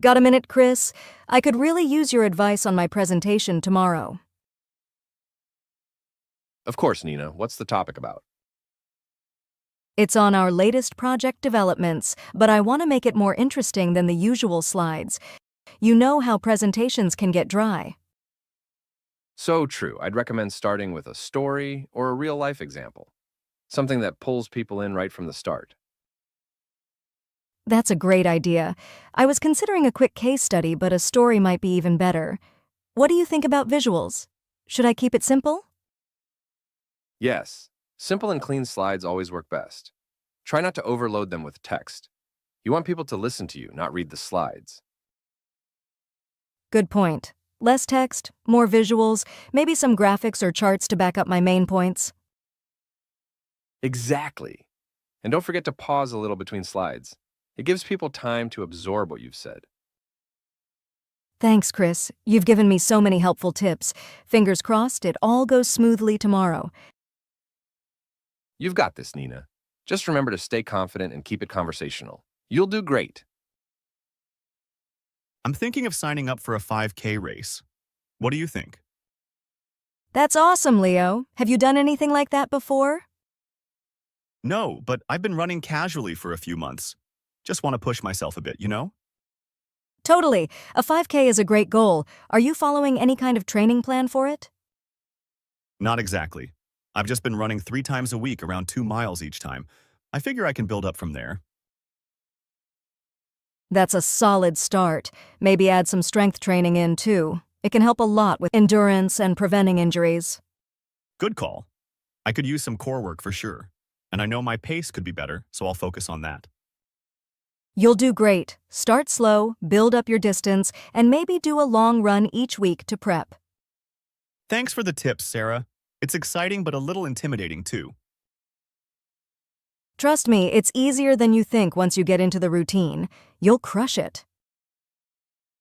Got a minute, Chris? I could really use your advice on my presentation tomorrow. Of course, Nina. What's the topic about? It's on our latest project developments, but I want to make it more interesting than the usual slides. You know how presentations can get dry. So true. I'd recommend starting with a story or a real-life example. Something that pulls people in right from the start. That's a great idea. I was considering a quick case study, but a story might be even better. What do you think about visuals? Should I keep it simple? Yes, simple and clean slides always work best. Try not to overload them with text. You want people to listen to you, not read the slides. Good point. Less text, more visuals, maybe some graphics or charts to back up my main points. Exactly. And don't forget to pause a little between slides. It gives people time to absorb what you've said. Thanks, Chris. You've given me so many helpful tips. Fingers crossed it all goes smoothly tomorrow. You've got this, Nina. Just remember to stay confident and keep it conversational. You'll do great. I'm thinking of signing up for a 5K race. What do you think? That's awesome, Leo. Have you done anything like that before? No, but I've been running casually for a few months. Just want to push myself a bit, you know? Totally. A 5K is a great goal. Are you following any kind of training plan for it? Not exactly. I've just been running 3 times a week around 2 miles each time. I figure I can build up from there. That's a solid start. Maybe add some strength training in, too. It can help a lot with endurance and preventing injuries. Good call. I could use some core work for sure. And I know my pace could be better, so I'll focus on that. You'll do great. Start slow, build up your distance, and maybe do a long run each week to prep. Thanks for the tips, Sarah. It's exciting but a little intimidating too. Trust me, it's easier than you think once you get into the routine. You'll crush it.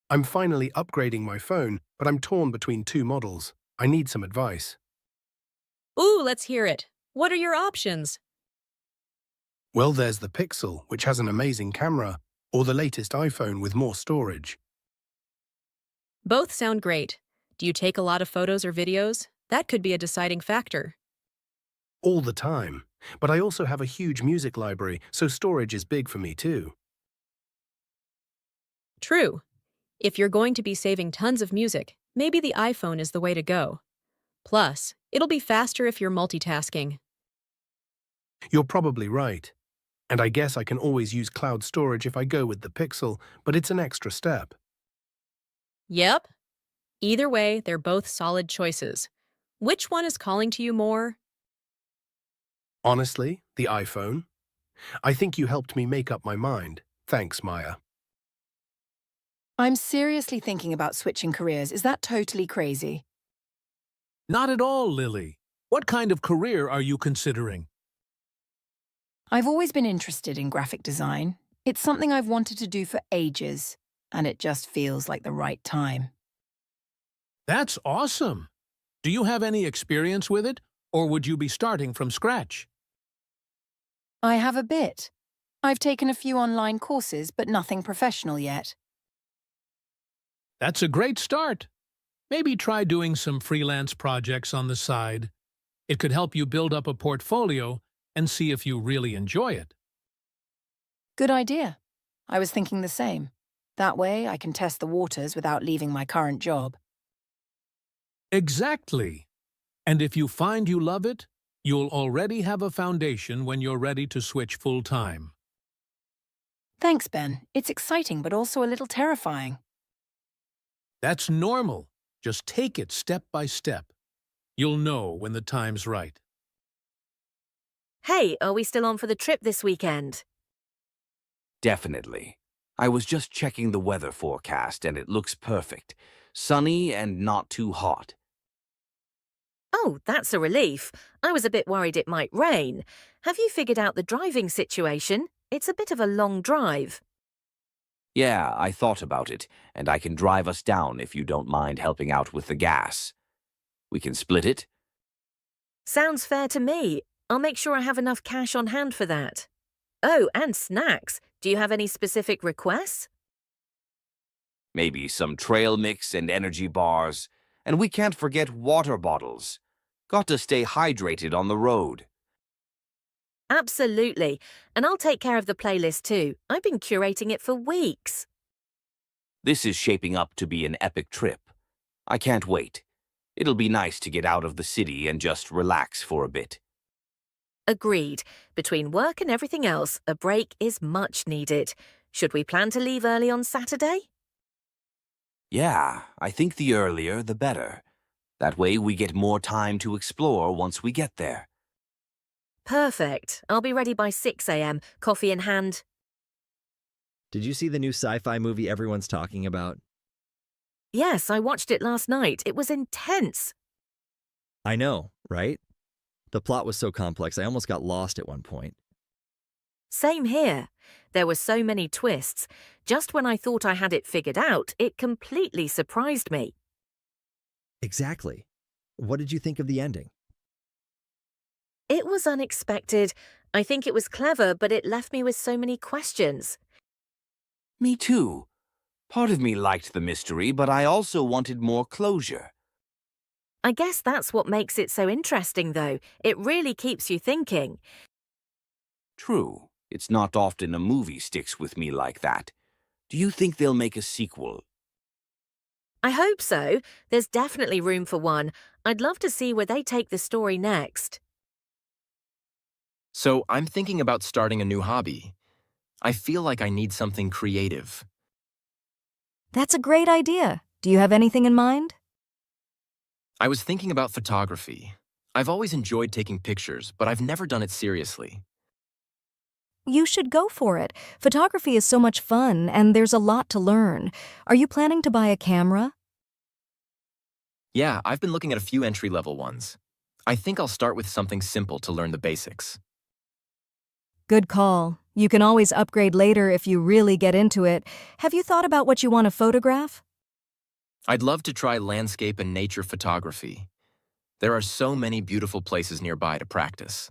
I'm finally upgrading my phone, but I'm torn between 2 models. I need some advice. Ooh, let's hear it. What are your options? Well, there's the Pixel, which has an amazing camera, or the latest iPhone with more storage. Both sound great. Do you take a lot of photos or videos? That could be a deciding factor. All the time. But I also have a huge music library, so storage is big for me too. True. If you're going to be saving tons of music, maybe the iPhone is the way to go. Plus, it'll be faster if you're multitasking. You're probably right. And I guess I can always use cloud storage if I go with the Pixel, but it's an extra step. Yep. Either way, they're both solid choices. Which one is calling to you more? Honestly, the iPhone. I think you helped me make up my mind. Thanks, Maya. I'm seriously thinking about switching careers. Is that totally crazy? Not at all, Lily. What kind of career are you considering? I've always been interested in graphic design. It's something I've wanted to do for ages, and it just feels like the right time. That's awesome. Do you have any experience with it, or would you be starting from scratch? I have a bit. I've taken a few online courses, but nothing professional yet. That's a great start. Maybe try doing some freelance projects on the side. It could help you build up a portfolio and see if you really enjoy it. Good idea. I was thinking the same. That way, I can test the waters without leaving my current job. Exactly. And if you find you love it, you'll already have a foundation when you're ready to switch full-time. Thanks, Ben. It's exciting, but also a little terrifying. That's normal. Just take it step by step. You'll know when the time's right. Hey, are we still on for the trip this weekend? Definitely. I was just checking the weather forecast and it looks perfect. Sunny and not too hot. Oh, that's a relief. I was a bit worried it might rain. Have you figured out the driving situation? It's a bit of a long drive. Yeah, I thought about it, and I can drive us down if you don't mind helping out with the gas. We can split it. Sounds fair to me. I'll make sure I have enough cash on hand for that. Oh, and snacks. Do you have any specific requests? Maybe some trail mix and energy bars. And we can't forget water bottles. Got to stay hydrated on the road. Absolutely. And I'll take care of the playlist too. I've been curating it for weeks. This is shaping up to be an epic trip. I can't wait. It'll be nice to get out of the city and just relax for a bit. Agreed. Between work and everything else, a break is much needed. Should we plan to leave early on Saturday? Yeah, I think the earlier the better. That way we get more time to explore once we get there. Perfect. I'll be ready by 6 a.m., coffee in hand. Did you see the new sci-fi movie everyone's talking about? Yes, I watched it last night. It was intense. I know, right? The plot was so complex, I almost got lost at one point. Same here. There were so many twists. Just when I thought I had it figured out, it completely surprised me. Exactly. What did you think of the ending? It was unexpected. I think it was clever, but it left me with so many questions. Me too. Part of me liked the mystery, but I also wanted more closure. I guess that's what makes it so interesting, though. It really keeps you thinking. True. It's not often a movie sticks with me like that. Do you think they'll make a sequel? I hope so. There's definitely room for one. I'd love to see where they take the story next. So I'm thinking about starting a new hobby. I feel like I need something creative. That's a great idea. Do you have anything in mind? I was thinking about photography. I've always enjoyed taking pictures, but I've never done it seriously. You should go for it. Photography is so much fun, and there's a lot to learn. Are you planning to buy a camera? Yeah, I've been looking at a few entry-level ones. I think I'll start with something simple to learn the basics. Good call. You can always upgrade later if you really get into it. Have you thought about what you want to photograph? I'd love to try landscape and nature photography. There are so many beautiful places nearby to practice.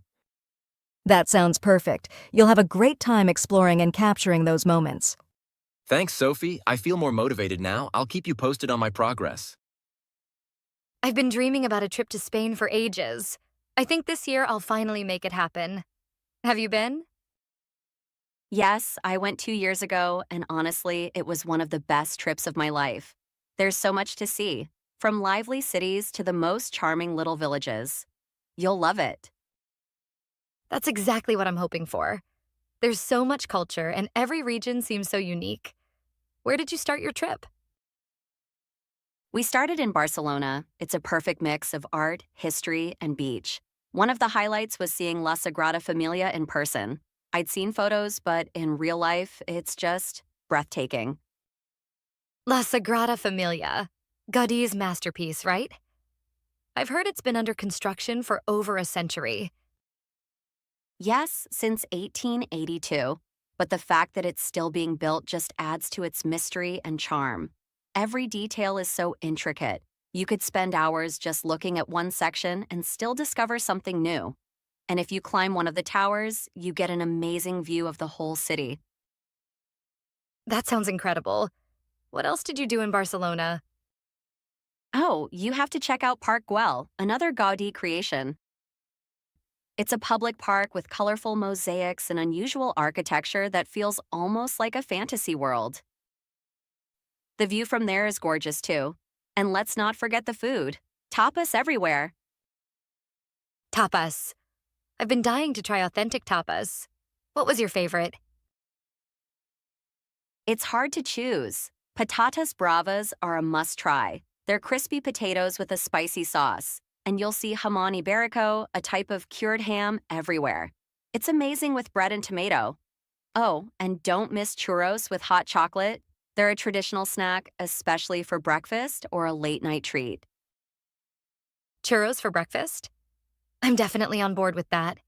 That sounds perfect. You'll have a great time exploring and capturing those moments. Thanks, Sophie. I feel more motivated now. I'll keep you posted on my progress. I've been dreaming about a trip to Spain for ages. I think this year I'll finally make it happen. Have you been? Yes, I went 2 years ago, and honestly, it was one of the best trips of my life. There's so much to see, from lively cities to the most charming little villages. You'll love it. That's exactly what I'm hoping for. There's so much culture, and every region seems so unique. Where did you start your trip? We started in Barcelona. It's a perfect mix of art, history, and beach. One of the highlights was seeing La Sagrada Familia in person. I'd seen photos, but in real life, it's just breathtaking. La Sagrada Familia. Gaudí's masterpiece, right? I've heard it's been under construction for over a century. Yes, since 1882. But the fact that it's still being built just adds to its mystery and charm. Every detail is so intricate. You could spend hours just looking at one section and still discover something new. And if you climb one of the towers, you get an amazing view of the whole city. That sounds incredible. What else did you do in Barcelona? Oh, you have to check out Park Güell, another Gaudí creation. It's a public park with colorful mosaics and unusual architecture that feels almost like a fantasy world. The view from there is gorgeous too. And let's not forget the food. Tapas everywhere. Tapas. I've been dying to try authentic tapas. What was your favorite? It's hard to choose. Patatas bravas are a must-try. They're crispy potatoes with a spicy sauce. And you'll see jamón ibérico, a type of cured ham, everywhere. It's amazing with bread and tomato. Oh, and don't miss churros with hot chocolate. They're a traditional snack, especially for breakfast or a late-night treat. Churros for breakfast? I'm definitely on board with that.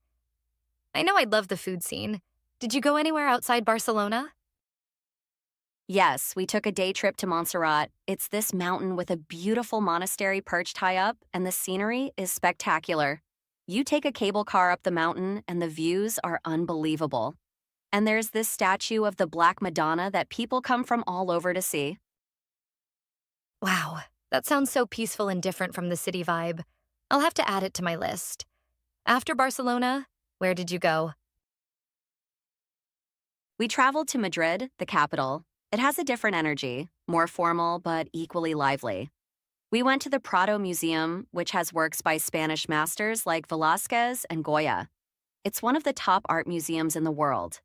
I know I'd love the food scene. Did you go anywhere outside Barcelona? Yes, we took a day trip to Montserrat. It's this mountain with a beautiful monastery perched high up, and the scenery is spectacular. You take a cable car up the mountain, and the views are unbelievable. And there's this statue of the Black Madonna that people come from all over to see. Wow, that sounds so peaceful and different from the city vibe. I'll have to add it to my list. After Barcelona, where did you go? We traveled to Madrid, the capital. It has a different energy, more formal but equally lively. We went to the Prado Museum, which has works by Spanish masters like Velázquez and Goya. It's one of the top art museums in the world.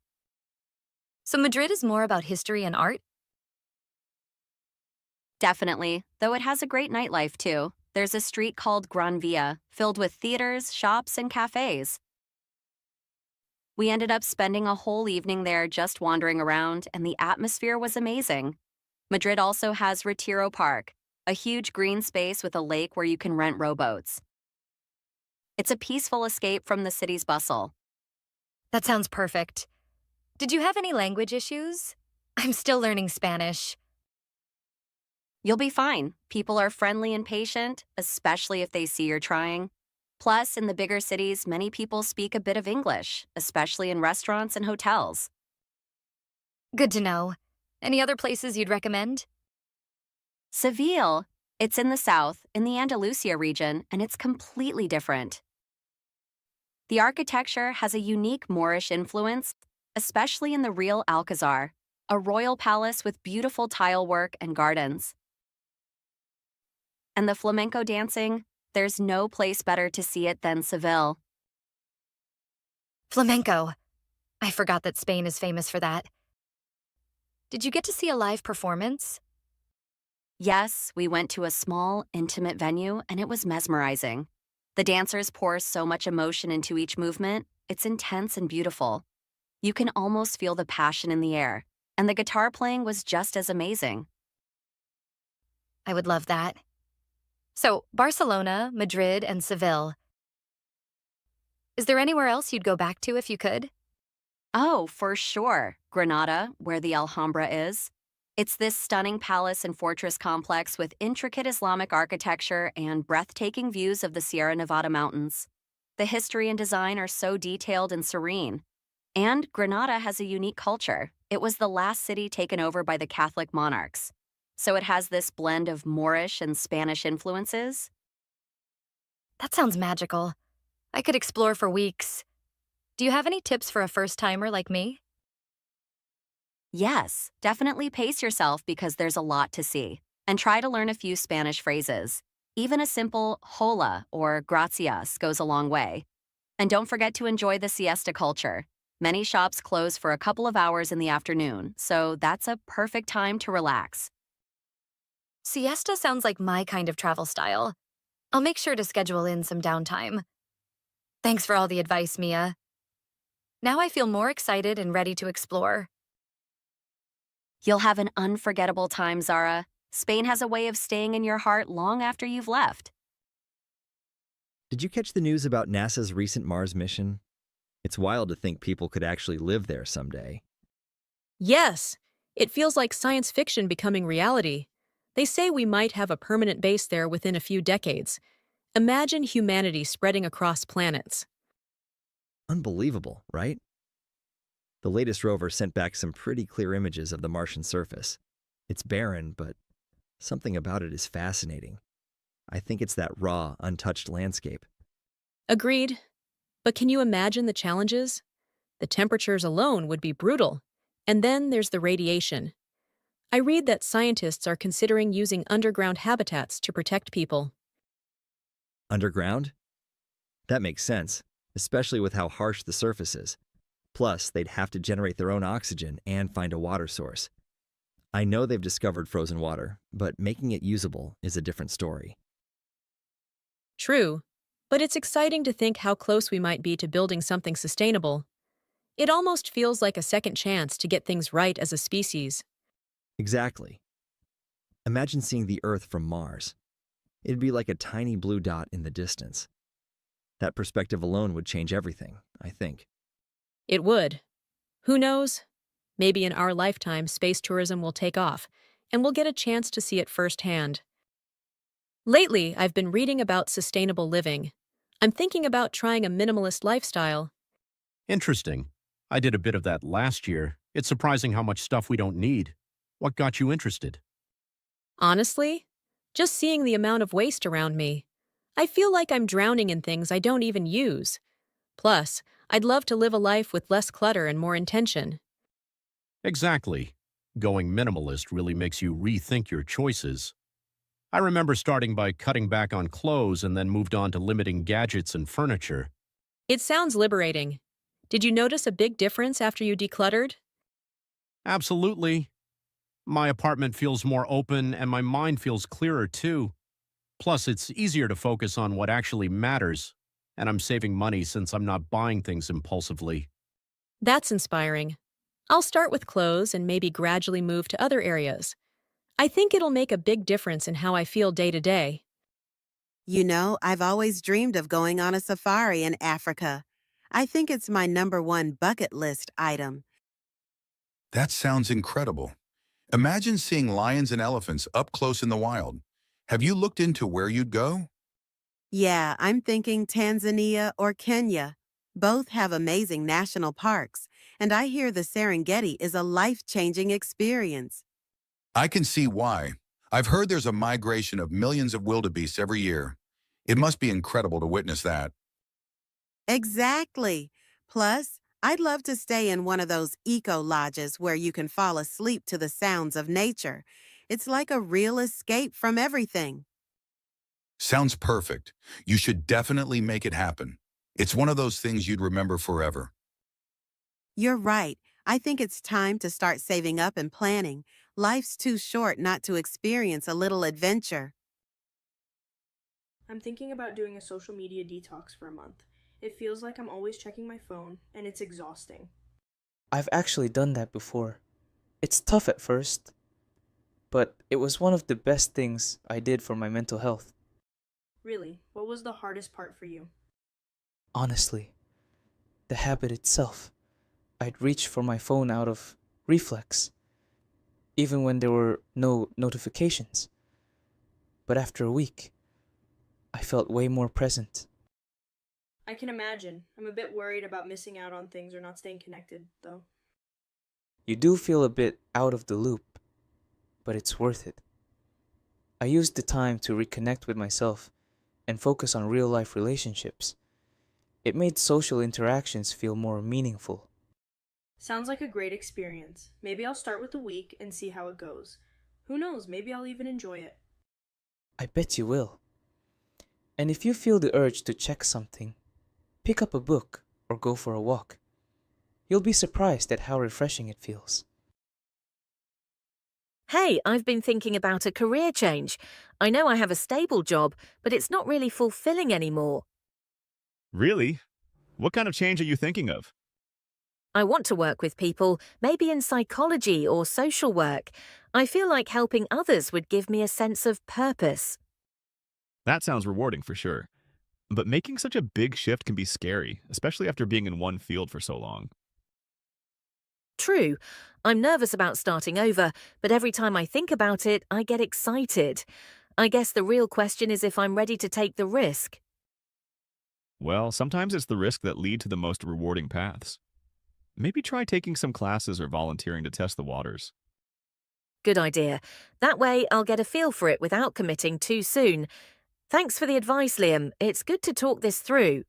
So Madrid is more about history and art? Definitely, though it has a great nightlife too. There's a street called Gran Via, filled with theaters, shops, and cafes. We ended up spending a whole evening there just wandering around, and the atmosphere was amazing. Madrid also has Retiro Park, a huge green space with a lake where you can rent rowboats. It's a peaceful escape from the city's bustle. That sounds perfect. Did you have any language issues? I'm still learning Spanish. You'll be fine. People are friendly and patient, especially if they see you're trying. Plus, in the bigger cities, many people speak a bit of English, especially in restaurants and hotels. Good to know. Any other places you'd recommend? Seville. It's in the south, in the Andalusia region, and it's completely different. The architecture has a unique Moorish influence, especially in the Real Alcazar, a royal palace with beautiful tile work and gardens. And the flamenco dancing, there's no place better to see it than Seville. Flamenco. I forgot that Spain is famous for that. Did you get to see a live performance? Yes, we went to a small, intimate venue, and it was mesmerizing. The dancers pour so much emotion into each movement, it's intense and beautiful. You can almost feel the passion in the air, and the guitar playing was just as amazing. I would love that. So, Barcelona, Madrid, and Seville. Is there anywhere else you'd go back to if you could? Oh, for sure. Granada, where the Alhambra is. It's this stunning palace and fortress complex with intricate Islamic architecture and breathtaking views of the Sierra Nevada mountains. The history and design are so detailed and serene. And Granada has a unique culture. It was the last city taken over by the Catholic monarchs. So it has this blend of Moorish and Spanish influences. That sounds magical. I could explore for weeks. Do you have any tips for a first-timer like me? Yes, definitely pace yourself because there's a lot to see. And try to learn a few Spanish phrases. Even a simple hola or gracias goes a long way. And don't forget to enjoy the siesta culture. Many shops close for a couple of hours in the afternoon, so that's a perfect time to relax. Siesta sounds like my kind of travel style. I'll make sure to schedule in some downtime. Thanks for all the advice, Mia. Now I feel more excited and ready to explore. You'll have an unforgettable time, Zara. Spain has a way of staying in your heart long after you've left. Did you catch the news about NASA's recent Mars mission? It's wild to think people could actually live there someday. Yes, it feels like science fiction becoming reality. They say we might have a permanent base there within a few decades. Imagine humanity spreading across planets. Unbelievable, right? The latest rover sent back some pretty clear images of the Martian surface. It's barren, but something about it is fascinating. I think it's that raw, untouched landscape. Agreed. But can you imagine the challenges? The temperatures alone would be brutal. And then there's the radiation. I read that scientists are considering using underground habitats to protect people. Underground? That makes sense, especially with how harsh the surface is. Plus, they'd have to generate their own oxygen and find a water source. I know they've discovered frozen water, but making it usable is a different story. True, but it's exciting to think how close we might be to building something sustainable. It almost feels like a second chance to get things right as a species. Exactly. Imagine seeing the Earth from Mars. It'd be like a tiny blue dot in the distance. That perspective alone would change everything, I think. It would. Who knows? Maybe in our lifetime, space tourism will take off, and we'll get a chance to see it firsthand. Lately, I've been reading about sustainable living. I'm thinking about trying a minimalist lifestyle. Interesting. I did a bit of that last year. It's surprising how much stuff we don't need. What got you interested? Honestly, Just seeing the amount of waste around me. I feel like I'm drowning in things I don't even use. Plus, I'd love to live a life with less clutter and more intention. Exactly. Going minimalist really makes you rethink your choices. I remember starting by cutting back on clothes and then moved on to limiting gadgets and furniture. It sounds liberating. Did you notice a big difference after you decluttered? Absolutely. My apartment feels more open and my mind feels clearer too. Plus, it's easier to focus on what actually matters, and I'm saving money since I'm not buying things impulsively. That's inspiring. I'll start with clothes and maybe gradually move to other areas. I think it'll make a big difference in how I feel day to day. You know, I've always dreamed of going on a safari in Africa. I think it's my #1 bucket list item. That sounds incredible. Imagine seeing lions and elephants up close in the wild. Have you looked into where you'd go? Yeah, I'm thinking Tanzania or Kenya. Both have amazing national parks, and I hear the Serengeti is a life-changing experience. I can see why. I've heard there's a migration of millions of wildebeests every year. It must be incredible to witness that. Exactly. Plus, I'd love to stay in one of those eco-lodges where you can fall asleep to the sounds of nature. It's like a real escape from everything. Sounds perfect. You should definitely make it happen. It's one of those things you'd remember forever. You're right. I think it's time to start saving up and planning. Life's too short not to experience a little adventure. I'm thinking about doing a social media detox for a month. It feels like I'm always checking my phone, and it's exhausting. I've actually done that before. It's tough at first, but it was one of the best things I did for my mental health. Really, what was the hardest part for you? Honestly, the habit itself. I'd reach for my phone out of reflex, even when there were no notifications. But after a week, I felt way more present. I can imagine. I'm a bit worried about missing out on things or not staying connected, though. You do feel a bit out of the loop, but it's worth it. I used the time to reconnect with myself and focus on real-life relationships. It made social interactions feel more meaningful. Sounds like a great experience. Maybe I'll start with a week and see how it goes. Who knows, maybe I'll even enjoy it. I bet you will. And if you feel the urge to check something, pick up a book or go for a walk. You'll be surprised at how refreshing it feels. Hey, I've been thinking about a career change. I know I have a stable job, but it's not really fulfilling anymore. Really? What kind of change are you thinking of? I want to work with people, maybe in psychology or social work. I feel like helping others would give me a sense of purpose. That sounds rewarding for sure. But making such a big shift can be scary, especially after being in one field for so long. True. I'm nervous about starting over, but every time I think about it, I get excited. I guess the real question is if I'm ready to take the risk. Well, sometimes it's the risk that lead to the most rewarding paths. Maybe try taking some classes or volunteering to test the waters. Good idea. That way, I'll get a feel for it without committing too soon. Thanks for the advice, Liam. It's good to talk this through.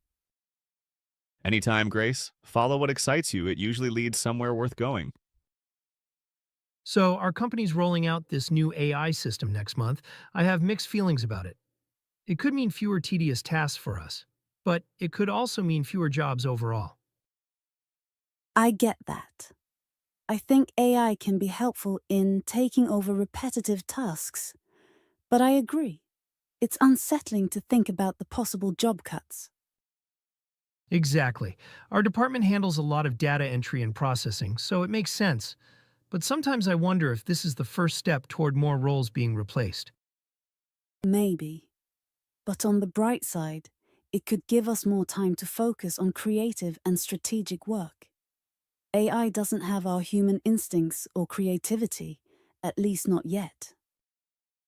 Anytime, Grace. Follow what excites you. It usually leads somewhere worth going. So, our company's rolling out this new AI system next month. I have mixed feelings about it. It could mean fewer tedious tasks for us, but it could also mean fewer jobs overall. I get that. I think AI can be helpful in taking over repetitive tasks. But I agree. It's unsettling to think about the possible job cuts. Exactly. Our department handles a lot of data entry and processing, so it makes sense. But sometimes I wonder if this is the first step toward more roles being replaced. Maybe. But on the bright side, it could give us more time to focus on creative and strategic work. AI doesn't have our human instincts or creativity, at least not yet.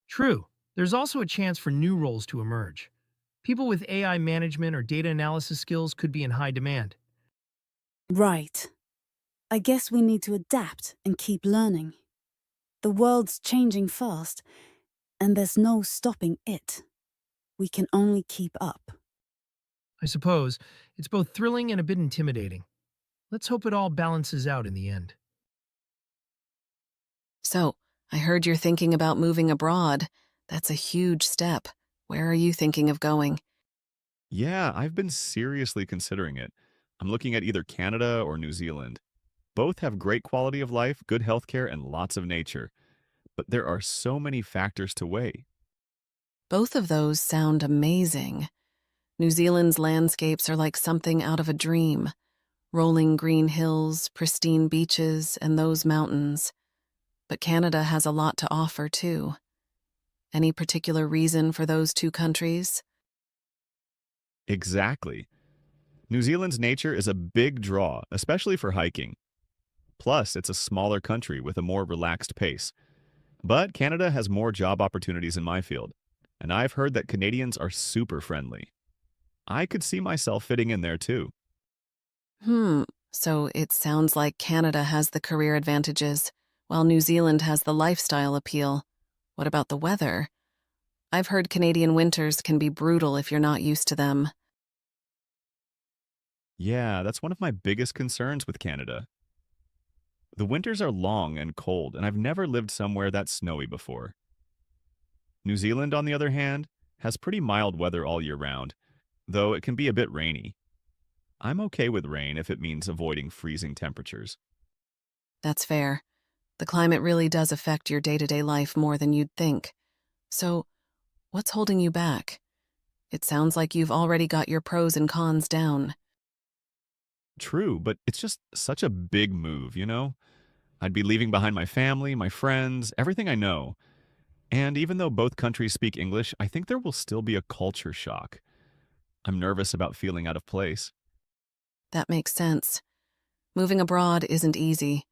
True. There's also a chance for new roles to emerge. People with AI management or data analysis skills could be in high demand. Right. I guess we need to adapt and keep learning. The world's changing fast, and there's no stopping it. We can only keep up. I suppose it's both thrilling and a bit intimidating. Let's hope it all balances out in the end. So, I heard you're thinking about moving abroad. That's a huge step. Where are you thinking of going? Yeah, I've been seriously considering it. I'm looking at either Canada or New Zealand. Both have great quality of life, good healthcare, and lots of nature. But there are so many factors to weigh. Both of those sound amazing. New Zealand's landscapes are like something out of a dream. Rolling green hills, pristine beaches, and those mountains. But Canada has a lot to offer, too. Any particular reason for those two countries? Exactly. New Zealand's nature is a big draw, especially for hiking. Plus, it's a smaller country with a more relaxed pace. But Canada has more job opportunities in my field, and I've heard that Canadians are super friendly. I could see myself fitting in there too. So it sounds like Canada has the career advantages, while New Zealand has the lifestyle appeal. What about the weather? I've heard Canadian winters can be brutal if you're not used to them. Yeah, that's one of my biggest concerns with Canada. The winters are long and cold, and I've never lived somewhere that's snowy before. New Zealand, on the other hand, has pretty mild weather all year round, though it can be a bit rainy. I'm okay with rain if it means avoiding freezing temperatures. That's fair. The climate really does affect your day-to-day life more than you'd think. So, what's holding you back? It sounds like you've already got your pros and cons down. True, but it's just such a big move, you know? I'd be leaving behind my family, my friends, everything I know. And even though both countries speak English, I think there will still be a culture shock. I'm nervous about feeling out of place. That makes sense. Moving abroad isn't easy,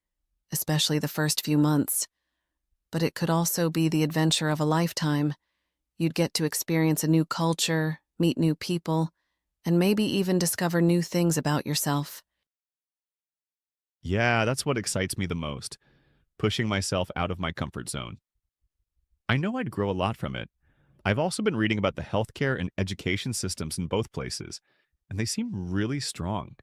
especially the first few months. But it could also be the adventure of a lifetime. You'd get to experience a new culture, meet new people, and maybe even discover new things about yourself. Yeah, that's what excites me the most, pushing myself out of my comfort zone. I know I'd grow a lot from it. I've also been reading about the healthcare and education systems in both places, and they seem really strong.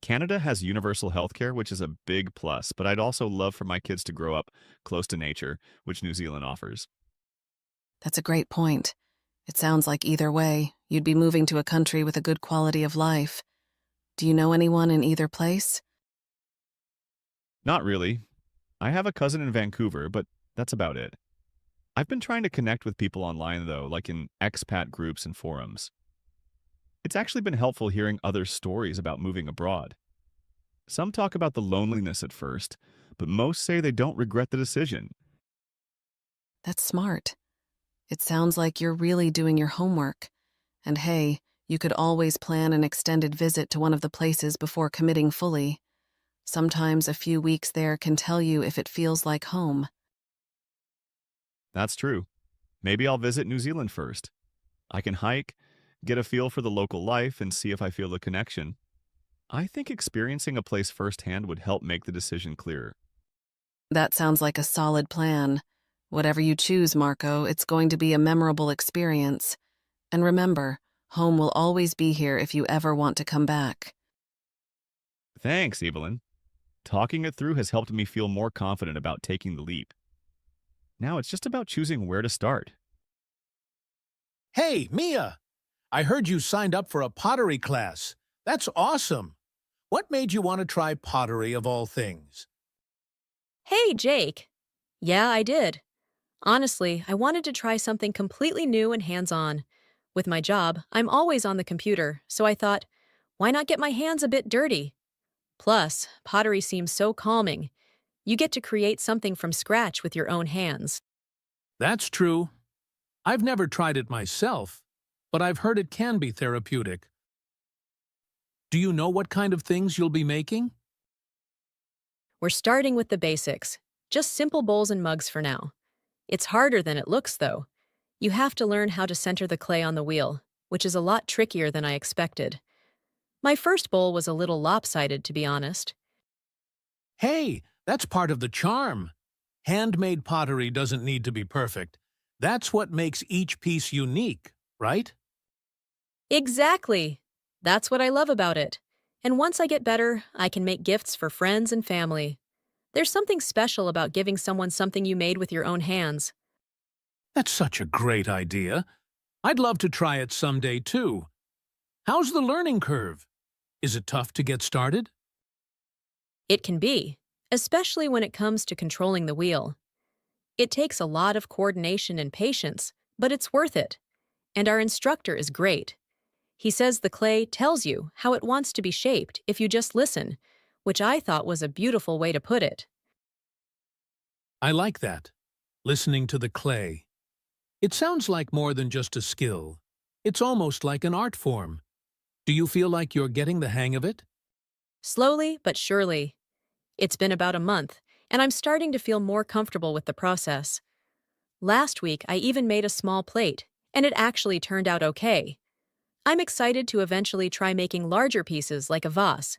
Canada has universal healthcare, which is a big plus, but I'd also love for my kids to grow up close to nature, which New Zealand offers. That's a great point. It sounds like either way, you'd be moving to a country with a good quality of life. Do you know anyone in either place? Not really. I have a cousin in Vancouver, but that's about it. I've been trying to connect with people online, though, like in expat groups and forums. It's actually been helpful hearing other stories about moving abroad. Some talk about the loneliness at first, but most say they don't regret the decision. That's smart. It sounds like you're really doing your homework. And hey, you could always plan an extended visit to one of the places before committing fully. Sometimes a few weeks there can tell you if it feels like home. That's true. Maybe I'll visit New Zealand first. I can hike, get a feel for the local life, and see if I feel the connection. I think experiencing a place firsthand would help make the decision clearer. That sounds like a solid plan. Whatever you choose, Marco, it's going to be a memorable experience. And remember, home will always be here if you ever want to come back. Thanks, Evelyn. Talking it through has helped me feel more confident about taking the leap. Now it's just about choosing where to start. Hey, Mia! I heard you signed up for a pottery class. That's awesome. What made you want to try pottery of all things? Hey, Jake. Yeah, I did. Honestly, I wanted to try something completely new and hands-on. With my job, I'm always on the computer, so I thought, why not get my hands a bit dirty? Plus, pottery seems so calming. You get to create something from scratch with your own hands. That's true. I've never tried it myself, but I've heard it can be therapeutic. Do you know what kind of things you'll be making? We're starting with the basics, just simple bowls and mugs for now. It's harder than it looks, though. You have to learn how to center the clay on the wheel, which is a lot trickier than I expected. My first bowl was a little lopsided, to be honest. Hey, that's part of the charm. Handmade pottery doesn't need to be perfect. That's what makes each piece unique, right? Exactly. That's what I love about it. And once I get better, I can make gifts for friends and family. There's something special about giving someone something you made with your own hands. That's such a great idea. I'd love to try it someday, too. How's the learning curve? Is it tough to get started? It can be, especially when it comes to controlling the wheel. It takes a lot of coordination and patience, but it's worth it. And our instructor is great. He says the clay tells you how it wants to be shaped if you just listen, which I thought was a beautiful way to put it. I like that. Listening to the clay. It sounds like more than just a skill. It's almost like an art form. Do you feel like you're getting the hang of it? Slowly but surely. It's been about a month, and I'm starting to feel more comfortable with the process. Last week, I even made a small plate, and it actually turned out okay. I'm excited to eventually try making larger pieces like a vase.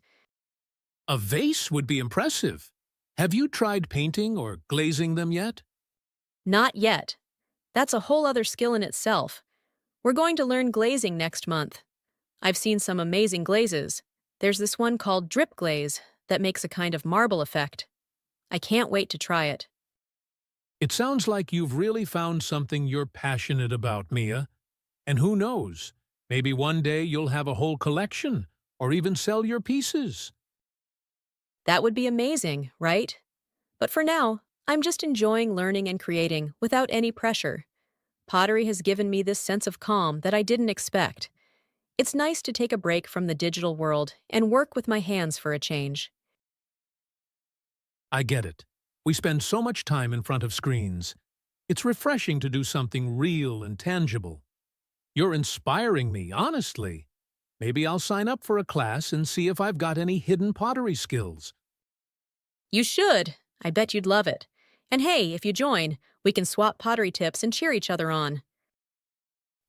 A vase would be impressive. Have you tried painting or glazing them yet? Not yet. That's a whole other skill in itself. We're going to learn glazing next month. I've seen some amazing glazes. There's this one called drip glaze that makes a kind of marble effect. I can't wait to try it. It sounds like you've really found something you're passionate about, Mia. And who knows, maybe one day you'll have a whole collection or even sell your pieces. That would be amazing, right? But for now, I'm just enjoying learning and creating without any pressure. Pottery has given me this sense of calm that I didn't expect. It's nice to take a break from the digital world and work with my hands for a change. I get it. We spend so much time in front of screens. It's refreshing to do something real and tangible. You're inspiring me, honestly. Maybe I'll sign up for a class and see if I've got any hidden pottery skills. You should. I bet you'd love it. And hey, if you join, we can swap pottery tips and cheer each other on.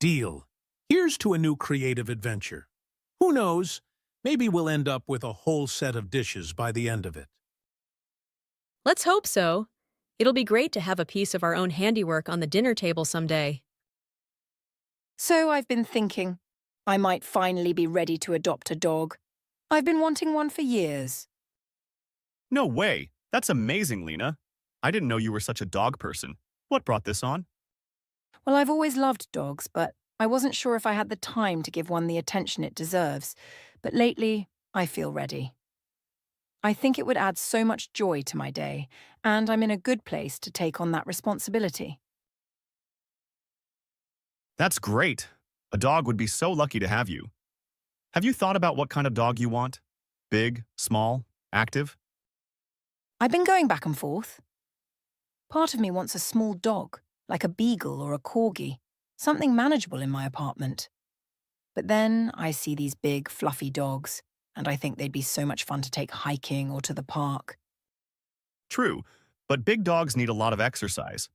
Deal. Here's to a new creative adventure. Who knows? Maybe we'll end up with a whole set of dishes by the end of it. Let's hope so. It'll be great to have a piece of our own handiwork on the dinner table someday. So I've been thinking, I might finally be ready to adopt a dog. I've been wanting one for years. No way. That's amazing, Lena. I didn't know you were such a dog person. What brought this on? Well, I've always loved dogs, but I wasn't sure if I had the time to give one the attention it deserves. But lately, I feel ready. I think it would add so much joy to my day, and I'm in a good place to take on that responsibility. That's great. A dog would be so lucky to have you. Have you thought about what kind of dog you want? Big, small, active? I've been going back and forth. Part of me wants a small dog, like a beagle or a corgi, something manageable in my apartment. But then I see these big, fluffy dogs, and I think they'd be so much fun to take hiking or to the park. True, but big dogs need a lot of exercise.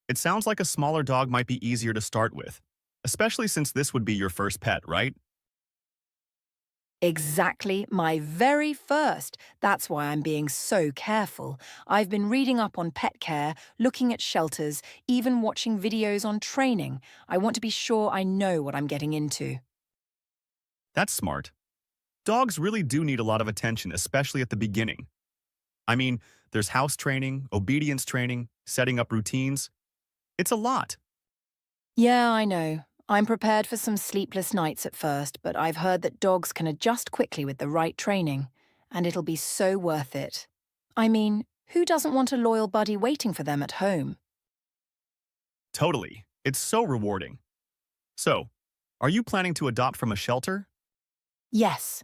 It sounds like a smaller dog might be easier to start with, especially since this would be your first pet, right? Exactly, my very first. That's why I'm being so careful. I've been reading up on pet care, looking at shelters, even watching videos on training. I want to be sure I know what I'm getting into. That's smart. Dogs really do need a lot of attention, especially at the beginning. I mean, there's house training, obedience training, setting up routines. It's a lot. Yeah, I know. I'm prepared for some sleepless nights at first, but I've heard that dogs can adjust quickly with the right training, and it'll be so worth it. I mean, who doesn't want a loyal buddy waiting for them at home? Totally. It's so rewarding. So, are you planning to adopt from a shelter? Yes.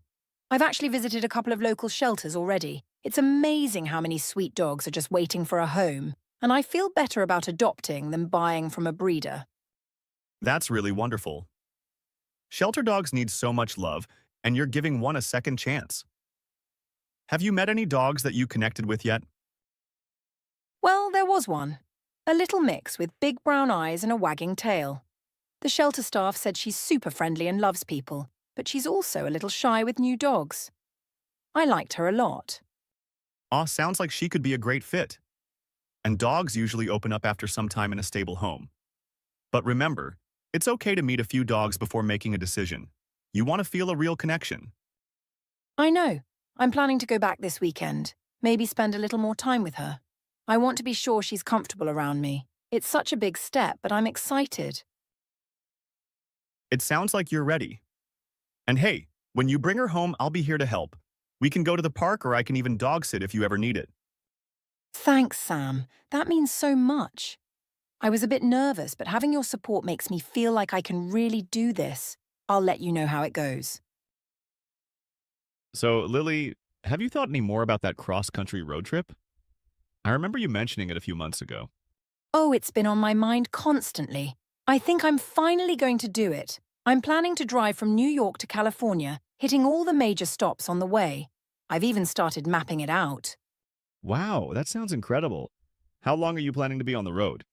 I've actually visited a couple of local shelters already. It's amazing how many sweet dogs are just waiting for a home, and I feel better about adopting than buying from a breeder. That's really wonderful. Shelter dogs need so much love, and you're giving one a second chance. Have you met any dogs that you connected with yet? Well, there was one. A little mix with big brown eyes and a wagging tail. The shelter staff said she's super friendly and loves people, but she's also a little shy with new dogs. I liked her a lot. Aw, sounds like she could be a great fit. And dogs usually open up after some time in a stable home. But remember, it's okay to meet a few dogs before making a decision. You want to feel a real connection. I know. I'm planning to go back this weekend. Maybe spend a little more time with her. I want to be sure she's comfortable around me. It's such a big step, but I'm excited. It sounds like you're ready. And hey, when you bring her home, I'll be here to help. We can go to the park or I can even dog sit if you ever need it. Thanks, Sam. That means so much. I was a bit nervous, but having your support makes me feel like I can really do this. I'll let you know how it goes. So, Lily, have you thought any more about that cross-country road trip? I remember you mentioning it a few months ago. Oh, it's been on my mind constantly. I think I'm finally going to do it. I'm planning to drive from New York to California, hitting all the major stops on the way. I've even started mapping it out. Wow, that sounds incredible. How long are you planning to be on the road?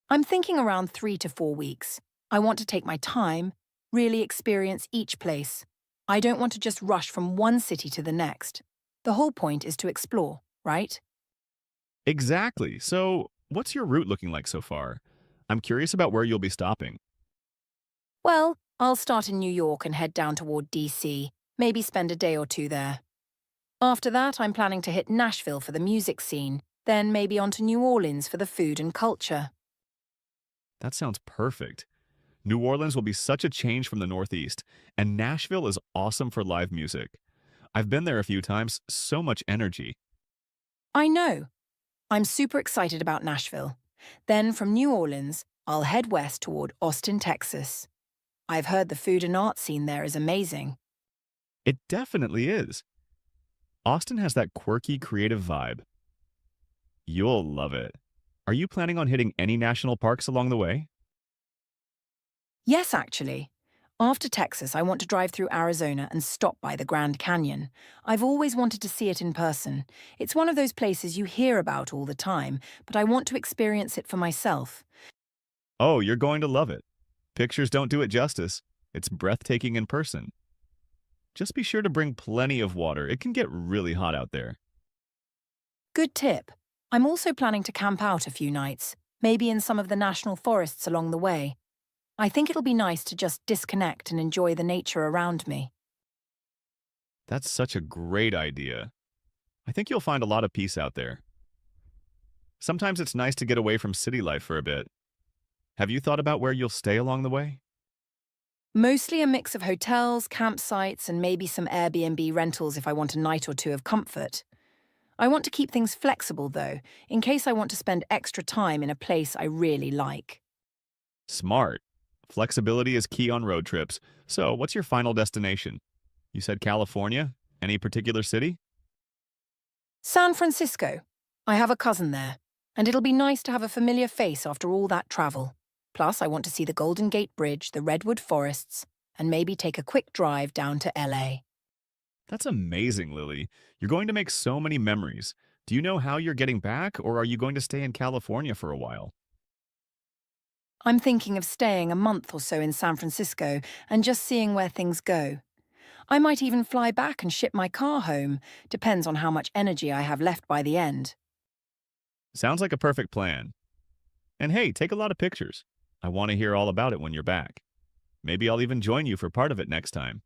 I'm thinking around 3 to 4 weeks. I want to take my time, really experience each place. I don't want to just rush from one city to the next. The whole point is to explore, right? Exactly. So, what's your route looking like so far? I'm curious about where you'll be stopping. Well, I'll start in New York and head down toward DC, maybe spend a day or two there. After that, I'm planning to hit Nashville for the music scene, then maybe on to New Orleans for the food and culture. That sounds perfect. New Orleans will be such a change from the Northeast, and Nashville is awesome for live music. I've been there a few times, so much energy. I know. I'm super excited about Nashville. Then from New Orleans, I'll head west toward Austin, Texas. I've heard the food and art scene there is amazing. It definitely is. Austin has that quirky, creative vibe. You'll love it. Are you planning on hitting any national parks along the way? Yes, actually. After Texas, I want to drive through Arizona and stop by the Grand Canyon. I've always wanted to see it in person. It's one of those places you hear about all the time, but I want to experience it for myself. Oh, you're going to love it. Pictures don't do it justice. It's breathtaking in person. Just be sure to bring plenty of water. It can get really hot out there. Good tip. I'm also planning to camp out a few nights, maybe in some of the national forests along the way. I think it'll be nice to just disconnect and enjoy the nature around me. That's such a great idea. I think you'll find a lot of peace out there. Sometimes it's nice to get away from city life for a bit. Have you thought about where you'll stay along the way? Mostly a mix of hotels, campsites, and maybe some Airbnb rentals if I want a night or two of comfort. I want to keep things flexible, though, in case I want to spend extra time in a place I really like. Smart. Flexibility is key on road trips. So, what's your final destination? You said California? Any particular city? San Francisco. I have a cousin there, and it'll be nice to have a familiar face after all that travel. Plus, I want to see the Golden Gate Bridge, the Redwood Forests, and maybe take a quick drive down to LA. That's amazing, Lily. You're going to make so many memories. Do you know how you're getting back, or are you going to stay in California for a while? I'm thinking of staying a month or so in San Francisco and just seeing where things go. I might even fly back and ship my car home. Depends on how much energy I have left by the end. Sounds like a perfect plan. And hey, take a lot of pictures. I want to hear all about it when you're back. Maybe I'll even join you for part of it next time.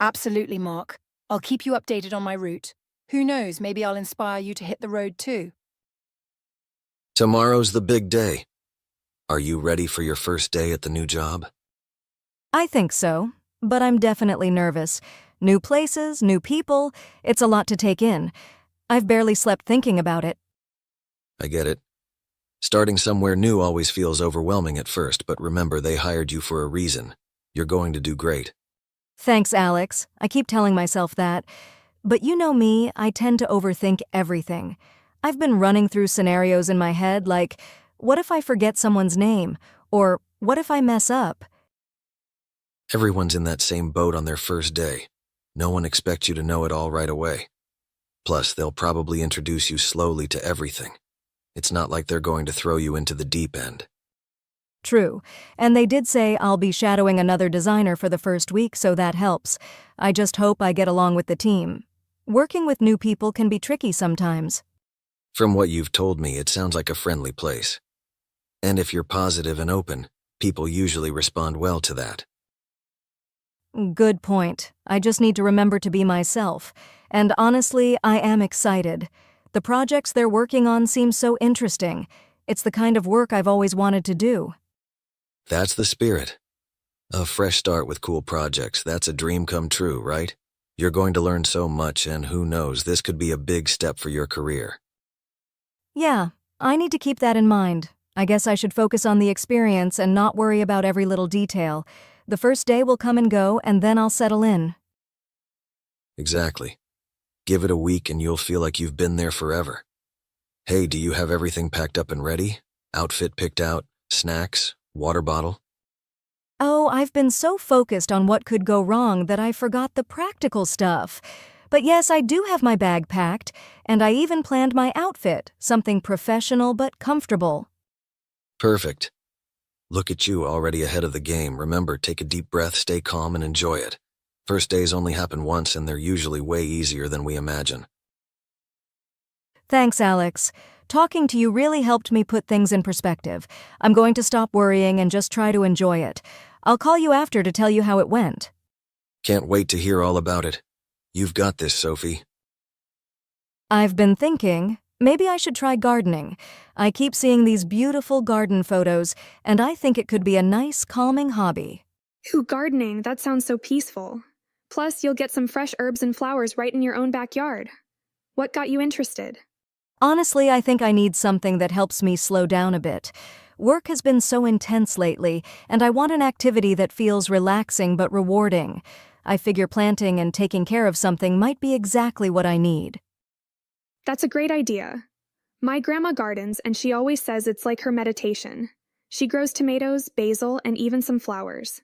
Absolutely, Mark. I'll keep you updated on my route. Who knows, maybe I'll inspire you to hit the road too. Tomorrow's the big day. Are you ready for your first day at the new job? I think so, but I'm definitely nervous. New places, new people, it's a lot to take in. I've barely slept thinking about it. I get it. Starting somewhere new always feels overwhelming at first, but remember they hired you for a reason. You're going to do great. Thanks, Alex. I keep telling myself that. But you know me, I tend to overthink everything. I've been running through scenarios in my head like, what if I forget someone's name? Or what if I mess up? Everyone's in that same boat on their first day. No one expects you to know it all right away. Plus, they'll probably introduce you slowly to everything. It's not like they're going to throw you into the deep end. True. And they did say I'll be shadowing another designer for the first week, so that helps. I just hope I get along with the team. Working with new people can be tricky sometimes. From what you've told me, it sounds like a friendly place. And if you're positive and open, people usually respond well to that. Good point. I just need to remember to be myself. And honestly, I am excited. The projects they're working on seem so interesting. It's the kind of work I've always wanted to do. That's the spirit. A fresh start with cool projects, that's a dream come true, right? You're going to learn so much, and who knows, this could be a big step for your career. Yeah, I need to keep that in mind. I guess I should focus on the experience and not worry about every little detail. The first day will come and go, and then I'll settle in. Exactly. Give it a week and you'll feel like you've been there forever. Hey, do you have everything packed up and ready? Outfit picked out? Snacks? Water bottle? Oh, I've been so focused on what could go wrong that I forgot the practical stuff. But yes, I do have my bag packed, and I even planned my outfit, something professional but comfortable. Perfect. Look at you, already ahead of the game. Remember, take a deep breath, stay calm, and enjoy it. First days only happen once, and they're usually way easier than we imagine. Thanks, Alex. Talking to you really helped me put things in perspective. I'm going to stop worrying and just try to enjoy it. I'll call you after to tell you how it went. Can't wait to hear all about it. You've got this, Sophie. I've been thinking, maybe I should try gardening. I keep seeing these beautiful garden photos, and I think it could be a nice, calming hobby. Ooh, gardening, that sounds so peaceful. Plus, you'll get some fresh herbs and flowers right in your own backyard. What got you interested? Honestly, I think I need something that helps me slow down a bit. Work has been so intense lately, and I want an activity that feels relaxing but rewarding. I figure planting and taking care of something might be exactly what I need. That's a great idea. My grandma gardens, and she always says it's like her meditation. She grows tomatoes, basil, and even some flowers.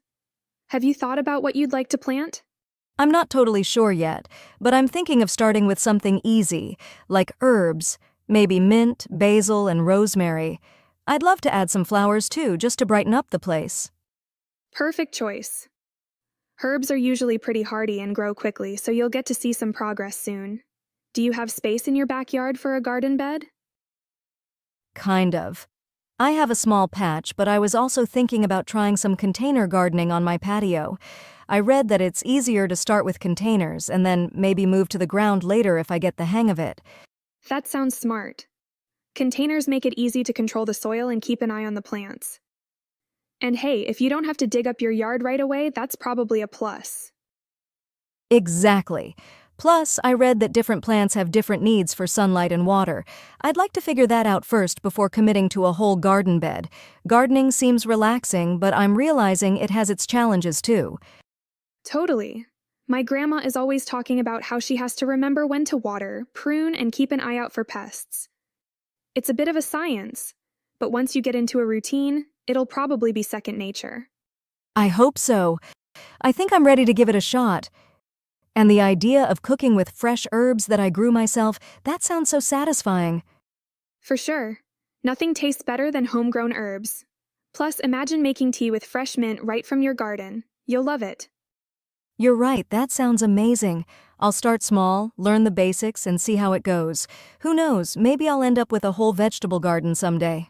Have you thought about what you'd like to plant? I'm not totally sure yet, but I'm thinking of starting with something easy, like herbs, maybe mint, basil, and rosemary. I'd love to add some flowers too, just to brighten up the place. Perfect choice. Herbs are usually pretty hardy and grow quickly, so you'll get to see some progress soon. Do you have space in your backyard for a garden bed? Kind of. I have a small patch, but I was also thinking about trying some container gardening on my patio. I read that it's easier to start with containers and then maybe move to the ground later if I get the hang of it. That sounds smart. Containers make it easy to control the soil and keep an eye on the plants. And hey, if you don't have to dig up your yard right away, that's probably a plus. Exactly. Plus, I read that different plants have different needs for sunlight and water. I'd like to figure that out first before committing to a whole garden bed. Gardening seems relaxing, but I'm realizing it has its challenges too. Totally. My grandma is always talking about how she has to remember when to water, prune, and keep an eye out for pests. It's a bit of a science, but once you get into a routine, it'll probably be second nature. I hope so. I think I'm ready to give it a shot. And the idea of cooking with fresh herbs that I grew myself, that sounds so satisfying. For sure. Nothing tastes better than homegrown herbs. Plus, imagine making tea with fresh mint right from your garden. You'll love it. You're right, that sounds amazing. I'll start small, learn the basics, and see how it goes. Who knows, maybe I'll end up with a whole vegetable garden someday.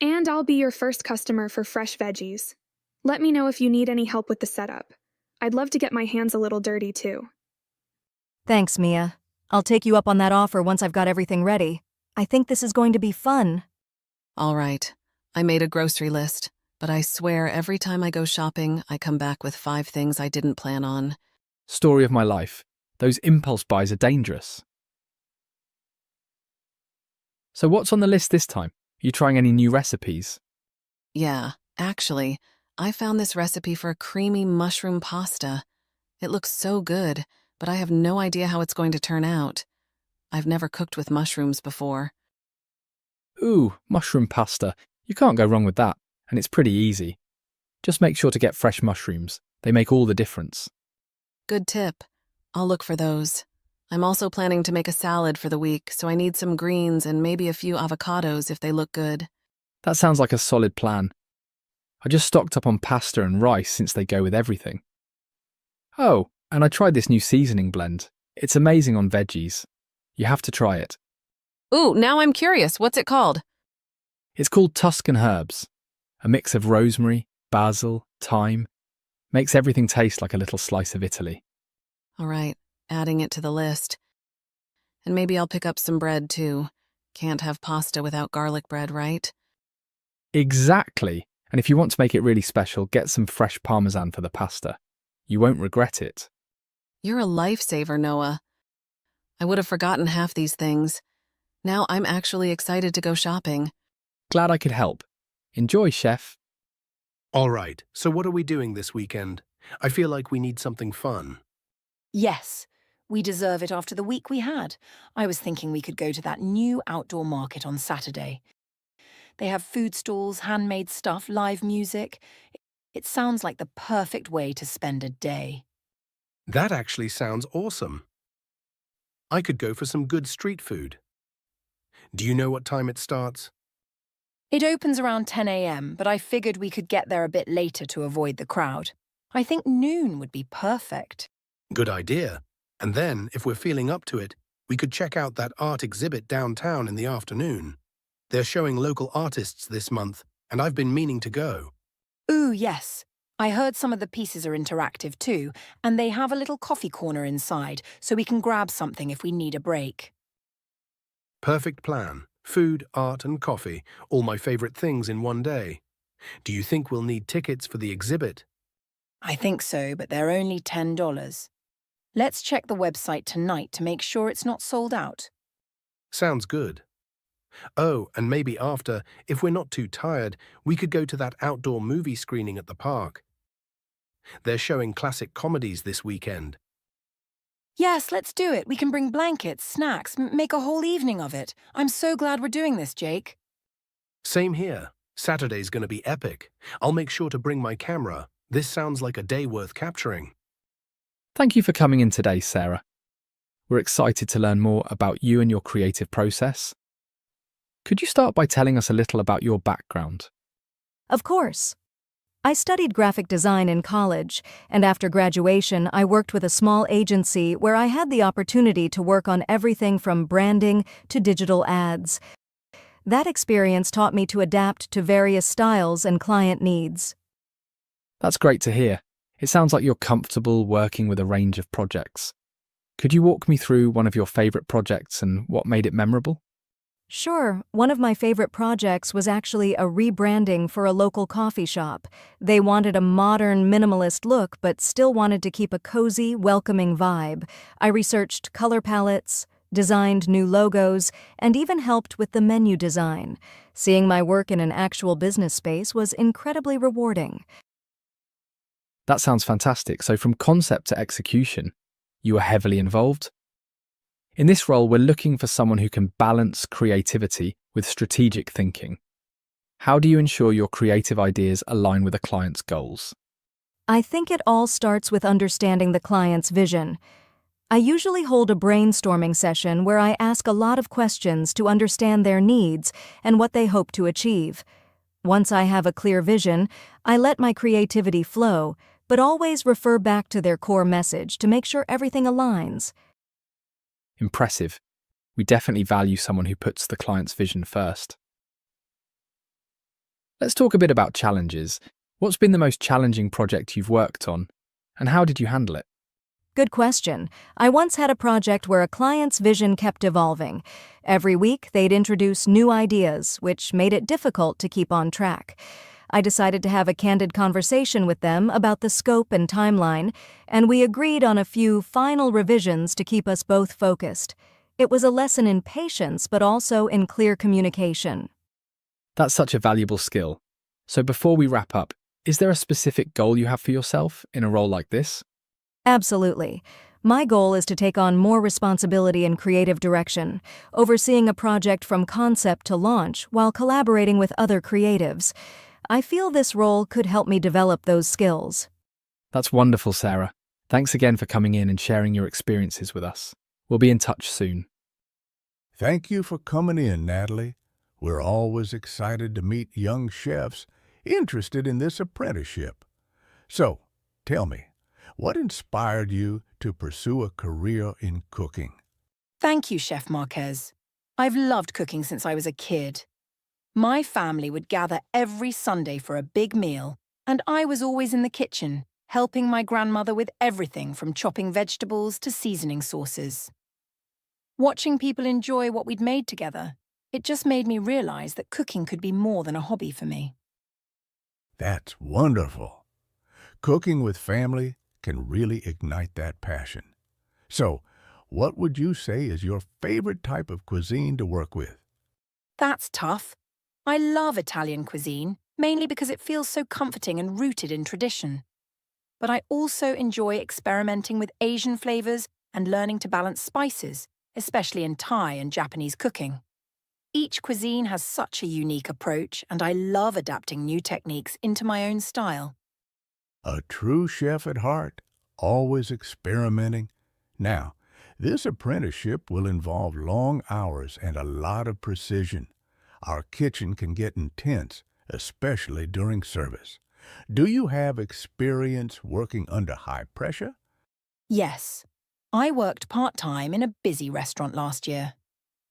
And I'll be your first customer for fresh veggies. Let me know if you need any help with the setup. I'd love to get my hands a little dirty too. Thanks, Mia. I'll take you up on that offer once I've got everything ready. I think this is going to be fun. All right, I made a grocery list, but I swear every time I go shopping, I come back with 5 things I didn't plan on. Story of my life. Those impulse buys are dangerous. So what's on the list this time? Are you trying any new recipes? Yeah, actually, I found this recipe for creamy mushroom pasta. It looks so good, but I have no idea how it's going to turn out. I've never cooked with mushrooms before. Ooh, mushroom pasta. You can't go wrong with that, and it's pretty easy. Just make sure to get fresh mushrooms. They make all the difference. Good tip. I'll look for those. I'm also planning to make a salad for the week, so I need some greens and maybe a few avocados if they look good. That sounds like a solid plan. I just stocked up on pasta and rice since they go with everything. Oh, and I tried this new seasoning blend. It's amazing on veggies. You have to try it. Ooh, now I'm curious. What's it called? It's called Tuscan herbs. A mix of rosemary, basil, thyme. Makes everything taste like a little slice of Italy. All right, adding it to the list. And maybe I'll pick up some bread too. Can't have pasta without garlic bread, right? Exactly. And if you want to make it really special, get some fresh parmesan for the pasta. You won't regret it. You're a lifesaver, Noah. I would have forgotten half these things. Now I'm actually excited to go shopping. Glad I could help. Enjoy, chef. All right, so what are we doing this weekend? I feel like we need something fun. Yes, we deserve it after the week we had. I was thinking we could go to that new outdoor market on Saturday. They have food stalls, handmade stuff, live music. It sounds like the perfect way to spend a day. That actually sounds awesome. I could go for some good street food. Do you know what time it starts? It opens around 10 a.m., but I figured we could get there a bit later to avoid the crowd. I think noon would be perfect. Good idea. And then, if we're feeling up to it, we could check out that art exhibit downtown in the afternoon. They're showing local artists this month, and I've been meaning to go. Ooh, yes. I heard some of the pieces are interactive too, and they have a little coffee corner inside, so we can grab something if we need a break. Perfect plan. Food, art, and coffee, all my favorite things in one day. Do you think we'll need tickets for the exhibit? I think so, but they're only $10. Let's check the website tonight to make sure it's not sold out. Sounds good. Oh, and maybe after, if we're not too tired, we could go to that outdoor movie screening at the park. They're showing classic comedies this weekend. Yes, let's do it. We can bring blankets, snacks, make a whole evening of it. I'm so glad we're doing this, Jake. Same here. Saturday's going to be epic. I'll make sure to bring my camera. This sounds like a day worth capturing. Thank you for coming in today, Sarah. We're excited to learn more about you and your creative process. Could you start by telling us a little about your background? Of course. I studied graphic design in college, and after graduation, I worked with a small agency where I had the opportunity to work on everything from branding to digital ads. That experience taught me to adapt to various styles and client needs. That's great to hear. It sounds like you're comfortable working with a range of projects. Could you walk me through one of your favorite projects and what made it memorable? Sure, one of my favorite projects was actually a rebranding for a local coffee shop. They wanted a modern, minimalist look, but still wanted to keep a cozy, welcoming vibe. I researched color palettes, designed new logos, and even helped with the menu design. Seeing my work in an actual business space was incredibly rewarding. That sounds fantastic. So from concept to execution, you were heavily involved? In this role, we're looking for someone who can balance creativity with strategic thinking. How do you ensure your creative ideas align with a client's goals? I think it all starts with understanding the client's vision. I usually hold a brainstorming session where I ask a lot of questions to understand their needs and what they hope to achieve. Once I have a clear vision, I let my creativity flow, but always refer back to their core message to make sure everything aligns. Impressive. We definitely value someone who puts the client's vision first. Let's talk a bit about challenges. What's been the most challenging project you've worked on, and how did you handle it? Good question. I once had a project where a client's vision kept evolving. Every week, they'd introduce new ideas, which made it difficult to keep on track. I decided to have a candid conversation with them about the scope and timeline, and we agreed on a few final revisions to keep us both focused. It was a lesson in patience, but also in clear communication. That's such a valuable skill. So before we wrap up, is there a specific goal you have for yourself in a role like this? Absolutely. My goal is to take on more responsibility in creative direction, overseeing a project from concept to launch while collaborating with other creatives. I feel this role could help me develop those skills. That's wonderful, Sarah. Thanks again for coming in and sharing your experiences with us. We'll be in touch soon. Thank you for coming in, Natalie. We're always excited to meet young chefs interested in this apprenticeship. So, tell me, what inspired you to pursue a career in cooking? Thank you, Chef Marquez. I've loved cooking since I was a kid. My family would gather every Sunday for a big meal, and I was always in the kitchen, helping my grandmother with everything from chopping vegetables to seasoning sauces. Watching people enjoy what we'd made together, it just made me realize that cooking could be more than a hobby for me. That's wonderful. Cooking with family can really ignite that passion. So, what would you say is your favorite type of cuisine to work with? That's tough. I love Italian cuisine, mainly because it feels so comforting and rooted in tradition. But I also enjoy experimenting with Asian flavors and learning to balance spices, especially in Thai and Japanese cooking. Each cuisine has such a unique approach, and I love adapting new techniques into my own style. A true chef at heart, always experimenting. Now, this apprenticeship will involve long hours and a lot of precision. Our kitchen can get intense, especially during service. Do you have experience working under high pressure? Yes, I worked part-time in a busy restaurant last year.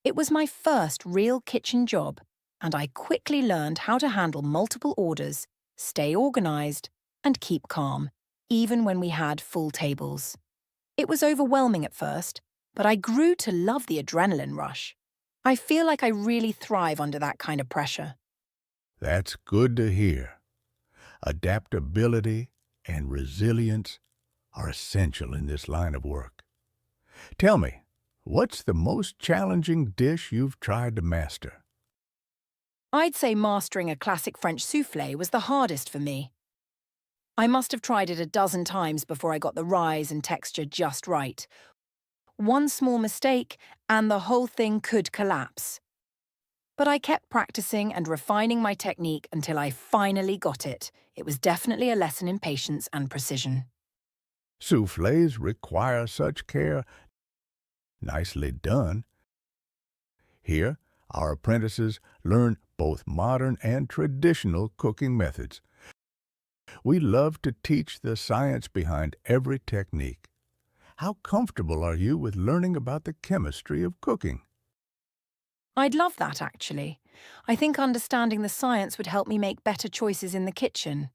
It was my first real kitchen job, and I quickly learned how to handle multiple orders, stay organized, and keep calm, even when we had full tables. It was overwhelming at first, but I grew to love the adrenaline rush. I feel like I really thrive under that kind of pressure. That's good to hear. Adaptability and resilience are essential in this line of work. Tell me, what's the most challenging dish you've tried to master? I'd say mastering a classic French soufflé was the hardest for me. I must have tried it a dozen times before I got the rise and texture just right. One small mistake, and the whole thing could collapse. But I kept practicing and refining my technique until I finally got it. It was definitely a lesson in patience and precision. Soufflés require such care. Nicely done. Here, our apprentices learn both modern and traditional cooking methods. We love to teach the science behind every technique. How comfortable are you with learning about the chemistry of cooking? I'd love that, actually. I think understanding the science would help me make better choices in the kitchen.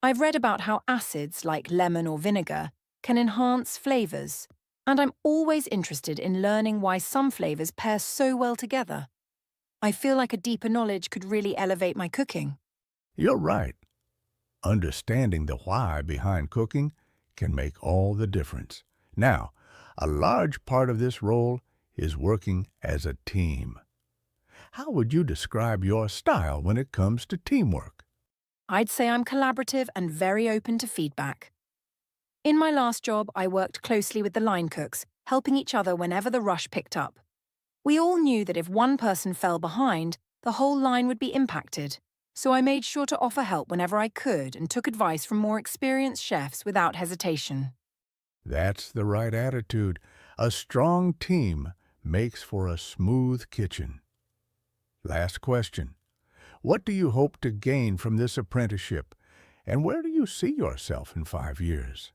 I've read about how acids, like lemon or vinegar, can enhance flavors, and I'm always interested in learning why some flavors pair so well together. I feel like a deeper knowledge could really elevate my cooking. You're right. Understanding the why behind cooking can make all the difference. Now, a large part of this role is working as a team. How would you describe your style when it comes to teamwork? I'd say I'm collaborative and very open to feedback. In my last job, I worked closely with the line cooks, helping each other whenever the rush picked up. We all knew that if one person fell behind, the whole line would be impacted. So I made sure to offer help whenever I could and took advice from more experienced chefs without hesitation. That's the right attitude. A strong team makes for a smooth kitchen. Last question. What do you hope to gain from this apprenticeship, and where do you see yourself in 5 years?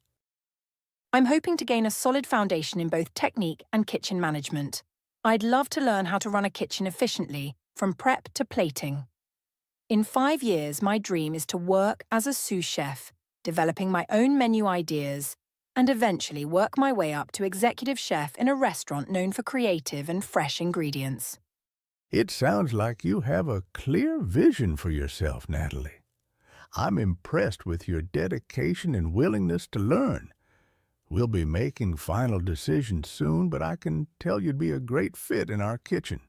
I'm hoping to gain a solid foundation in both technique and kitchen management. I'd love to learn how to run a kitchen efficiently, from prep to plating. In 5 years, my dream is to work as a sous chef, developing my own menu ideas, and eventually work my way up to executive chef in a restaurant known for creative and fresh ingredients. It sounds like you have a clear vision for yourself, Natalie. I'm impressed with your dedication and willingness to learn. We'll be making final decisions soon, but I can tell you'd be a great fit in our kitchen.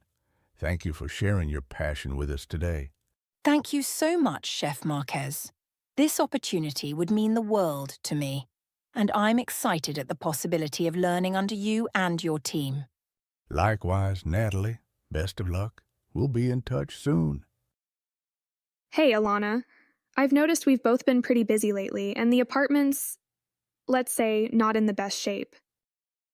Thank you for sharing your passion with us today. Thank you so much, Chef Marquez. This opportunity would mean the world to me, and I'm excited at the possibility of learning under you and your team. Likewise, Natalie. Best of luck. We'll be in touch soon. Hey, Alana. I've noticed we've both been pretty busy lately, and the apartment's, let's say, not in the best shape.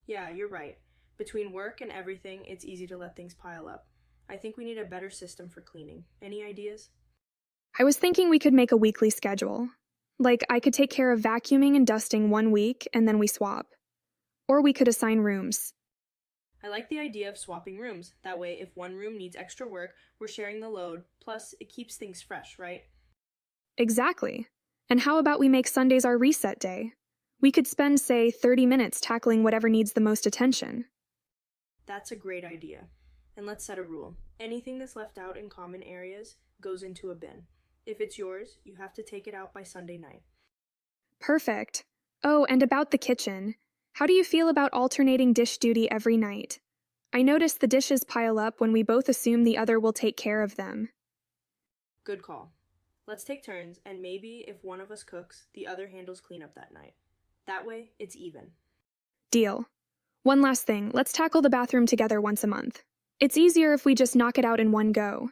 Yeah, you're right. Between work and everything, it's easy to let things pile up. I think we need a better system for cleaning. Any ideas? I was thinking we could make a weekly schedule. Like, I could take care of vacuuming and dusting one week, and then we swap. Or we could assign rooms. I like the idea of swapping rooms. That way, if one room needs extra work, we're sharing the load. Plus, it keeps things fresh, right? Exactly. And how about we make Sundays our reset day? We could spend, say, 30 minutes tackling whatever needs the most attention. That's a great idea. And let's set a rule. Anything that's left out in common areas goes into a bin. If it's yours, you have to take it out by Sunday night. Perfect. Oh, and about the kitchen. How do you feel about alternating dish duty every night? I notice the dishes pile up when we both assume the other will take care of them. Good call. Let's take turns, and maybe if one of us cooks, the other handles cleanup that night. That way, it's even. Deal. One last thing, let's tackle the bathroom together once a month. It's easier if we just knock it out in one go.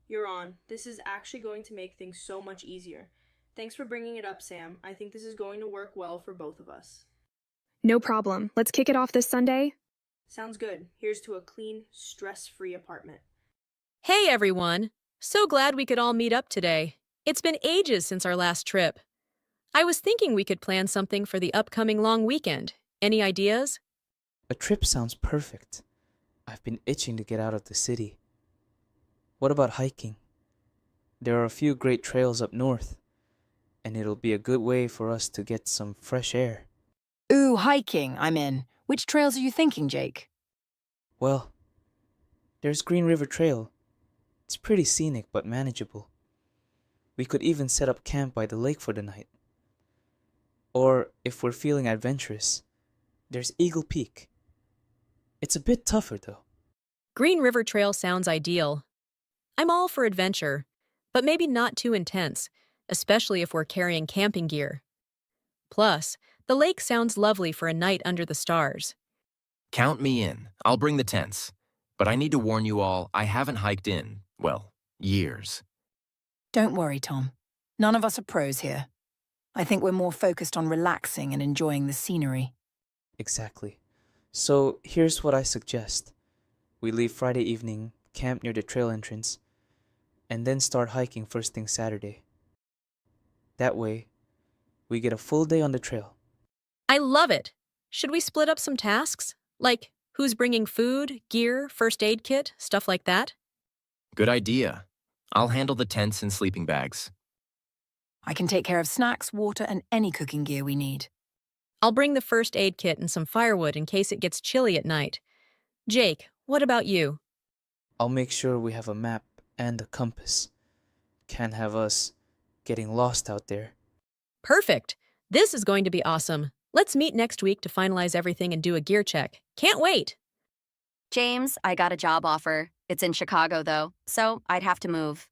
You're on. This is actually going to make things so much easier. Thanks for bringing it up, Sam. I think this is going to work well for both of us. No problem. Let's kick it off this Sunday. Sounds good. Here's to a clean, stress-free apartment. Hey everyone! So glad we could all meet up today. It's been ages since our last trip. I was thinking we could plan something for the upcoming long weekend. Any ideas? A trip sounds perfect. I've been itching to get out of the city. What about hiking? There are a few great trails up north, and it'll be a good way for us to get some fresh air. Ooh, hiking, I'm in. Which trails are you thinking, Jake? Well, there's Green River Trail. It's pretty scenic but manageable. We could even set up camp by the lake for the night. Or, if we're feeling adventurous, there's Eagle Peak. It's a bit tougher, though. Green River Trail sounds ideal. I'm all for adventure, but maybe not too intense, especially if we're carrying camping gear. Plus, the lake sounds lovely for a night under the stars. Count me in. I'll bring the tents. But I need to warn you all, I haven't hiked in, well, years. Don't worry, Tom. None of us are pros here. I think we're more focused on relaxing and enjoying the scenery. Exactly. So, here's what I suggest. We leave Friday evening, camp near the trail entrance, and then start hiking first thing Saturday. That way, we get a full day on the trail. I love it! Should we split up some tasks? Like, who's bringing food, gear, first aid kit, stuff like that? Good idea. I'll handle the tents and sleeping bags. I can take care of snacks, water, and any cooking gear we need. I'll bring the first aid kit and some firewood in case it gets chilly at night. Jake, what about you? I'll make sure we have a map and a compass. Can't have us getting lost out there. Perfect! This is going to be awesome. Let's meet next week to finalize everything and do a gear check. Can't wait! James, I got a job offer. It's in Chicago, though, so I'd have to move.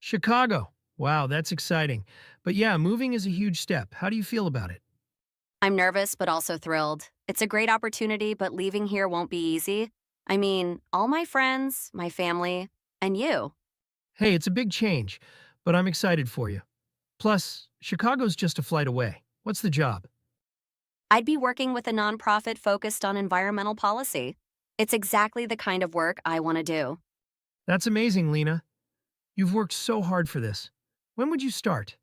Chicago. Wow, that's exciting. But yeah, moving is a huge step. How do you feel about it? I'm nervous, but also thrilled. It's a great opportunity, but leaving here won't be easy. I mean, all my friends, my family, and you. Hey, it's a big change, but I'm excited for you. Plus, Chicago's just a flight away. What's the job? I'd be working with a nonprofit focused on environmental policy. It's exactly the kind of work I want to do. That's amazing, Lena. You've worked so hard for this. When would you start?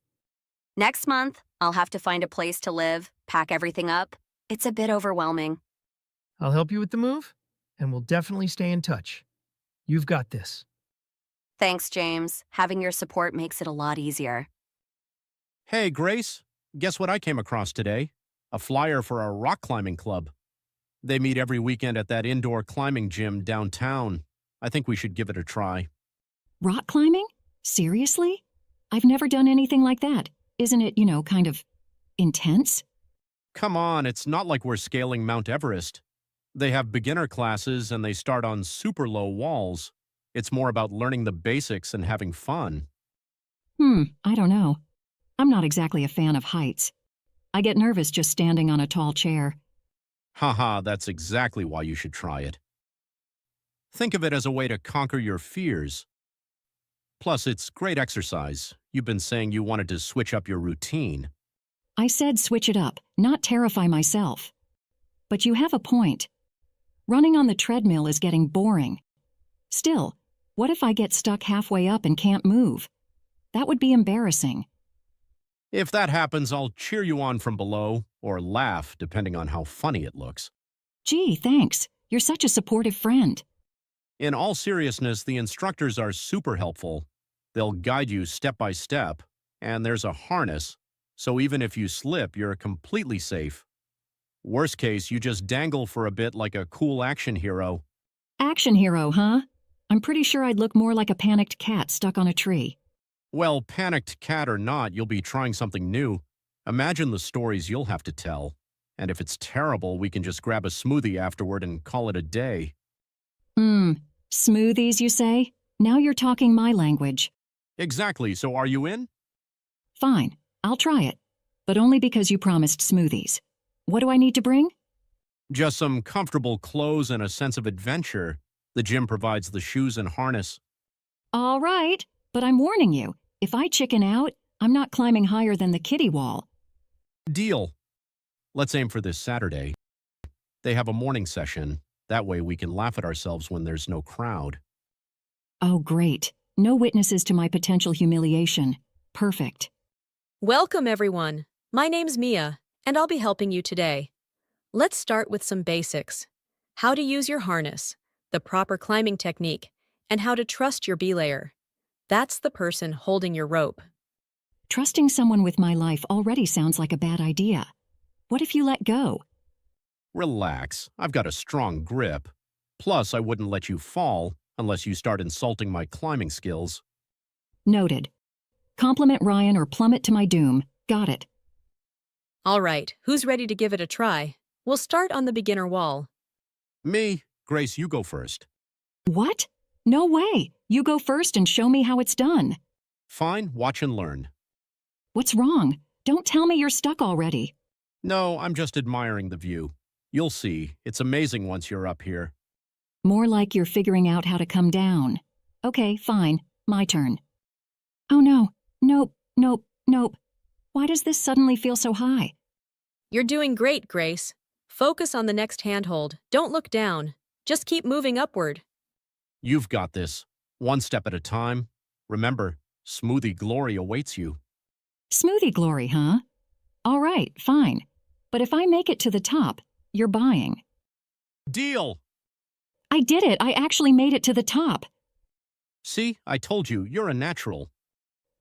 Next month, I'll have to find a place to live, pack everything up. It's a bit overwhelming. I'll help you with the move, and we'll definitely stay in touch. You've got this. Thanks, James. Having your support makes it a lot easier. Hey, Grace, guess what I came across today? A flyer for a rock climbing club. They meet every weekend at that indoor climbing gym downtown. I think we should give it a try. Rock climbing? Seriously? I've never done anything like that. Isn't it, kind of intense? Come on, it's not like we're scaling Mount Everest. They have beginner classes and they start on super low walls. It's more about learning the basics and having fun. I don't know. I'm not exactly a fan of heights. I get nervous just standing on a tall chair. Haha, that's exactly why you should try it. Think of it as a way to conquer your fears. Plus, it's great exercise. You've been saying you wanted to switch up your routine. I said switch it up, not terrify myself. But you have a point. Running on the treadmill is getting boring. Still, what if I get stuck halfway up and can't move? That would be embarrassing. If that happens, I'll cheer you on from below, or laugh, depending on how funny it looks. Gee, thanks. You're such a supportive friend. In all seriousness, the instructors are super helpful. They'll guide you step by step, and there's a harness, so even if you slip, you're completely safe. Worst case, you just dangle for a bit like a cool action hero. Action hero, huh? I'm pretty sure I'd look more like a panicked cat stuck on a tree. Well, panicked cat or not, you'll be trying something new. Imagine the stories you'll have to tell. And if it's terrible, we can just grab a smoothie afterward and call it a day. Smoothies, you say? Now you're talking my language. Exactly, so are you in? Fine, I'll try it. But only because you promised smoothies. What do I need to bring? Just some comfortable clothes and a sense of adventure. The gym provides the shoes and harness. All right, but I'm warning you. If I chicken out, I'm not climbing higher than the kiddie wall. Deal. Let's aim for this Saturday. They have a morning session. That way we can laugh at ourselves when there's no crowd. Oh, great. No witnesses to my potential humiliation. Perfect. Welcome, everyone. My name's Mia, and I'll be helping you today. Let's start with some basics. How to use your harness, the proper climbing technique, and how to trust your belayer. That's the person holding your rope. Trusting someone with my life already sounds like a bad idea. What if you let go? Relax. I've got a strong grip. Plus, I wouldn't let you fall unless you start insulting my climbing skills. Noted. Compliment Ryan or plummet to my doom. Got it. All right, who's ready to give it a try? We'll start on the beginner wall. Me. Grace, you go first. What? No way. You go first and show me how it's done. Fine, watch and learn. What's wrong? Don't tell me you're stuck already. No, I'm just admiring the view. You'll see. It's amazing once you're up here. More like you're figuring out how to come down. Okay, fine. My turn. Oh no. Nope. Why does this suddenly feel so high? You're doing great, Grace. Focus on the next handhold. Don't look down. Just keep moving upward. You've got this. One step at a time. Remember, smoothie glory awaits you. Smoothie glory, huh? All right, fine. But if I make it to the top, you're buying. Deal! I did it. I actually made it to the top. See, I told you, you're a natural.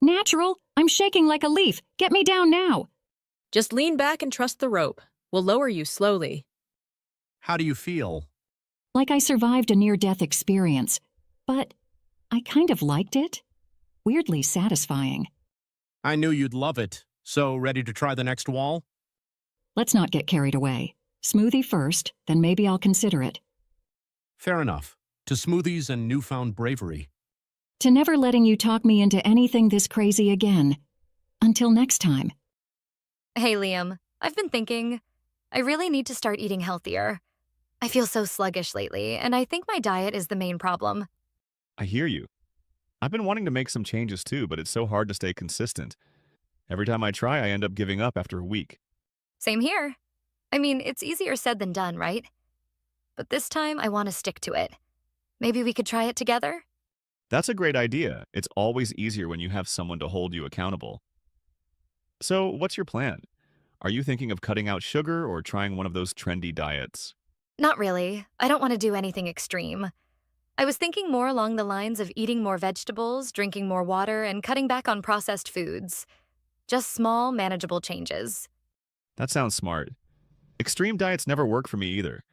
Natural? I'm shaking like a leaf. Get me down now. Just lean back and trust the rope. We'll lower you slowly. How do you feel? Like I survived a near-death experience. But I kind of liked it. Weirdly satisfying. I knew you'd love it. So, ready to try the next wall? Let's not get carried away. Smoothie first, then maybe I'll consider it. Fair enough. To smoothies and newfound bravery. To never letting you talk me into anything this crazy again. Until next time. Hey, Liam. I've been thinking, I really need to start eating healthier. I feel so sluggish lately, and I think my diet is the main problem. I hear you. I've been wanting to make some changes too, but it's so hard to stay consistent. Every time I try, I end up giving up after a week. Same here. I mean, it's easier said than done, right? But this time, I want to stick to it. Maybe we could try it together? That's a great idea. It's always easier when you have someone to hold you accountable. So, what's your plan? Are you thinking of cutting out sugar or trying one of those trendy diets? Not really. I don't want to do anything extreme. I was thinking more along the lines of eating more vegetables, drinking more water, and cutting back on processed foods. Just small, manageable changes. That sounds smart. Extreme diets never work for me either.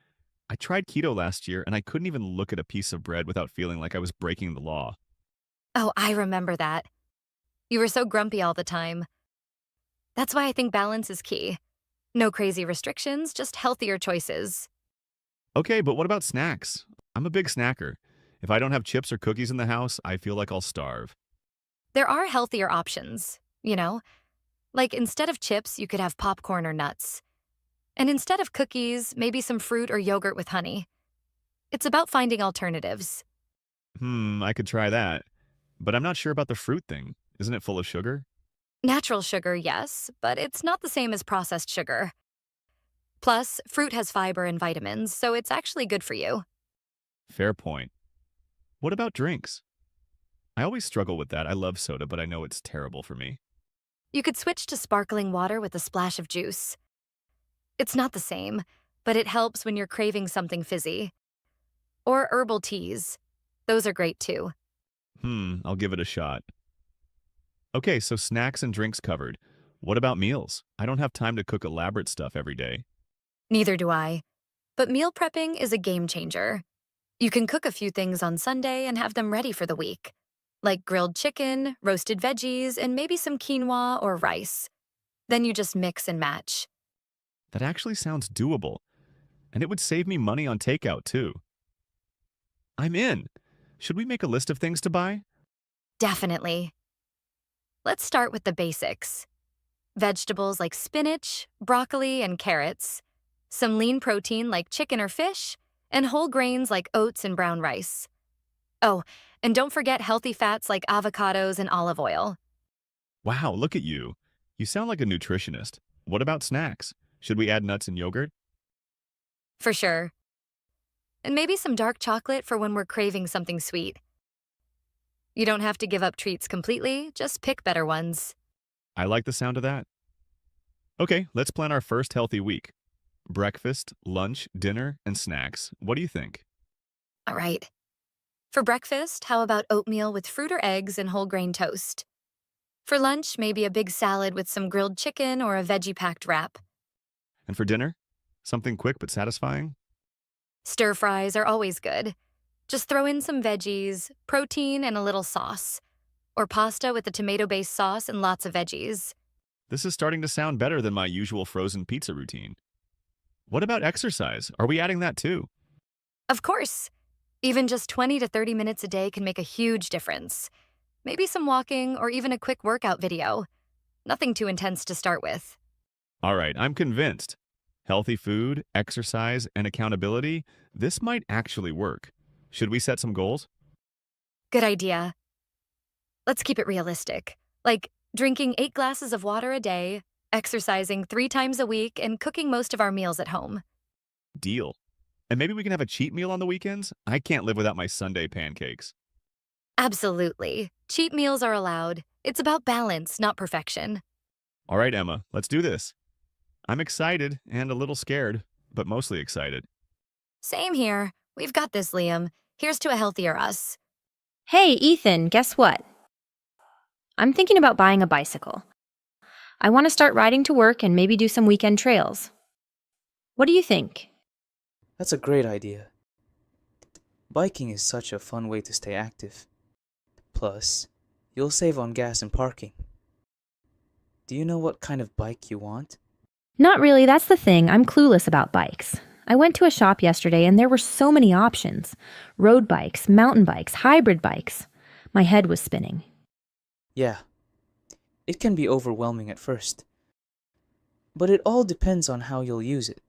I tried keto last year and I couldn't even look at a piece of bread without feeling like I was breaking the law. Oh, I remember that. You were so grumpy all the time. That's why I think balance is key. No crazy restrictions, just healthier choices. Okay, but what about snacks? I'm a big snacker. If I don't have chips or cookies in the house, I feel like I'll starve. There are healthier options, you know? Like instead of chips, you could have popcorn or nuts. And instead of cookies, maybe some fruit or yogurt with honey. It's about finding alternatives. I could try that. But I'm not sure about the fruit thing. Isn't it full of sugar? Natural sugar, yes, but it's not the same as processed sugar. Plus, fruit has fiber and vitamins, so it's actually good for you. Fair point. What about drinks? I always struggle with that. I love soda, but I know it's terrible for me. You could switch to sparkling water with a splash of juice. It's not the same, but it helps when you're craving something fizzy. or herbal teas. Those are great too. I'll give it a shot. Okay, so snacks and drinks covered. What about meals? I don't have time to cook elaborate stuff every day. Neither do I. But meal prepping is a game changer. You can cook a few things on Sunday and have them ready for the week, like grilled chicken, roasted veggies, and maybe some quinoa or rice. Then you just mix and match. That actually sounds doable. And it would save me money on takeout, too. I'm in. Should we make a list of things to buy? Definitely. Let's start with the basics. Vegetables like spinach, broccoli, and carrots. Some lean protein like chicken or fish, and whole grains like oats and brown rice. Oh, and don't forget healthy fats like avocados and olive oil. Wow, look at you. You sound like a nutritionist. What about snacks? Should we add nuts and yogurt? For sure. And maybe some dark chocolate for when we're craving something sweet. You don't have to give up treats completely, just pick better ones. I like the sound of that. Okay, let's plan our first healthy week. Breakfast, lunch, dinner, and snacks. What do you think? All right. For breakfast, how about oatmeal with fruit or eggs and whole grain toast? For lunch, maybe a big salad with some grilled chicken or a veggie-packed wrap. And for dinner? Something quick but satisfying? Stir fries are always good. Just throw in some veggies, protein, and a little sauce. Or pasta with a tomato-based sauce and lots of veggies. This is starting to sound better than my usual frozen pizza routine. What about exercise? Are we adding that too? Of course. Even just 20 to 30 minutes a day can make a huge difference. Maybe some walking or even a quick workout video. Nothing too intense to start with. All right, I'm convinced. Healthy food, exercise, and accountability, this might actually work. Should we set some goals? Good idea. Let's keep it realistic. Like drinking 8 glasses of water a day, exercising 3 times a week, and cooking most of our meals at home. Deal. And maybe we can have a cheat meal on the weekends? I can't live without my Sunday pancakes. Absolutely. Cheat meals are allowed. It's about balance, not perfection. All right, Emma, let's do this. I'm excited and a little scared, but mostly excited. Same here. We've got this, Liam. Here's to a healthier us. Hey, Ethan, guess what? I'm thinking about buying a bicycle. I want to start riding to work and maybe do some weekend trails. What do you think? That's a great idea. Biking is such a fun way to stay active. Plus, you'll save on gas and parking. Do you know what kind of bike you want? Not really, that's the thing. I'm clueless about bikes. I went to a shop yesterday and there were so many options. Road bikes, mountain bikes, hybrid bikes. My head was spinning. Yeah, it can be overwhelming at first. But it all depends on how you'll use it.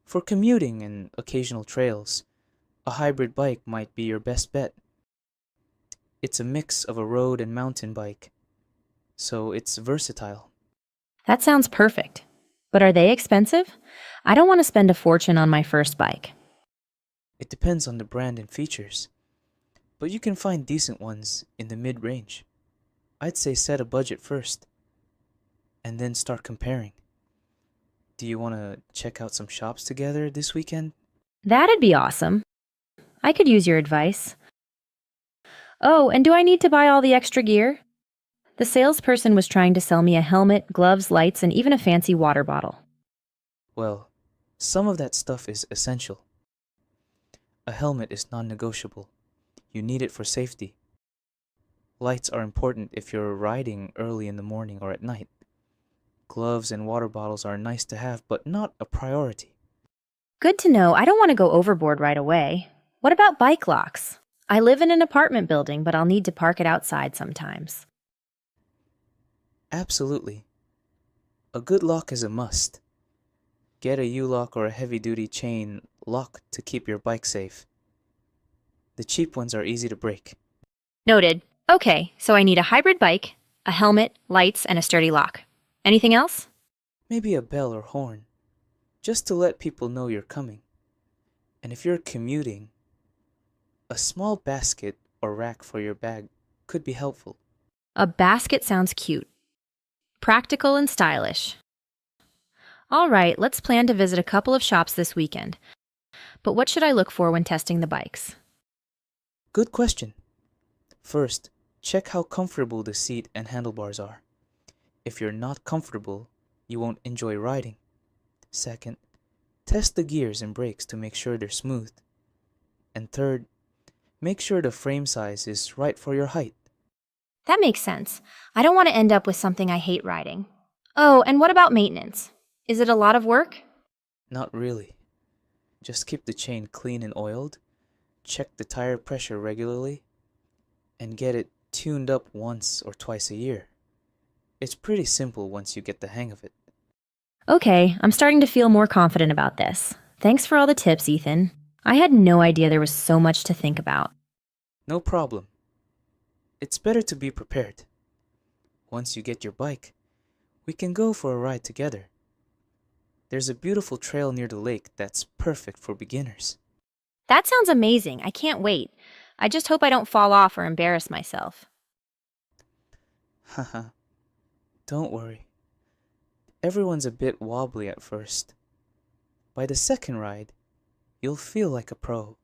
For commuting and occasional trails, a hybrid bike might be your best bet. It's a mix of a road and mountain bike, so it's versatile. That sounds perfect. But are they expensive? I don't want to spend a fortune on my first bike. It depends on the brand and features, but you can find decent ones in the mid-range. I'd say set a budget first, and then start comparing. Do you want to check out some shops together this weekend? That'd be awesome. I could use your advice. Oh, and do I need to buy all the extra gear? The salesperson was trying to sell me a helmet, gloves, lights, and even a fancy water bottle. Well, some of that stuff is essential. A helmet is non-negotiable. You need it for safety. Lights are important if you're riding early in the morning or at night. Gloves and water bottles are nice to have, but not a priority. Good to know. I don't want to go overboard right away. What about bike locks? I live in an apartment building, but I'll need to park it outside sometimes. Absolutely. A good lock is a must. Get a U-lock or a heavy-duty chain lock to keep your bike safe. The cheap ones are easy to break. Noted. Okay, so I need a hybrid bike, a helmet, lights, and a sturdy lock. Anything else? Maybe a bell or horn, just to let people know you're coming. And if you're commuting, a small basket or rack for your bag could be helpful. A basket sounds cute. Practical and stylish. All right, let's plan to visit a couple of shops this weekend. But what should I look for when testing the bikes? Good question. First, check how comfortable the seat and handlebars are. If you're not comfortable, you won't enjoy riding. Second, test the gears and brakes to make sure they're smooth. And third, make sure the frame size is right for your height. That makes sense. I don't want to end up with something I hate riding. Oh, and what about maintenance? Is it a lot of work? Not really. Just keep the chain clean and oiled, check the tire pressure regularly, and get it tuned up once or twice a year. It's pretty simple once you get the hang of it. Okay, I'm starting to feel more confident about this. Thanks for all the tips, Ethan. I had no idea there was so much to think about. No problem. It's better to be prepared. Once you get your bike, we can go for a ride together. There's a beautiful trail near the lake that's perfect for beginners. That sounds amazing. I can't wait. I just hope I don't fall off or embarrass myself. Haha. Don't worry. Everyone's a bit wobbly at first. By the second ride, you'll feel like a pro.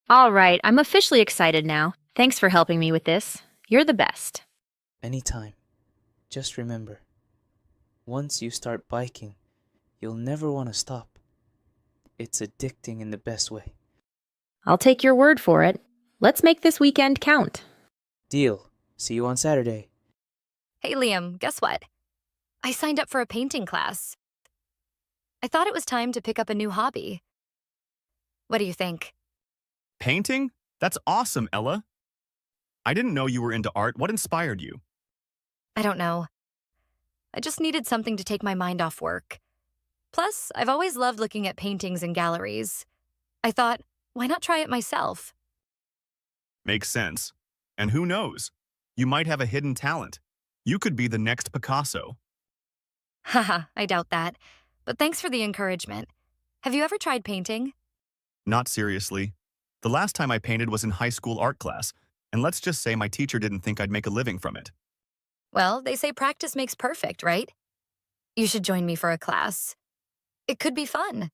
All right, I'm officially excited now. Thanks for helping me with this. You're the best. Anytime. Just remember, once you start biking, you'll never want to stop. It's addicting in the best way. I'll take your word for it. Let's make this weekend count. Deal. See you on Saturday. Hey, Liam, guess what? I signed up for a painting class. I thought it was time to pick up a new hobby. What do you think? Painting? That's awesome, Ella. I didn't know you were into art. What inspired you? I don't know. I just needed something to take my mind off work. Plus, I've always loved looking at paintings in galleries. I thought, why not try it myself? Makes sense. And who knows? You might have a hidden talent. You could be the next Picasso. Haha, I doubt that. But thanks for the encouragement. Have you ever tried painting? Not seriously. The last time I painted was in high school art class, and let's just say my teacher didn't think I'd make a living from it. Well, they say practice makes perfect, right? You should join me for a class. It could be fun.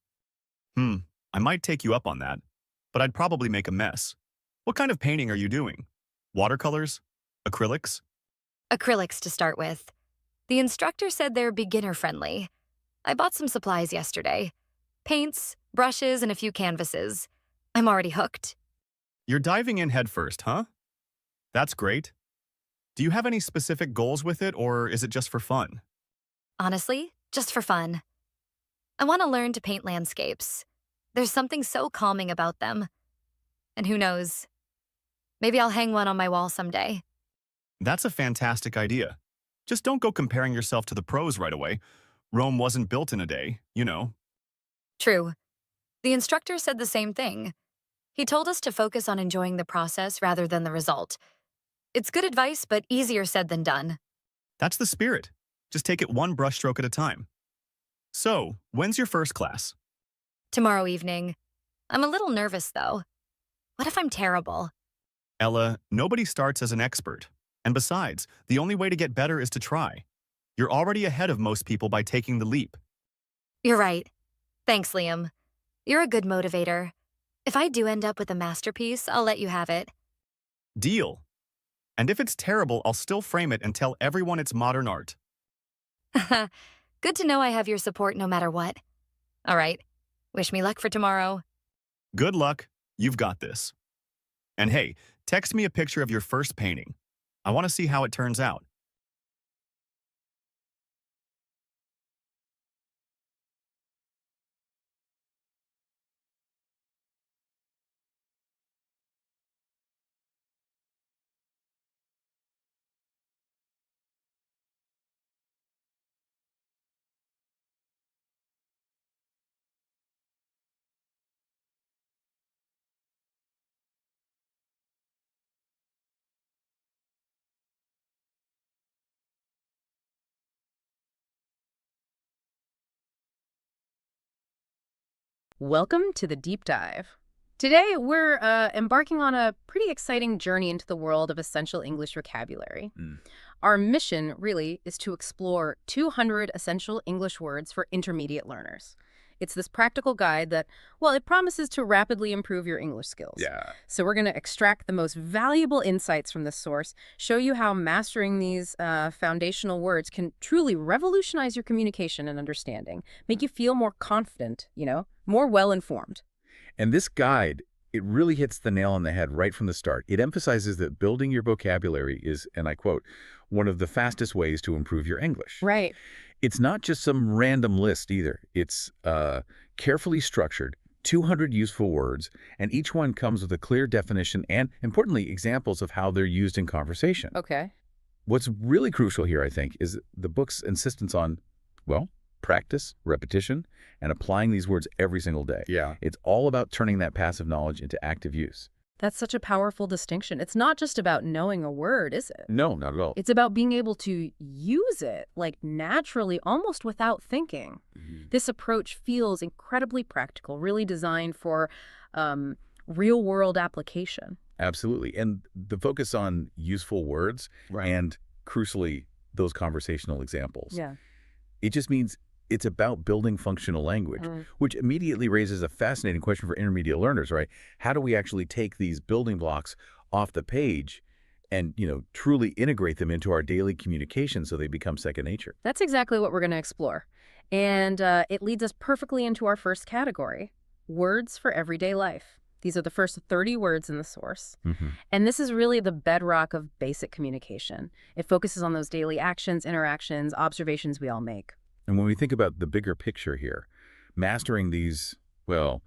I might take you up on that, but I'd probably make a mess. What kind of painting are you doing? Watercolors? Acrylics? Acrylics to start with. The instructor said they're beginner-friendly. I bought some supplies yesterday. Paints, brushes, and a few canvases. I'm already hooked. You're diving in headfirst, huh? That's great. Do you have any specific goals with it, or is it just for fun? Honestly, just for fun. I want to learn to paint landscapes. There's something so calming about them. And who knows? Maybe I'll hang one on my wall someday. That's a fantastic idea. Just don't go comparing yourself to the pros right away. Rome wasn't built in a day, you know. True. The instructor said the same thing. He told us to focus on enjoying the process rather than the result. It's good advice, but easier said than done. That's the spirit. Just take it one brushstroke at a time. So, when's your first class? Tomorrow evening. I'm a little nervous, though. What if I'm terrible? Ella, nobody starts as an expert. And besides, the only way to get better is to try. You're already ahead of most people by taking the leap. You're right. Thanks, Liam. You're a good motivator. If I do end up with a masterpiece, I'll let you have it. Deal. And if it's terrible, I'll still frame it and tell everyone it's modern art. Good to know I have your support no matter what. All right. Wish me luck for tomorrow. Good luck. You've got this. And hey, text me a picture of your first painting. I want to see how it turns out. Welcome to the Deep Dive. Today, we're embarking on a pretty exciting journey into the world of essential English vocabulary. Our mission, really, is to explore 200 essential English words for intermediate learners. It's this practical guide that, well, it promises to rapidly improve your English skills. Yeah. So we're going to extract the most valuable insights from this source, show you how mastering these foundational words can truly revolutionize your communication and understanding, make you feel more confident, more well-informed. And this guide, it really hits the nail on the head right from the start. It emphasizes that building your vocabulary is, and I quote, one of the fastest ways to improve your English. Right. It's not just some random list either. It's carefully structured, 200 useful words, and each one comes with a clear definition and, importantly, examples of how they're used in conversation. Okay. What's really crucial here, I think, is the book's insistence on, well, practice, repetition, and applying these words every single day. Yeah. It's all about turning that passive knowledge into active use. That's such a powerful distinction. It's not just about knowing a word, is it? No, not at all. It's about being able to use it, like naturally, almost without thinking. This approach feels incredibly practical, really designed for real-world application. Absolutely. And the focus on useful words and, crucially, those conversational examples. Yeah. It just means it's about building functional language, which immediately raises a fascinating question for intermediate learners, right? How do we actually take these building blocks off the page and, truly integrate them into our daily communication so they become second nature? That's exactly what we're going to explore. And it leads us perfectly into our first category, words for everyday life. These are the first 30 words in the source. And this is really the bedrock of basic communication. It focuses on those daily actions, interactions, observations we all make. And when we think about the bigger picture here, mastering these, well,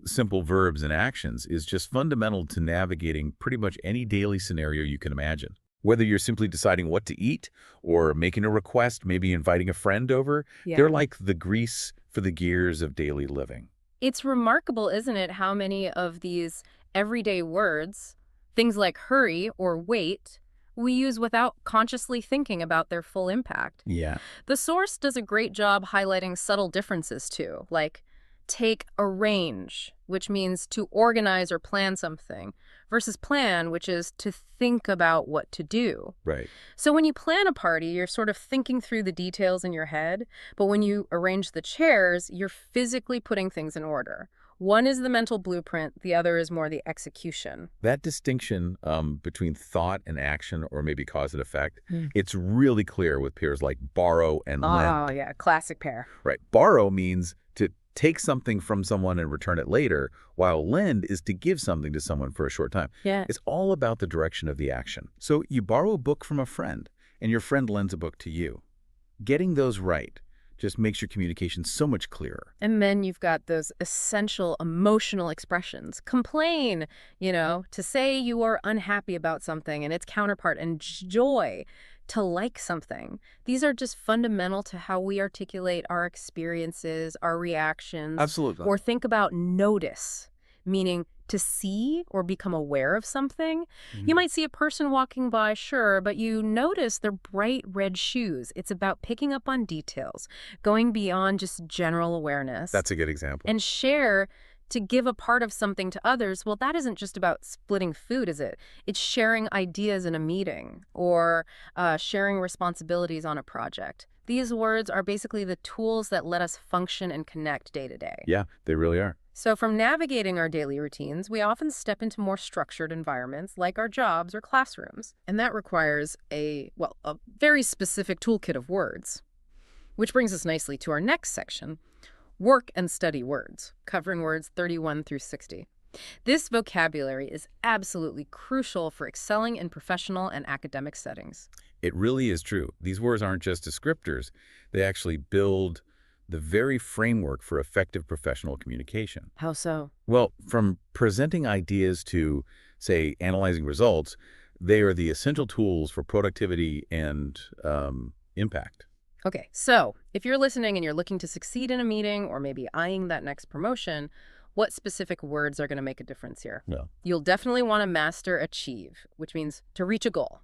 simple verbs and actions is just fundamental to navigating pretty much any daily scenario you can imagine. Whether you're simply deciding what to eat or making a request, maybe inviting a friend over, they're like the grease for the gears of daily living. It's remarkable, isn't it, how many of these everyday words, things like hurry or wait, we use without consciously thinking about their full impact. Yeah. The source does a great job highlighting subtle differences, too, like take arrange, which means to organize or plan something, versus plan, which is to think about what to do. Right. So when you plan a party, you're sort of thinking through the details in your head, but when you arrange the chairs, you're physically putting things in order. One is the mental blueprint, the other is more the execution. That distinction between thought and action, or maybe cause and effect, it's really clear with pairs like borrow and lend. Oh, yeah, classic pair. Right. Borrow means to take something from someone and return it later, while lend is to give something to someone for a short time. Yeah. It's all about the direction of the action. So you borrow a book from a friend, and your friend lends a book to you. Getting those right just makes your communication so much clearer. And then you've got those essential emotional expressions. Complain, to say you are unhappy about something and its counterpart, and joy, to like something. These are just fundamental to how we articulate our experiences, our reactions. Absolutely. Or think about notice, meaning to see or become aware of something. You might see a person walking by, sure, but you notice their bright red shoes. It's about picking up on details, going beyond just general awareness. That's a good example. And share, to give a part of something to others. Well, that isn't just about splitting food, is it? It's sharing ideas in a meeting or sharing responsibilities on a project. These words are basically the tools that let us function and connect day to day. Yeah, they really are. So from navigating our daily routines, we often step into more structured environments like our jobs or classrooms. And that requires a very specific toolkit of words. Which brings us nicely to our next section, work and study words, covering words 31 through 60. This vocabulary is absolutely crucial for excelling in professional and academic settings. It really is true. These words aren't just descriptors. They actually build the very framework for effective professional communication. How so? Well, from presenting ideas to, say, analyzing results, they are the essential tools for productivity and impact. Okay, so if you're listening and you're looking to succeed in a meeting or maybe eyeing that next promotion, what specific words are going to make a difference here? No. You'll definitely want to master achieve, which means to reach a goal.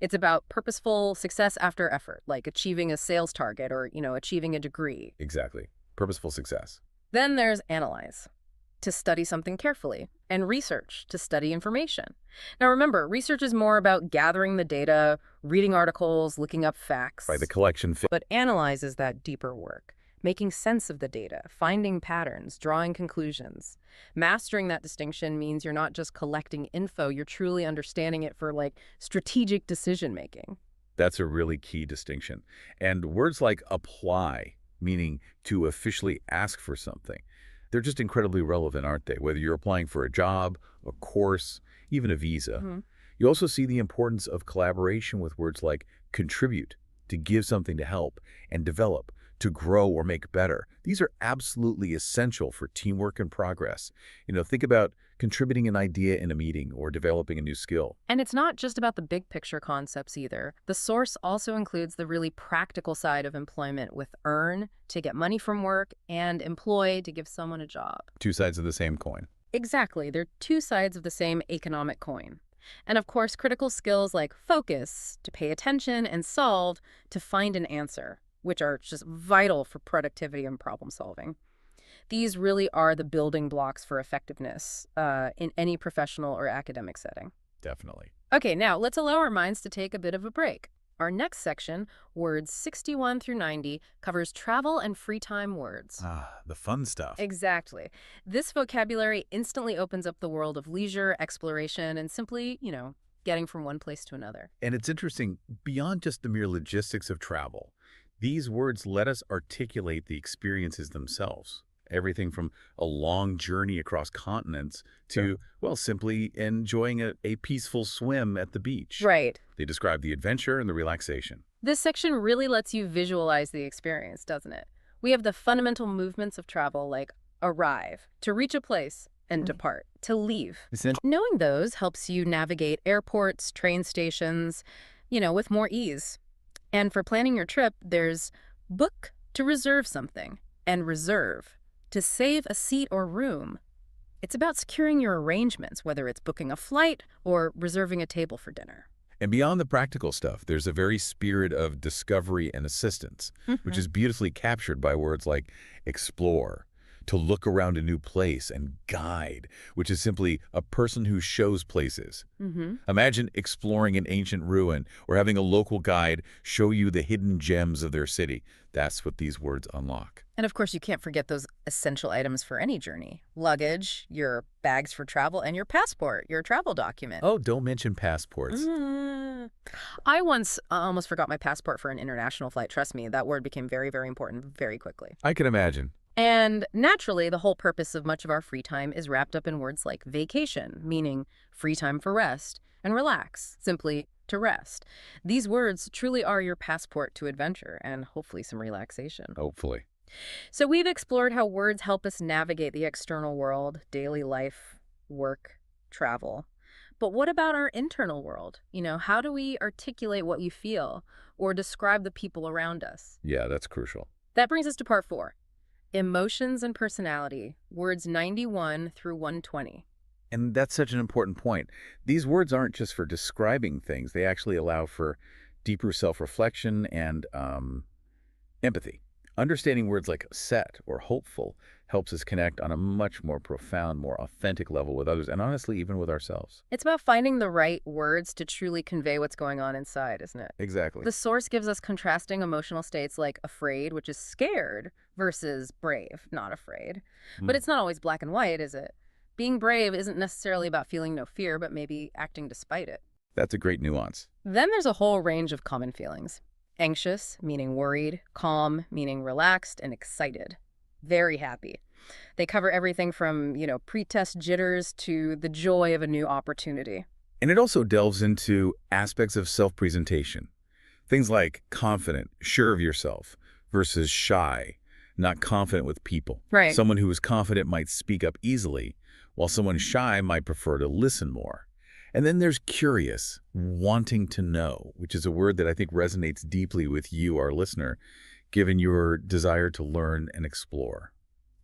It's about purposeful success after effort, like achieving a sales target or, achieving a degree. Exactly. Purposeful success. Then there's analyze, to study something carefully, and research, to study information. Now remember, research is more about gathering the data, reading articles, looking up facts. Right, the collection. But analyze is that deeper work. making sense of the data, finding patterns, drawing conclusions. Mastering that distinction means you're not just collecting info, you're truly understanding it for like strategic decision making. That's a really key distinction. And words like apply, meaning to officially ask for something, they're just incredibly relevant, aren't they? Whether you're applying for a job, a course, even a visa. You also see the importance of collaboration with words like contribute, to give something to help, and develop, to grow or make better. These are absolutely essential for teamwork and progress. Think about contributing an idea in a meeting or developing a new skill. And it's not just about the big picture concepts either. The source also includes the really practical side of employment with earn, to get money from work, and employ, to give someone a job. Two sides of the same coin. Exactly. They're two sides of the same economic coin. And of course, critical skills like focus, to pay attention, and solve, to find an answer, which are just vital for productivity and problem solving. These really are the building blocks for effectiveness in any professional or academic setting. Definitely. Okay, now let's allow our minds to take a bit of a break. Our next section, words 61 through 90, covers travel and free time words. The fun stuff. Exactly. This vocabulary instantly opens up the world of leisure, exploration, and simply, getting from one place to another. And it's interesting, beyond just the mere logistics of travel, these words let us articulate the experiences themselves. Everything from a long journey across continents to, well, simply enjoying a peaceful swim at the beach. Right. They describe the adventure and the relaxation. This section really lets you visualize the experience, doesn't it? We have the fundamental movements of travel like arrive, to reach a place, and depart, to leave. Knowing those helps you navigate airports, train stations, with more ease. And for planning your trip, there's book, to reserve something, and reserve, to save a seat or room. It's about securing your arrangements, whether it's booking a flight or reserving a table for dinner. And beyond the practical stuff, there's a very spirit of discovery and assistance, which is beautifully captured by words like explore, to look around a new place, and guide, which is simply a person who shows places. Imagine exploring an ancient ruin or having a local guide show you the hidden gems of their city. That's what these words unlock. And of course, you can't forget those essential items for any journey. Luggage, your bags for travel, and your passport, your travel document. Oh, don't mention passports. I once almost forgot my passport for an international flight. Trust me, that word became very, very important very quickly. I can imagine. And naturally, the whole purpose of much of our free time is wrapped up in words like vacation, meaning free time for rest, and relax, simply to rest. These words truly are your passport to adventure and hopefully some relaxation. Hopefully. So we've explored how words help us navigate the external world, daily life, work, travel. But what about our internal world? How do we articulate what we feel or describe the people around us? Yeah, that's crucial. That brings us to part 4. Emotions and personality, words 91 through 120. And that's such an important point. These words aren't just for describing things. They actually allow for deeper self-reflection and empathy. Understanding words like upset or hopeful helps us connect on a much more profound, more authentic level with others, and honestly, even with ourselves. It's about finding the right words to truly convey what's going on inside, isn't it? Exactly. The source gives us contrasting emotional states like afraid, which is scared, versus brave, not afraid. But it's not always black and white, is it? Being brave isn't necessarily about feeling no fear, but maybe acting despite it. That's a great nuance. Then there's a whole range of common feelings. Anxious, meaning worried. Calm, meaning relaxed and excited. Very happy. They cover everything from, pre-test jitters to the joy of a new opportunity. And it also delves into aspects of self-presentation. Things like confident, sure of yourself, versus shy, not confident with people. Right. Someone who is confident might speak up easily, while someone shy might prefer to listen more. And then there's curious, wanting to know, which is a word that I think resonates deeply with you, our listener, given your desire to learn and explore.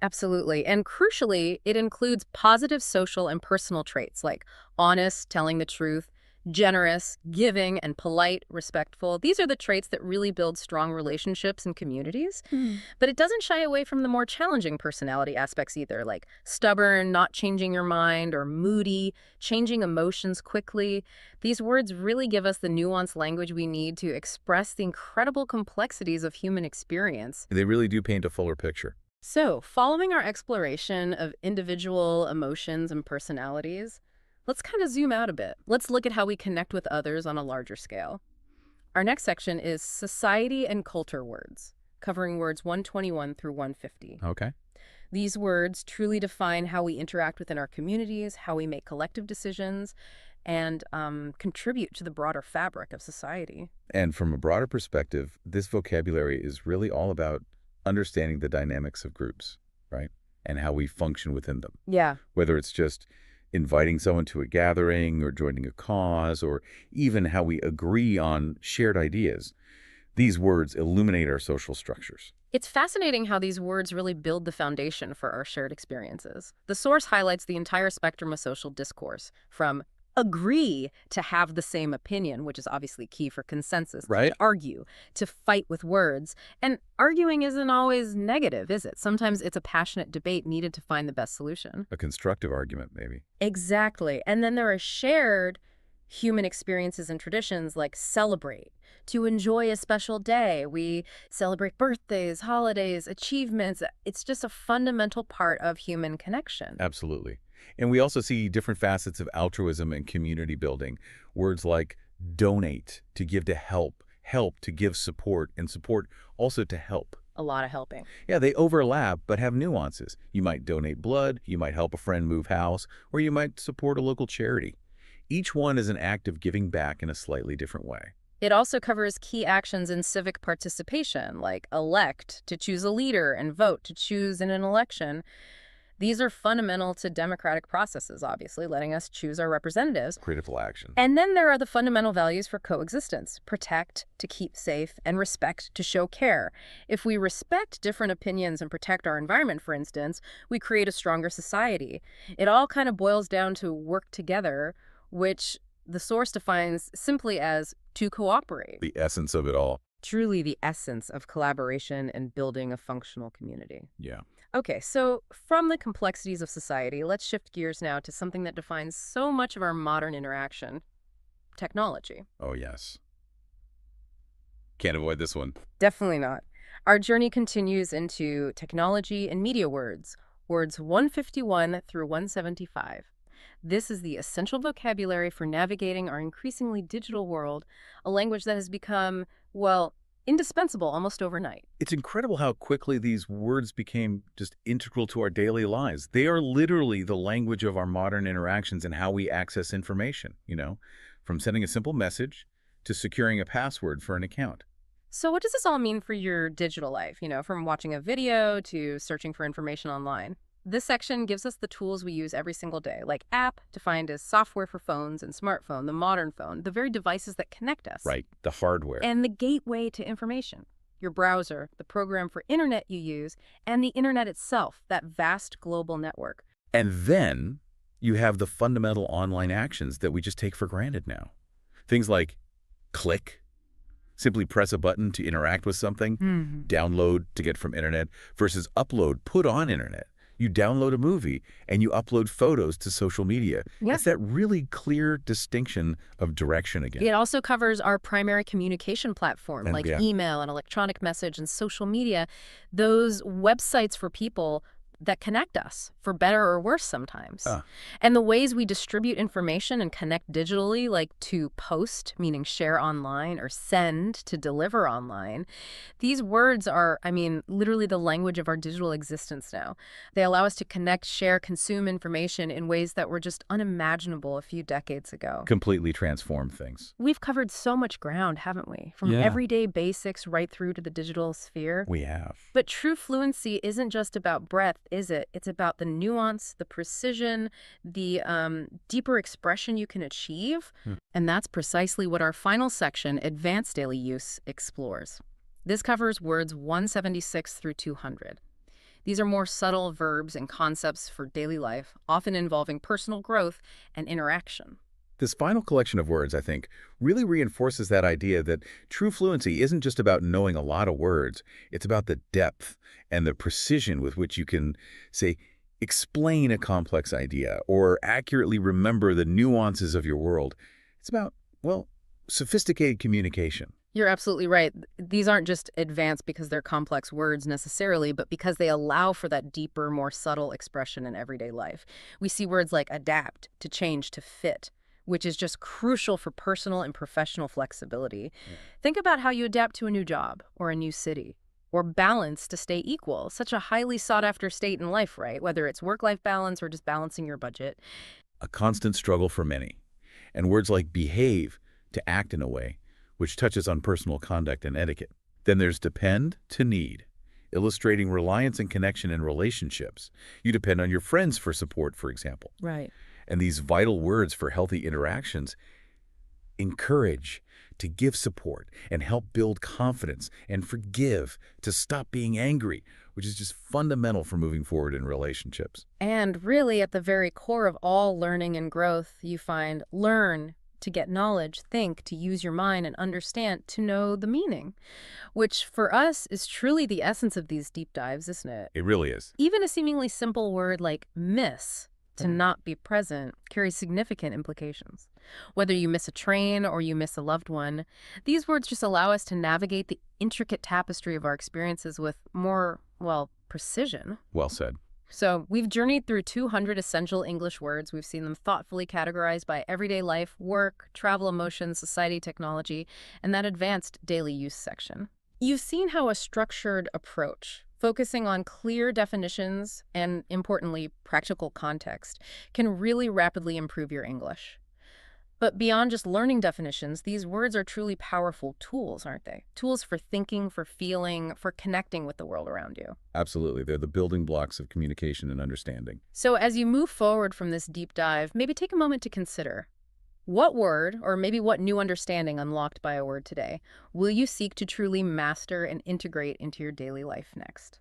Absolutely. And crucially, it includes positive social and personal traits like honest, telling the truth, Generous, giving, and polite, respectful. These are the traits that really build strong relationships and communities. But it doesn't shy away from the more challenging personality aspects either, like stubborn, not changing your mind, or moody, changing emotions quickly. These words really give us the nuanced language we need to express the incredible complexities of human experience. They really do paint a fuller picture. So, following our exploration of individual emotions and personalities, let's kind of zoom out a bit. Let's look at how we connect with others on a larger scale. Our next section is Society and Culture Words, covering words 121 through 150. Okay. These words truly define how we interact within our communities, how we make collective decisions, and contribute to the broader fabric of society. And from a broader perspective, this vocabulary is really all about understanding the dynamics of groups, right? And how we function within them. Yeah. Whether it's just inviting someone to a gathering or joining a cause, or even how we agree on shared ideas. These words illuminate our social structures. It's fascinating how these words really build the foundation for our shared experiences. The source highlights the entire spectrum of social discourse, from agree to have the same opinion, which is obviously key for consensus, right? To argue, to fight with words. And arguing isn't always negative, is it? Sometimes it's a passionate debate needed to find the best solution. A constructive argument, maybe. Exactly. And then there are shared human experiences and traditions like celebrate, to enjoy a special day. We celebrate birthdays, holidays, achievements. It's just a fundamental part of human connection. Absolutely. And we also see different facets of altruism and community building. Words like donate, to give to help, help to give support, and support also to help. A lot of helping. Yeah, they overlap but have nuances. You might donate blood, you might help a friend move house, or you might support a local charity. Each one is an act of giving back in a slightly different way. It also covers key actions in civic participation, like elect, to choose a leader, and vote to choose in an election. These are fundamental to democratic processes, obviously, letting us choose our representatives. Critical action. And then there are the fundamental values for coexistence: protect, to keep safe, and respect, to show care. If we respect different opinions and protect our environment, for instance, we create a stronger society. It all kind of boils down to work together, which the source defines simply as to cooperate. The essence of it all. Truly the essence of collaboration and building a functional community. Yeah. Okay, so from the complexities of society, let's shift gears now to something that defines so much of our modern interaction: technology. Oh, yes. Can't avoid this one. Definitely not. Our journey continues into technology and media words, words 151 through 175. This is the essential vocabulary for navigating our increasingly digital world, a language that has become, well, indispensable almost overnight. It's incredible how quickly these words became just integral to our daily lives. They are literally the language of our modern interactions and how we access information, from sending a simple message to securing a password for an account. So what does this all mean for your digital life, from watching a video to searching for information online? This section gives us the tools we use every single day, like app, defined as software for phones and smartphone, the modern phone, the very devices that connect us. Right, the hardware. And the gateway to information. Your browser, the program for internet you use, and the internet itself, that vast global network. And then you have the fundamental online actions that we just take for granted now. Things like click, simply press a button to interact with something, download to get from internet, versus upload, put on internet. You download a movie and you upload photos to social media. Yeah. It's that really clear distinction of direction again. It also covers our primary communication platform, And, like yeah. email and electronic message and social media, those websites for people that connect us, for better or worse sometimes. And the ways we distribute information and connect digitally, like to post, meaning share online, or send, to deliver online. These words are, literally the language of our digital existence now. They allow us to connect, share, consume information in ways that were just unimaginable a few decades ago. Completely transform things. We've covered so much ground, haven't we? From Yeah. everyday basics right through to the digital sphere. We have. But true fluency isn't just about breadth, is it? It's about the nuance, the precision, the deeper expression you can achieve. And that's precisely what our final section, Advanced Daily Use, explores. This covers words 176 through 200. These are more subtle verbs and concepts for daily life, often involving personal growth and interaction. This final collection of words, I think, really reinforces that idea that true fluency isn't just about knowing a lot of words. It's about the depth and the precision with which you can, say, explain a complex idea or accurately remember the nuances of your world. It's about, well, sophisticated communication. You're absolutely right. These aren't just advanced because they're complex words necessarily, but because they allow for that deeper, more subtle expression in everyday life. We see words like adapt, to change, to fit, which is just crucial for personal and professional flexibility. Yeah. Think about how you adapt to a new job or a new city. Or balance to stay equal, such a highly sought-after state in life, right? Whether it's work-life balance or just balancing your budget. A constant struggle for many. And words like behave, to act in a way, which touches on personal conduct and etiquette. Then there's depend, to need, illustrating reliance and connection in relationships. You depend on your friends for support, for example. Right. And these vital words for healthy interactions encourage, to give support and help build confidence, and forgive, to stop being angry, which is just fundamental for moving forward in relationships. And really, at the very core of all learning and growth, you find learn, to get knowledge, think, to use your mind, and understand, to know the meaning, which for us is truly the essence of these deep dives, isn't it? It really is. Even a seemingly simple word like miss, to not be present, carries significant implications. Whether you miss a train or you miss a loved one, these words just allow us to navigate the intricate tapestry of our experiences with more, well, precision. Well said. So we've journeyed through 200 essential English words. We've seen them thoughtfully categorized by everyday life, work, travel, emotions, society, technology, and that advanced daily use section. You've seen how a structured approach, focusing on clear definitions and, importantly, practical context, can really rapidly improve your English. But beyond just learning definitions, these words are truly powerful tools, aren't they? Tools for thinking, for feeling, for connecting with the world around you. Absolutely. They're the building blocks of communication and understanding. So as you move forward from this deep dive, maybe take a moment to consider, what word, or maybe what new understanding unlocked by a word today, will you seek to truly master and integrate into your daily life next?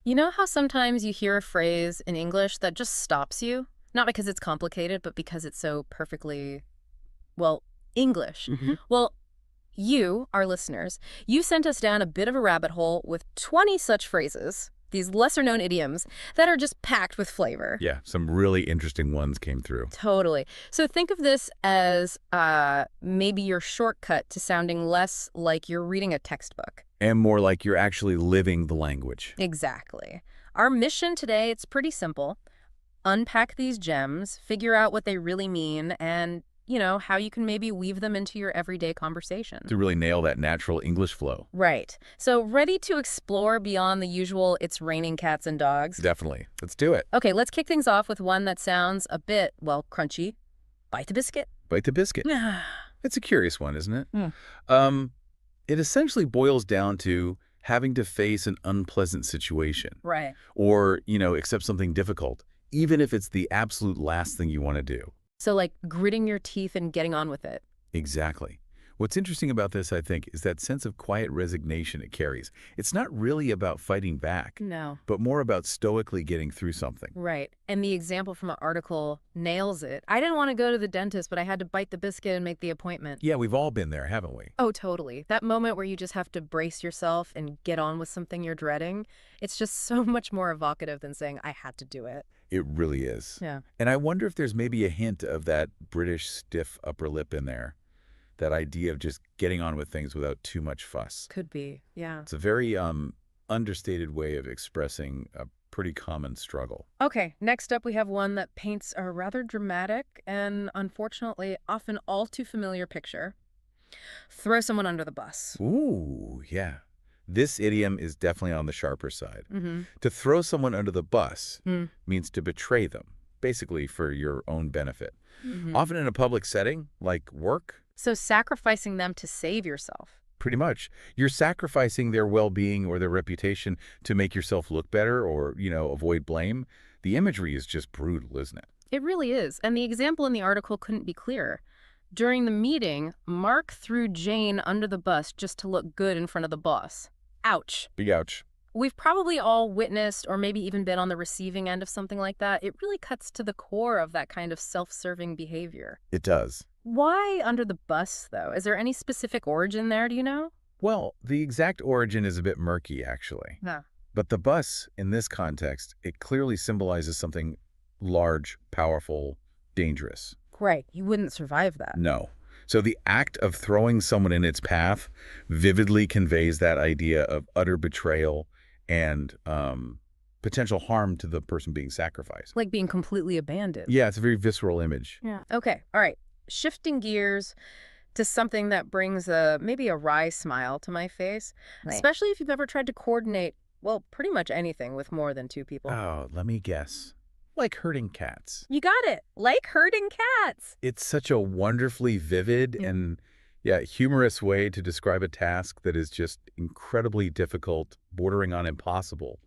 You know how sometimes you hear a phrase in English that just stops you? Not because it's complicated, but because it's so perfectly, well, English. Well, you, our listeners, you sent us down a bit of a rabbit hole with 20 such phrases, these lesser-known idioms, that are just packed with flavor. Yeah, some really interesting ones came through. Totally. So think of this as maybe your shortcut to sounding less like you're reading a textbook. And more like you're actually living the language. Exactly. Our mission today, it's pretty simple. Unpack these gems, figure out what they really mean, and, you know, how you can maybe weave them into your everyday conversation. To really nail that natural English flow. Right. So ready to explore beyond the usual it's raining cats and dogs? Definitely. Let's do it. Okay, let's kick things off with one that sounds a bit, well, crunchy. Bite the biscuit. Bite the biscuit. It's a curious one, isn't it? It essentially boils down to having to face an unpleasant situation. Right. Or, you know, accept something difficult, even if it's the absolute last thing you want to do. So like gritting your teeth and getting on with it. Exactly. What's interesting about this, I think, is that sense of quiet resignation it carries. It's not really about fighting back. No. But more about stoically getting through something. Right. And the example from the article nails it. I didn't want to go to the dentist, but I had to bite the biscuit and make the appointment. Yeah, we've all been there, haven't we? Oh, totally. That moment where you just have to brace yourself and get on with something you're dreading, it's just so much more evocative than saying, I had to do it. It really is. Yeah. And I wonder if there's maybe a hint of that British stiff upper lip in there. That idea of just getting on with things without too much fuss. Could be, yeah. It's a very understated way of expressing a pretty common struggle. Okay, next up we have one that paints a rather dramatic and unfortunately often all too familiar picture. Throw someone under the bus. Ooh, yeah. This idiom is definitely on the sharper side. Mm-hmm. To throw someone under the bus means to betray them, basically for your own benefit. Mm-hmm. Often in a public setting, like work. So sacrificing them to save yourself. Pretty much. You're sacrificing their well-being or their reputation to make yourself look better or, you know, avoid blame. The imagery is just brutal, isn't it? It really is. And the example in the article couldn't be clearer. During the meeting, Mark threw Jane under the bus just to look good in front of the boss. Ouch. Big ouch. We've probably all witnessed or maybe even been on the receiving end of something like that. It really cuts to the core of that kind of self-serving behavior. It does. Why under the bus, though? Is there any specific origin there, do you know? Well, the exact origin is a bit murky, actually. No. But the bus, in this context, it clearly symbolizes something large, powerful, dangerous. Right. You wouldn't survive that. No. So the act of throwing someone in its path vividly conveys that idea of utter betrayal and potential harm to the person being sacrificed. Like being completely abandoned. Yeah, it's a very visceral image. Yeah. Okay. All right. Shifting gears to something that brings maybe a wry smile to my face, Right. especially if you've ever tried to coordinate, well, pretty much anything with more than two people. Oh, let me guess. Like herding cats. You got it. Like herding cats. It's such a wonderfully vivid and humorous way to describe a task that is just incredibly difficult, bordering on impossible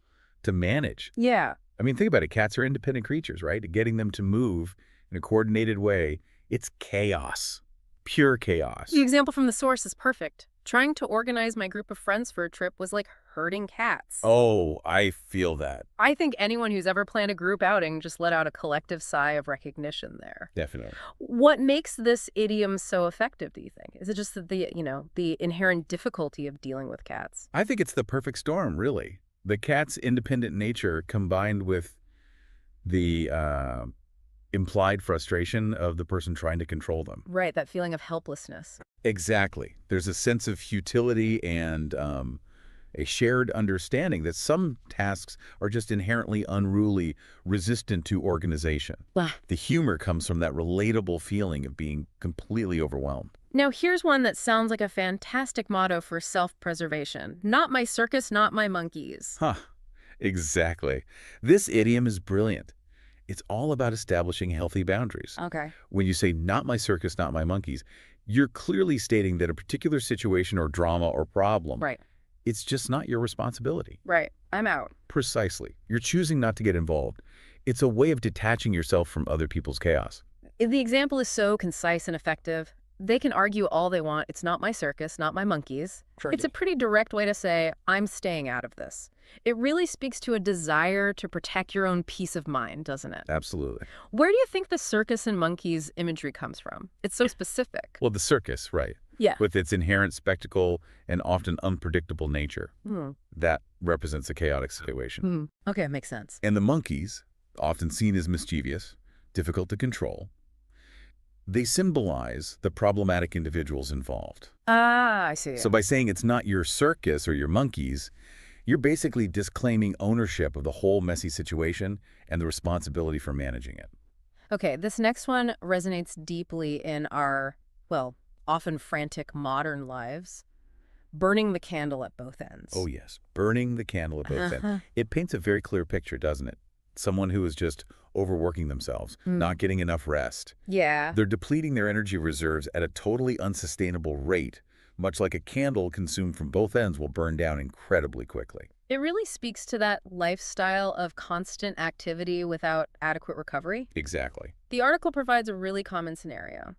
to manage. Yeah. I mean, think about it. Cats are independent creatures, right? Getting them to move in a coordinated way, it's chaos. Pure chaos. The example from the source is perfect. Trying to organize my group of friends for a trip was like herding cats. Oh, I feel that. I think anyone who's ever planned a group outing just let out a collective sigh of recognition there. Definitely. What makes this idiom so effective, do you think? Is it just the inherent difficulty of dealing with cats? I think it's the perfect storm, really. The cat's independent nature combined with the implied frustration of the person trying to control them. Right, that feeling of helplessness. Exactly. There's a sense of futility and a shared understanding that some tasks are just inherently unruly, resistant to organization. Wow. The humor comes from that relatable feeling of being completely overwhelmed. Now, here's one that sounds like a fantastic motto for self-preservation. Not my circus, not my monkeys. Huh. Exactly. This idiom is brilliant. It's all about establishing healthy boundaries. Okay. When you say, not my circus, not my monkeys, you're clearly stating that a particular situation or drama or problem, Right. it's just not your responsibility. Right. I'm out. Precisely. You're choosing not to get involved. It's a way of detaching yourself from other people's chaos. The example is so concise and effective. They can argue all they want. It's not my circus, not my monkeys. It's a pretty direct way to say, I'm staying out of this. It really speaks to a desire to protect your own peace of mind, doesn't it? Absolutely. Where do you think the circus and monkeys imagery comes from? It's so specific. Well, the circus, right. Yeah. With its inherent spectacle and often unpredictable nature. Hmm. That represents a chaotic situation. Okay, makes sense. And the monkeys, often seen as mischievous, difficult to control, they symbolize the problematic individuals involved. Ah, I see. So by saying it's not your circus or your monkeys, you're basically disclaiming ownership of the whole messy situation and the responsibility for managing it. Okay, this next one resonates deeply in our, well, often frantic modern lives. Burning the candle at both ends. Oh, yes. Burning the candle at both ends. It paints a very clear picture, doesn't it? Someone who is just overworking themselves, not getting enough rest. Yeah. They're depleting their energy reserves at a totally unsustainable rate, much like a candle consumed from both ends will burn down incredibly quickly. It really speaks to that lifestyle of constant activity without adequate recovery. Exactly. The article provides a really common scenario.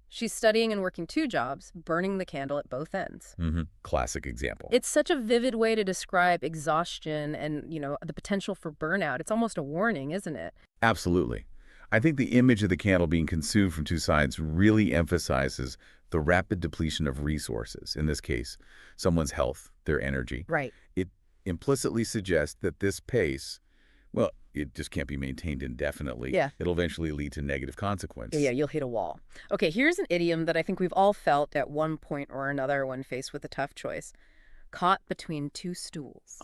She's studying and working two jobs, burning the candle at both ends. Classic example. It's such a vivid way to describe exhaustion and, the potential for burnout. It's almost a warning, isn't it? Absolutely. I think the image of the candle being consumed from two sides really emphasizes the rapid depletion of resources, in this case, someone's health, their energy. Right. It implicitly suggests that this pace, well, it just can't be maintained indefinitely. Yeah. It'll eventually lead to negative consequences. Yeah, you'll hit a wall. Okay, here's an idiom that I think we've all felt at one point or another when faced with a tough choice. Caught between two stools.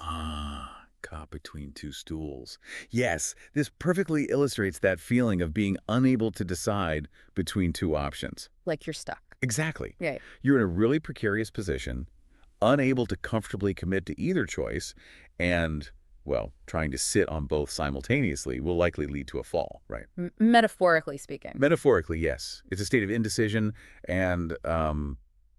Caught between two stools. Yes, this perfectly illustrates that feeling of being unable to decide between two options. Like you're stuck. Exactly. Yeah. You're in a really precarious position, unable to comfortably commit to either choice, and, well, trying to sit on both simultaneously will likely lead to a fall, right? Metaphorically speaking. Metaphorically, yes. It's a state of indecision and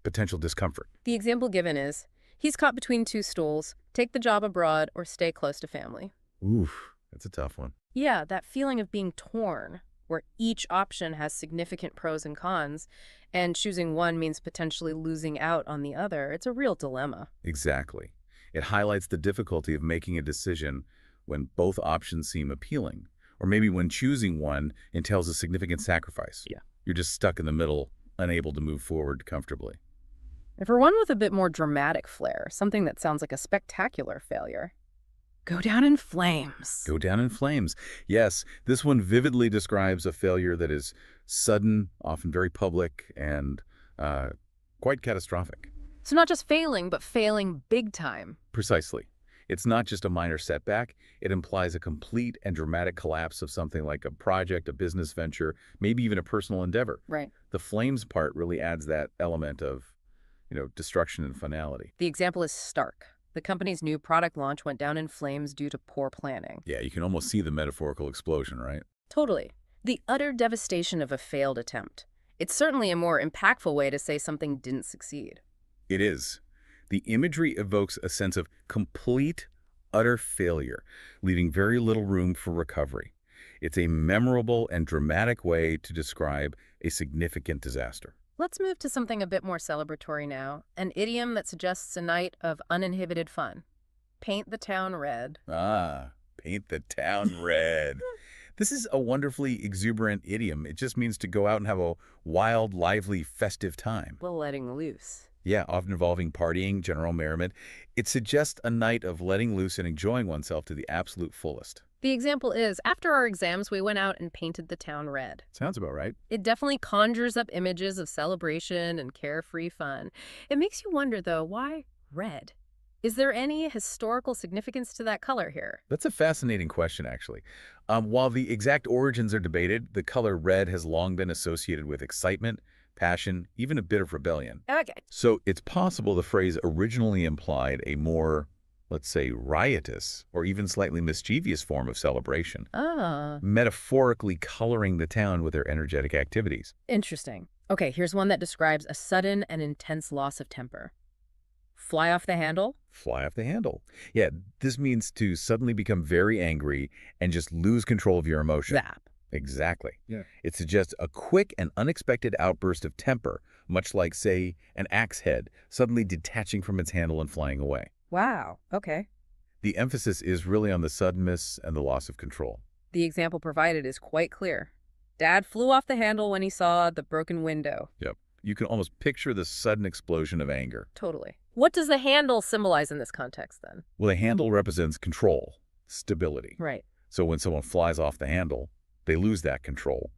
potential discomfort. The example given is, he's caught between two stools, take the job abroad or stay close to family. Oof, that's a tough one. Yeah, that feeling of being torn, where each option has significant pros and cons, and choosing one means potentially losing out on the other. It's a real dilemma. Exactly. It highlights the difficulty of making a decision when both options seem appealing, or maybe when choosing one entails a significant sacrifice. Yeah. You're just stuck in the middle, unable to move forward comfortably. And for one with a bit more dramatic flair, something that sounds like a spectacular failure. Go down in flames. Go down in flames. Yes, this one vividly describes a failure that is sudden, often very public, and quite catastrophic. So not just failing, but failing big time. Precisely. It's not just a minor setback. It implies a complete and dramatic collapse of something like a project, a business venture, maybe even a personal endeavor. Right. The flames part really adds that element of, destruction and finality. The example is stark. The company's new product launch went down in flames due to poor planning. Yeah, you can almost see the metaphorical explosion, right? Totally. The utter devastation of a failed attempt. It's certainly a more impactful way to say something didn't succeed. It is. The imagery evokes a sense of complete, utter failure, leaving very little room for recovery. It's a memorable and dramatic way to describe a significant disaster. Let's move to something a bit more celebratory now, an idiom that suggests a night of uninhibited fun. Paint the town red. Ah, paint the town red. This is a wonderfully exuberant idiom. It just means to go out and have a wild, lively, festive time. Well, letting loose. Yeah, often involving partying, general merriment. It suggests a night of letting loose and enjoying oneself to the absolute fullest. The example is, after our exams, we went out and painted the town red. Sounds about right. It definitely conjures up images of celebration and carefree fun. It makes you wonder, though, why red? Is there any historical significance to that color here? That's a fascinating question, actually. While the exact origins are debated, the color red has long been associated with excitement, passion, even a bit of rebellion. Okay. So it's possible the phrase originally implied a more, let's say, riotous or even slightly mischievous form of celebration, metaphorically coloring the town with their energetic activities. Interesting. Okay, here's one that describes a sudden and intense loss of temper. Fly off the handle? Fly off the handle. Yeah, this means to suddenly become very angry and just lose control of your emotion. Zap. Exactly. Yeah. It suggests a quick and unexpected outburst of temper, much like, say, an axe head suddenly detaching from its handle and flying away. Wow, okay. The emphasis is really on the suddenness and the loss of control. The example provided is quite clear. Dad flew off the handle when he saw the broken window. Yep. You can almost picture the sudden explosion of anger. Totally. What does the handle symbolize in this context, then? Well, the handle represents control, stability. Right. So when someone flies off the handle, they lose that control,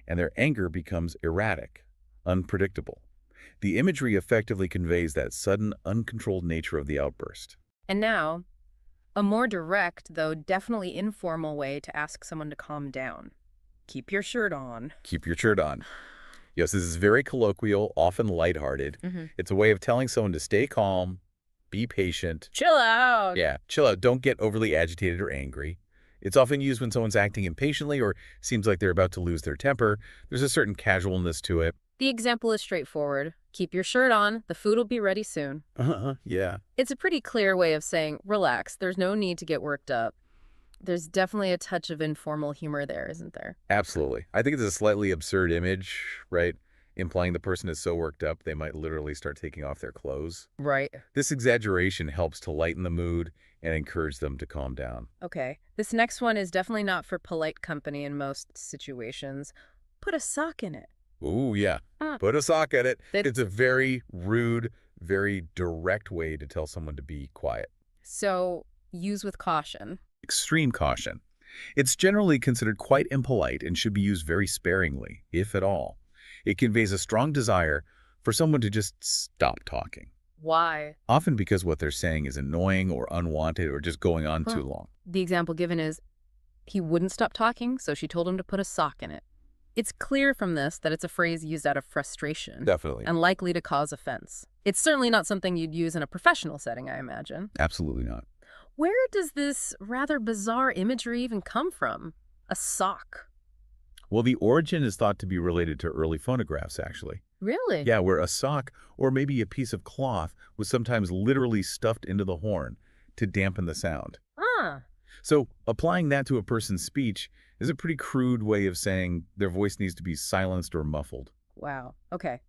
and their anger becomes erratic, unpredictable. The imagery effectively conveys that sudden, uncontrolled nature of the outburst. And now, a more direct, though definitely informal way to ask someone to calm down. Keep your shirt on. Keep your shirt on. Yes, this is very colloquial, often lighthearted. It's a way of telling someone to stay calm, be patient. Chill out. Yeah, chill out. Don't get overly agitated or angry. It's often used when someone's acting impatiently or seems like they're about to lose their temper. There's a certain casualness to it. The example is straightforward. Keep your shirt on. The food will be ready soon. Yeah. It's a pretty clear way of saying, relax. There's no need to get worked up. There's definitely a touch of informal humor there, isn't there? Absolutely. I think it's a slightly absurd image, right? Implying the person is so worked up they might literally start taking off their clothes. Right. This exaggeration helps to lighten the mood and encourage them to calm down. Okay. This next one is definitely not for polite company in most situations. Put a sock in it. Ooh, yeah. Put a sock in it. It's a very rude, very direct way to tell someone to be quiet. So, use with caution. Extreme caution. It's generally considered quite impolite and should be used very sparingly, if at all. It conveys a strong desire for someone to just stop talking. Why? Often because what they're saying is annoying or unwanted or just going on too long. The example given is, he wouldn't stop talking, so she told him to put a sock in it. It's clear from this that it's a phrase used out of frustration. Definitely. And likely to cause offense. It's certainly not something you'd use in a professional setting, I imagine. Absolutely not. Where does this rather bizarre imagery even come from? A sock. Well, the origin is thought to be related to early phonographs, actually. Really? Yeah, where a sock or maybe a piece of cloth was sometimes literally stuffed into the horn to dampen the sound. So applying that to a person's speech is a pretty crude way of saying their voice needs to be silenced or muffled. Wow. Okay.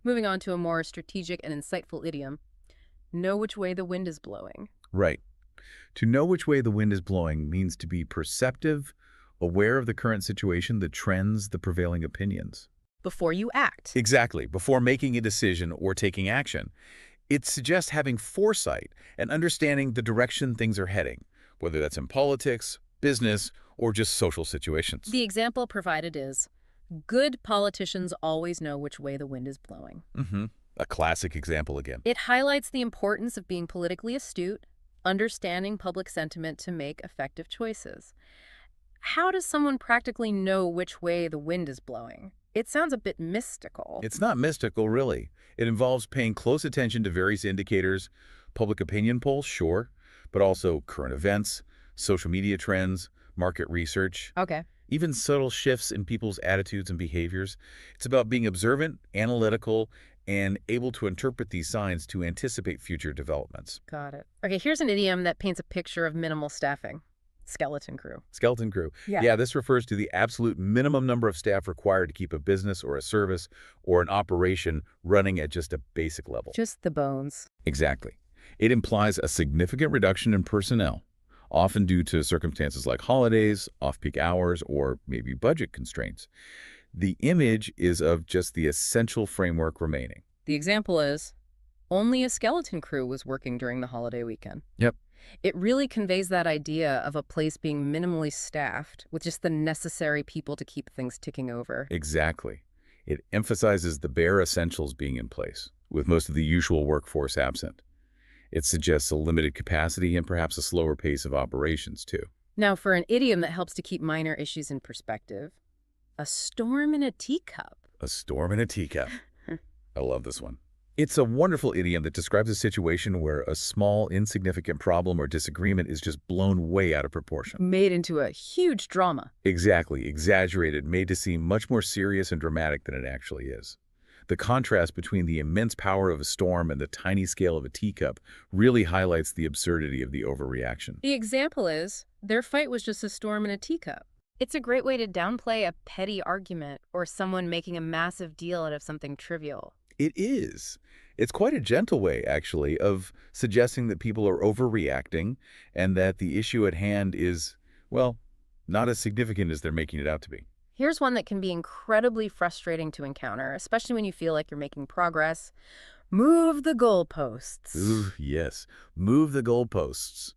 Moving on to a more strategic and insightful idiom. Know which way the wind is blowing. Right. To know which way the wind is blowing means to be perceptive, aware of the current situation, the trends, the prevailing opinions. Before you act. Exactly. Before making a decision or taking action. It suggests having foresight and understanding the direction things are heading, whether that's in politics, business, or just social situations. The example provided is, good politicians always know which way the wind is blowing. A classic example again. It highlights the importance of being politically astute, understanding public sentiment to make effective choices. How does someone practically know which way the wind is blowing? It sounds a bit mystical. It's not mystical, really. It involves paying close attention to various indicators, public opinion polls, sure, but also current events, social media trends, market research. Okay. Even subtle shifts in people's attitudes and behaviors. It's about being observant, analytical, and able to interpret these signs to anticipate future developments. Got it. Okay, here's an idiom that paints a picture of minimal staffing. Skeleton crew. Skeleton crew. Yeah. This refers to the absolute minimum number of staff required to keep a business or a service or an operation running at just a basic level. Just the bones. Exactly. It implies a significant reduction in personnel, often due to circumstances like holidays, off-peak hours, or maybe budget constraints. The image is of just the essential framework remaining. The example is, only a skeleton crew was working during the holiday weekend. Yep. It really conveys that idea of a place being minimally staffed with just the necessary people to keep things ticking over. Exactly. It emphasizes the bare essentials being in place, with most of the usual workforce absent. It suggests a limited capacity and perhaps a slower pace of operations, too. Now, for an idiom that helps to keep minor issues in perspective, a storm in a teacup. A storm in a teacup. I love this one. It's a wonderful idiom that describes a situation where a small, insignificant problem or disagreement is just blown way out of proportion. Made into a huge drama. Exactly. Exaggerated, made to seem much more serious and dramatic than it actually is. The contrast between the immense power of a storm and the tiny scale of a teacup really highlights the absurdity of the overreaction. The example is, their fight was just a storm in a teacup. It's a great way to downplay a petty argument or someone making a massive deal out of something trivial. It is. It's quite a gentle way, actually, of suggesting that people are overreacting and that the issue at hand is, well, not as significant as they're making it out to be. Here's one that can be incredibly frustrating to encounter, especially when you feel like you're making progress. Move the goalposts. Ooh, yes. Move the goalposts.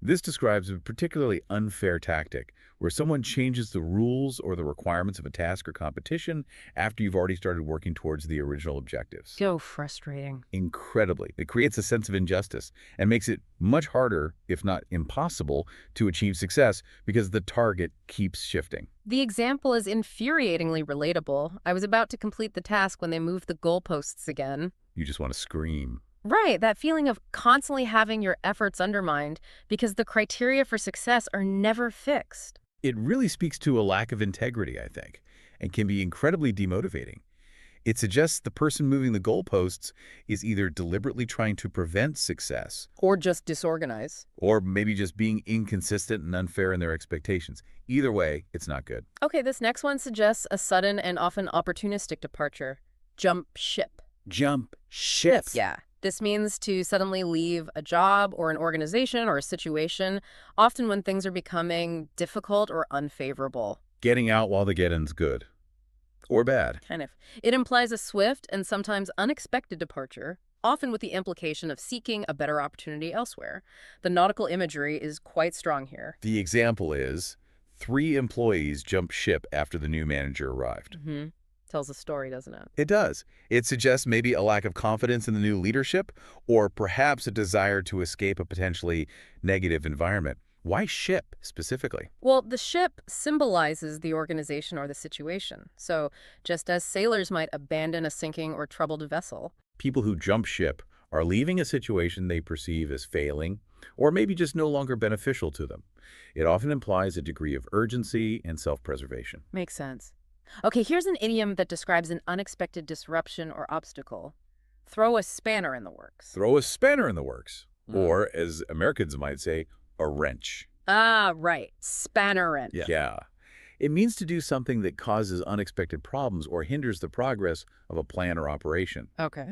This describes a particularly unfair tactic where someone changes the rules or the requirements of a task or competition after you've already started working towards the original objectives. So frustrating. Incredibly. It creates a sense of injustice and makes it much harder, if not impossible, to achieve success because the target keeps shifting. The example is infuriatingly relatable. I was about to complete the task when they moved the goalposts again. You just want to scream. Right, that feeling of constantly having your efforts undermined because the criteria for success are never fixed. It really speaks to a lack of integrity, I think, and can be incredibly demotivating. It suggests the person moving the goalposts is either deliberately trying to prevent success, or just disorganize, or maybe just being inconsistent and unfair in their expectations. Either way, it's not good. Okay, this next one suggests a sudden and often opportunistic departure. Jump ship. Jump ship. Yeah. This means to suddenly leave a job or an organization or a situation, often when things are becoming difficult or unfavorable. Getting out while the getting's good. Or bad. Kind of. It implies a swift and sometimes unexpected departure, often with the implication of seeking a better opportunity elsewhere. The nautical imagery is quite strong here. The example is 3 employees jump ship after the new manager arrived. Tells a story, doesn't it? It does. It suggests maybe a lack of confidence in the new leadership or perhaps a desire to escape a potentially negative environment. Why ship specifically? Well, the ship symbolizes the organization or the situation. So just as sailors might abandon a sinking or troubled vessel. People who jump ship are leaving a situation they perceive as failing or maybe just no longer beneficial to them. It often implies a degree of urgency and self-preservation. Makes sense. Okay, here's an idiom that describes an unexpected disruption or obstacle. Throw a spanner in the works. Throw a spanner in the works. Or, as Americans might say, a wrench. Ah, right. Spanner wrench. Yeah. It means to do something that causes unexpected problems or hinders the progress of a plan or operation. Okay.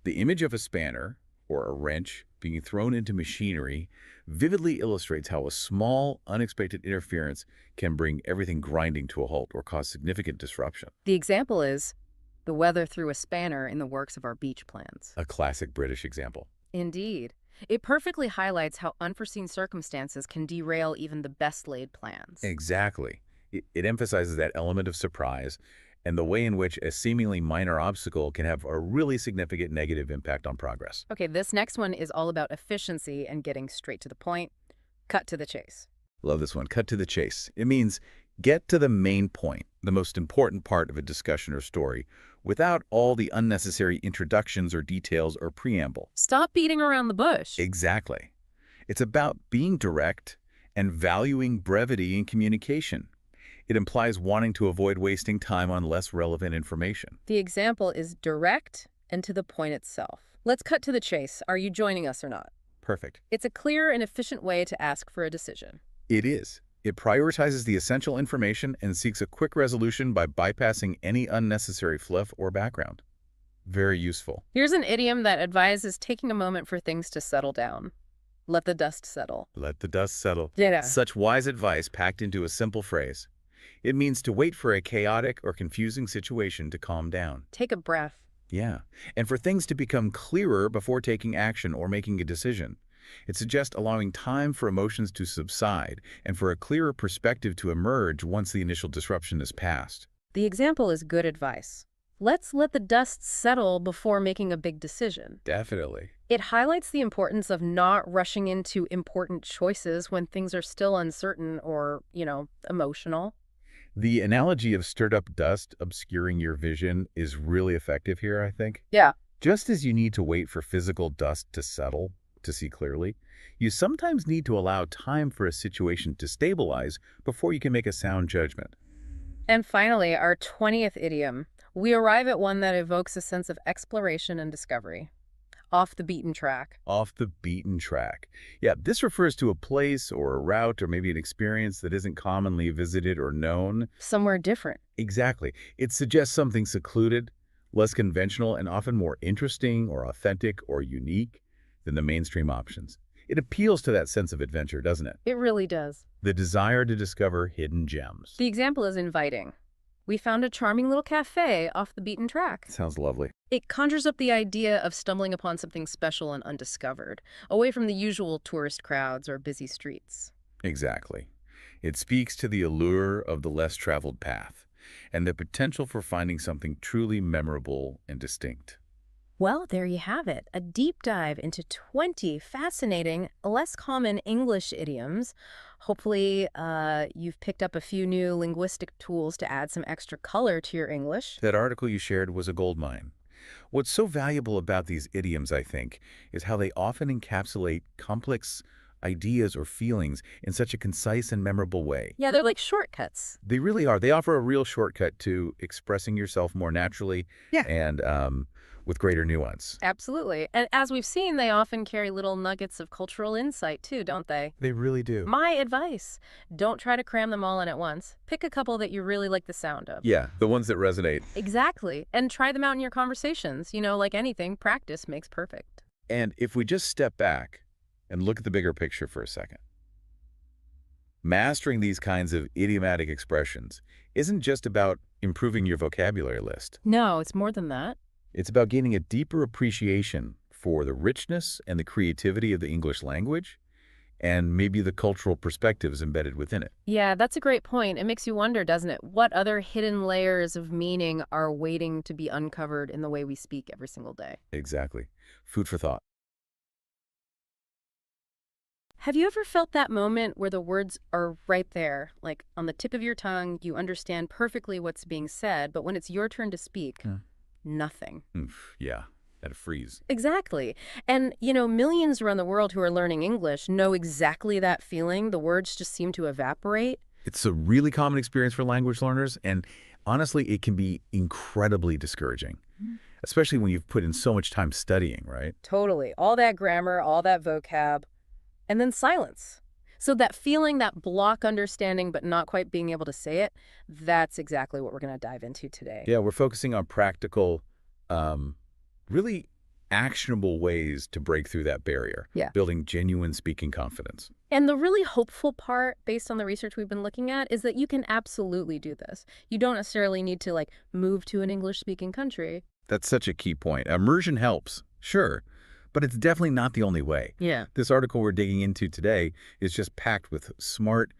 The image of a spanner, or a wrench being thrown into machinery vividly illustrates how a small, unexpected interference can bring everything grinding to a halt or cause significant disruption. The example is the weather threw a spanner in the works of our beach plans. A classic British example. Indeed. It perfectly highlights how unforeseen circumstances can derail even the best-laid plans. Exactly. It emphasizes that element of surprise and the way in which a seemingly minor obstacle can have a really significant negative impact on progress. Okay, this next one is all about efficiency and getting straight to the point. Cut to the chase. Love this one. Cut to the chase. It means get to the main point, the most important part of a discussion or story, without all the unnecessary introductions or details or preamble. Stop beating around the bush. Exactly. It's about being direct and valuing brevity in communication. It implies wanting to avoid wasting time on less relevant information. The example is direct and to the point itself. Let's cut to the chase. Are you joining us or not? Perfect. It's a clear and efficient way to ask for a decision. It is. It prioritizes the essential information and seeks a quick resolution by bypassing any unnecessary fluff or background. Very useful. Here's an idiom that advises taking a moment for things to settle down. Let the dust settle. Let the dust settle. Yeah. Such wise advice packed into a simple phrase. It means to wait for a chaotic or confusing situation to calm down. Take a breath. Yeah, and for things to become clearer before taking action or making a decision. It suggests allowing time for emotions to subside and for a clearer perspective to emerge once the initial disruption is past. The example is good advice. Let's let the dust settle before making a big decision. Definitely. It highlights the importance of not rushing into important choices when things are still uncertain or, emotional. The analogy of stirred-up dust obscuring your vision is really effective here, I think. Yeah. Just as you need to wait for physical dust to settle to see clearly, you sometimes need to allow time for a situation to stabilize before you can make a sound judgment. And finally, our 20th idiom. We arrive at one that evokes a sense of exploration and discovery. Off the beaten track. Off the beaten track. Yeah, this refers to a place or a route or maybe an experience that isn't commonly visited or known. Somewhere different. Exactly. It suggests something secluded, less conventional, and often more interesting or authentic or unique than the mainstream options. It appeals to that sense of adventure, doesn't it? It really does. The desire to discover hidden gems. The example is inviting. We found a charming little cafe off the beaten track. Sounds lovely. It conjures up the idea of stumbling upon something special and undiscovered, away from the usual tourist crowds or busy streets. Exactly. It speaks to the allure of the less traveled path and the potential for finding something truly memorable and distinct. Well, there you have it, a deep dive into 20 fascinating, less common English idioms. Hopefully, you've picked up a few new linguistic tools to add some extra color to your English. That article you shared was a goldmine. What's so valuable about these idioms, I think, is how they often encapsulate complex ideas or feelings in such a concise and memorable way. Yeah, they're like shortcuts. They really are. They offer a real shortcut to expressing yourself more naturally and with greater nuance. Absolutely. And as we've seen, they often carry little nuggets of cultural insight too, don't they? They really do. My advice, don't try to cram them all in at once. Pick a couple that you really like the sound of. Yeah, the ones that resonate. Exactly. And try them out in your conversations. Like anything, practice makes perfect. And if we just step back and look at the bigger picture for a second, mastering these kinds of idiomatic expressions isn't just about improving your vocabulary list. No, it's more than that. It's about gaining a deeper appreciation for the richness and the creativity of the English language and maybe the cultural perspectives embedded within it. Yeah, that's a great point. It makes you wonder, doesn't it? What other hidden layers of meaning are waiting to be uncovered in the way we speak every single day? Exactly. Food for thought. Have you ever felt that moment where the words are right there, like on the tip of your tongue, you understand perfectly what's being said, but when it's your turn to speak, nothing? Yeah, at a freeze. Exactly. And, millions around the world who are learning English know exactly that feeling. The words just seem to evaporate. It's a really common experience for language learners, and honestly, it can be incredibly discouraging, especially when you've put in so much time studying, right? Totally. All that grammar, all that vocab, and then silence. So that feeling, that block understanding, but not quite being able to say it, that's exactly what we're going to dive into today. Yeah, we're focusing on practical, really actionable ways to break through that barrier, Yeah. building genuine speaking confidence. And the really hopeful part, based on the research we've been looking at, is that you can absolutely do this. You don't necessarily need to, like, move to an English-speaking country. That's such a key point. Immersion helps, sure, but it's definitely not the only way. Yeah. This article we're digging into today is just packed with smart,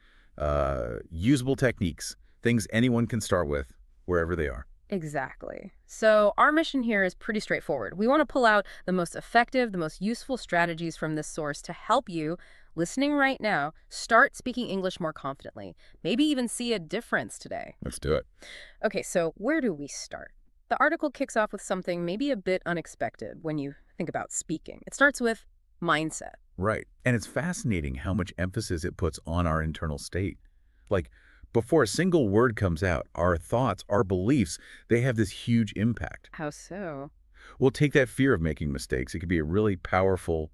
usable techniques, things anyone can start with wherever they are. Exactly. So our mission here is pretty straightforward. We want to pull out the most effective, the most useful strategies from this source to help you, listening right now, start speaking English more confidently. Maybe even see a difference today. Let's do it. Okay, so where do we start? The article kicks off with something maybe a bit unexpected when you think about speaking. It starts with mindset. Right. And it's fascinating how much emphasis it puts on our internal state. Like, before a single word comes out, our thoughts, our beliefs, they have this huge impact. How so? Well, take that fear of making mistakes. It can be a really powerful,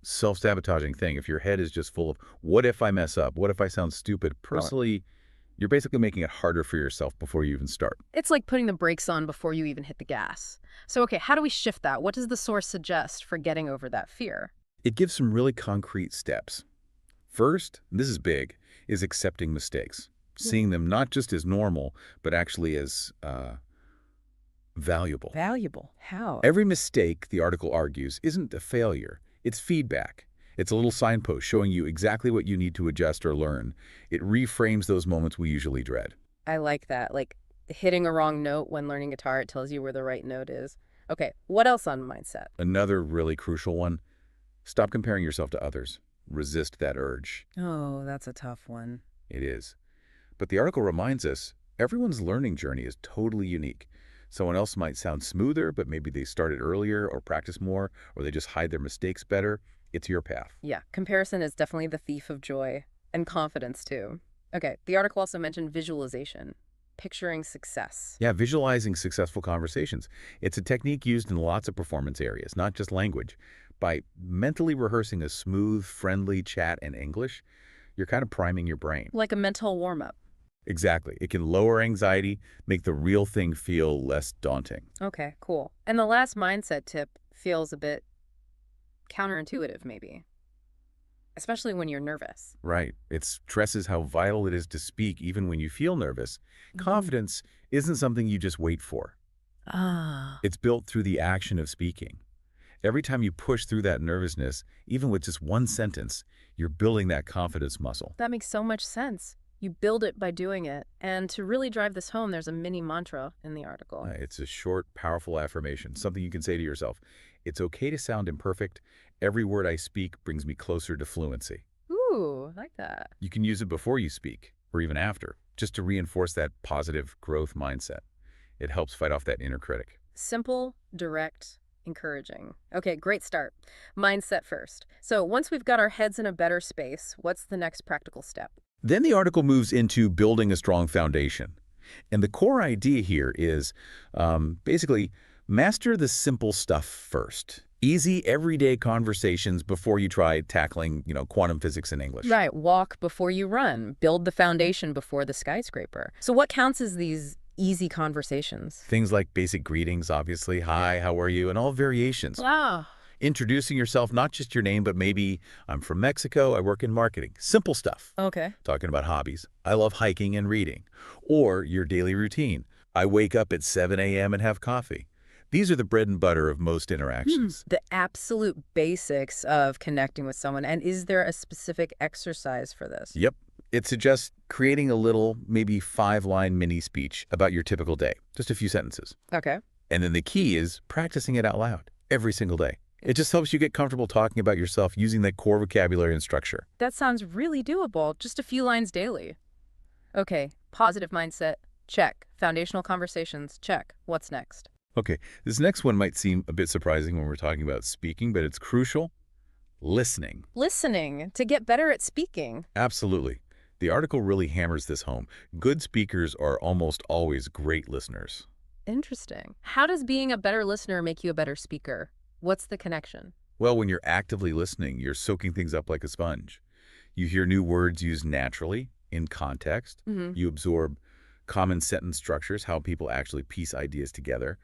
self-sabotaging thing. If your head is just full of, what if I mess up? What if I sound stupid? Personally, you're basically making it harder for yourself before you even start. It's like putting the brakes on before you even hit the gas. So, okay, how do we shift that? What does the source suggest for getting over that fear? It gives some really concrete steps. First, and this is big, is accepting mistakes. Seeing them not just as normal, but actually as valuable. Valuable? How? Every mistake, the article argues, isn't a failure. It's feedback. It's a little signpost showing you exactly what you need to adjust or learn. It reframes those moments we usually dread. I like that. Like hitting a wrong note when learning guitar, it tells you where the right note is. Okay, what else on mindset? Another really crucial one, stop comparing yourself to others. Resist that urge. Oh, that's a tough one. It is. But the article reminds us everyone's learning journey is totally unique. Someone else might sound smoother, but maybe they started earlier or practice more, or they just hide their mistakes better. It's your path. Yeah, comparison is definitely the thief of joy and confidence too. Okay, the article also mentioned visualization, picturing success. Yeah, visualizing successful conversations. It's a technique used in lots of performance areas, not just language. By mentally rehearsing a smooth, friendly chat in English, you're kind of priming your brain. Like a mental warm-up. Exactly. It can lower anxiety, make the real thing feel less daunting. Okay, cool. And the last mindset tip feels a bit counterintuitive, maybe. Especially when you're nervous. Right. It stresses how vital it is to speak even when you feel nervous. Confidence isn't something you just wait for. It's built through the action of speaking. Every time you push through that nervousness, even with just one sentence, you're building that confidence muscle. That makes so much sense. You build it by doing it. And to really drive this home, there's a mini mantra in the article. It's a short, powerful affirmation, something you can say to yourself. It's okay to sound imperfect. Every word I speak brings me closer to fluency. Ooh, I like that. You can use it before you speak, or even after, just to reinforce that positive growth mindset. It helps fight off that inner critic. Simple, direct, encouraging. Okay, great start. Mindset first. So once we've got our heads in a better space, what's the next practical step? Then the article moves into building a strong foundation. And the core idea here is basically master the simple stuff first. Easy, everyday conversations before you try tackling, quantum physics in English. Right, walk before you run. Build the foundation before the skyscraper. So what counts as these easy conversations? Things like basic greetings, obviously. Hi, how are you? And all variations. Wow. Introducing yourself, not just your name, but maybe I'm from Mexico, I work in marketing. Simple stuff. Okay. Talking about hobbies. I love hiking and reading. Or your daily routine. I wake up at 7 a.m. and have coffee. These are the bread and butter of most interactions. The absolute basics of connecting with someone. And is there a specific exercise for this? Yep. It suggests creating a little, maybe 5-line mini speech about your typical day. Just a few sentences. Okay. And then the key is practicing it out loud every single day. It just helps you get comfortable talking about yourself using that core vocabulary and structure. That sounds really doable. Just a few lines daily. Okay. Positive mindset. Check. Foundational conversations. Check. What's next? Okay. This next one might seem a bit surprising when we're talking about speaking, but it's crucial. Listening. Listening to get better at speaking. Absolutely. The article really hammers this home. Good speakers are almost always great listeners. Interesting. How does being a better listener make you a better speaker? What's the connection? Well, when you're actively listening, you're soaking things up like a sponge. You hear new words used naturally, in context. You absorb common sentence structures, how people actually piece ideas together.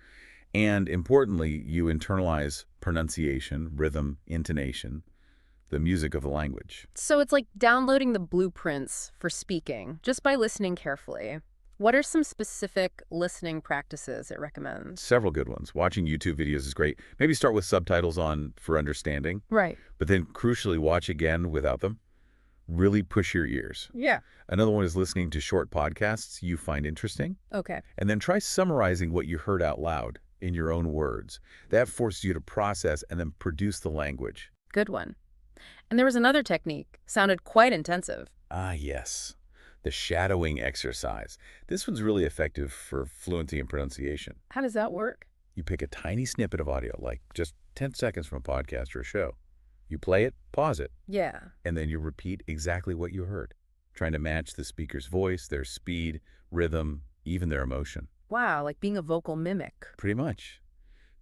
And importantly, you internalize pronunciation, rhythm, intonation, the music of the language. So it's like downloading the blueprints for speaking just by listening carefully. What are some specific listening practices it recommends? Several good ones. Watching YouTube videos is great. Maybe start with subtitles on for understanding. Right. But then crucially, watch again without them. Really push your ears. Yeah. Another one is listening to short podcasts you find interesting. Okay. And then try summarizing what you heard out loud in your own words. That forces you to process and then produce the language. Good one. And there was another technique. Sounded quite intensive. Ah, yes. The shadowing exercise. This one's really effective for fluency and pronunciation. How does that work? You pick a tiny snippet of audio, like just 10 seconds from a podcast or a show. You play it, pause it, Yeah. and then you repeat exactly what you heard, trying to match the speaker's voice, their speed, rhythm, even their emotion. Wow, like being a vocal mimic. Pretty much.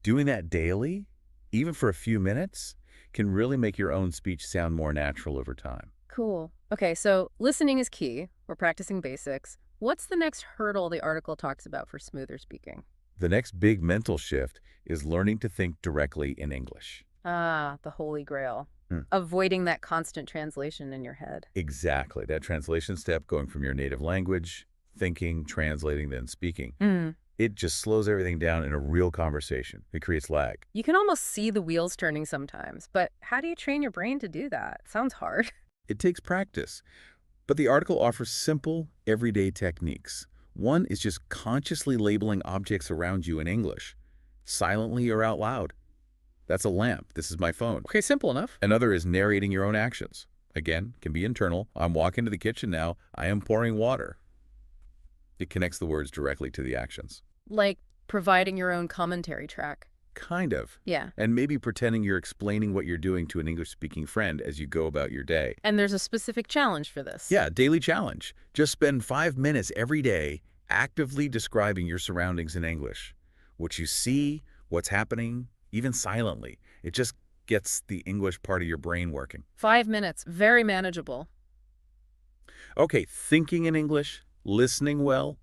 Doing that daily, even for a few minutes, can really make your own speech sound more natural over time. Cool. Okay, so listening is key. We're practicing basics. What's the next hurdle the article talks about for smoother speaking? The next big mental shift is learning to think directly in English. Ah, the holy grail. Hmm. Avoiding that constant translation in your head. Exactly. That translation step, going from your native language, thinking, translating, then speaking. It just slows everything down in a real conversation. It creates lag. You can almost see the wheels turning sometimes, but how do you train your brain to do that? Sounds hard. It takes practice. But the article offers simple, everyday techniques. One is just consciously labeling objects around you in English, silently or out loud. That's a lamp. This is my phone. Okay, simple enough. Another is narrating your own actions. Again, can be internal. I'm walking to the kitchen now. I am pouring water. It connects the words directly to the actions. Like providing your own commentary track. Kind of. Yeah. And maybe pretending you're explaining what you're doing to an English-speaking friend as you go about your day. And there's a specific challenge for this. Yeah, daily challenge. Just spend 5 minutes every day actively describing your surroundings in English. What you see, what's happening, even silently. It just gets the English part of your brain working. 5 minutes, very manageable. Okay, thinking in English, listening well.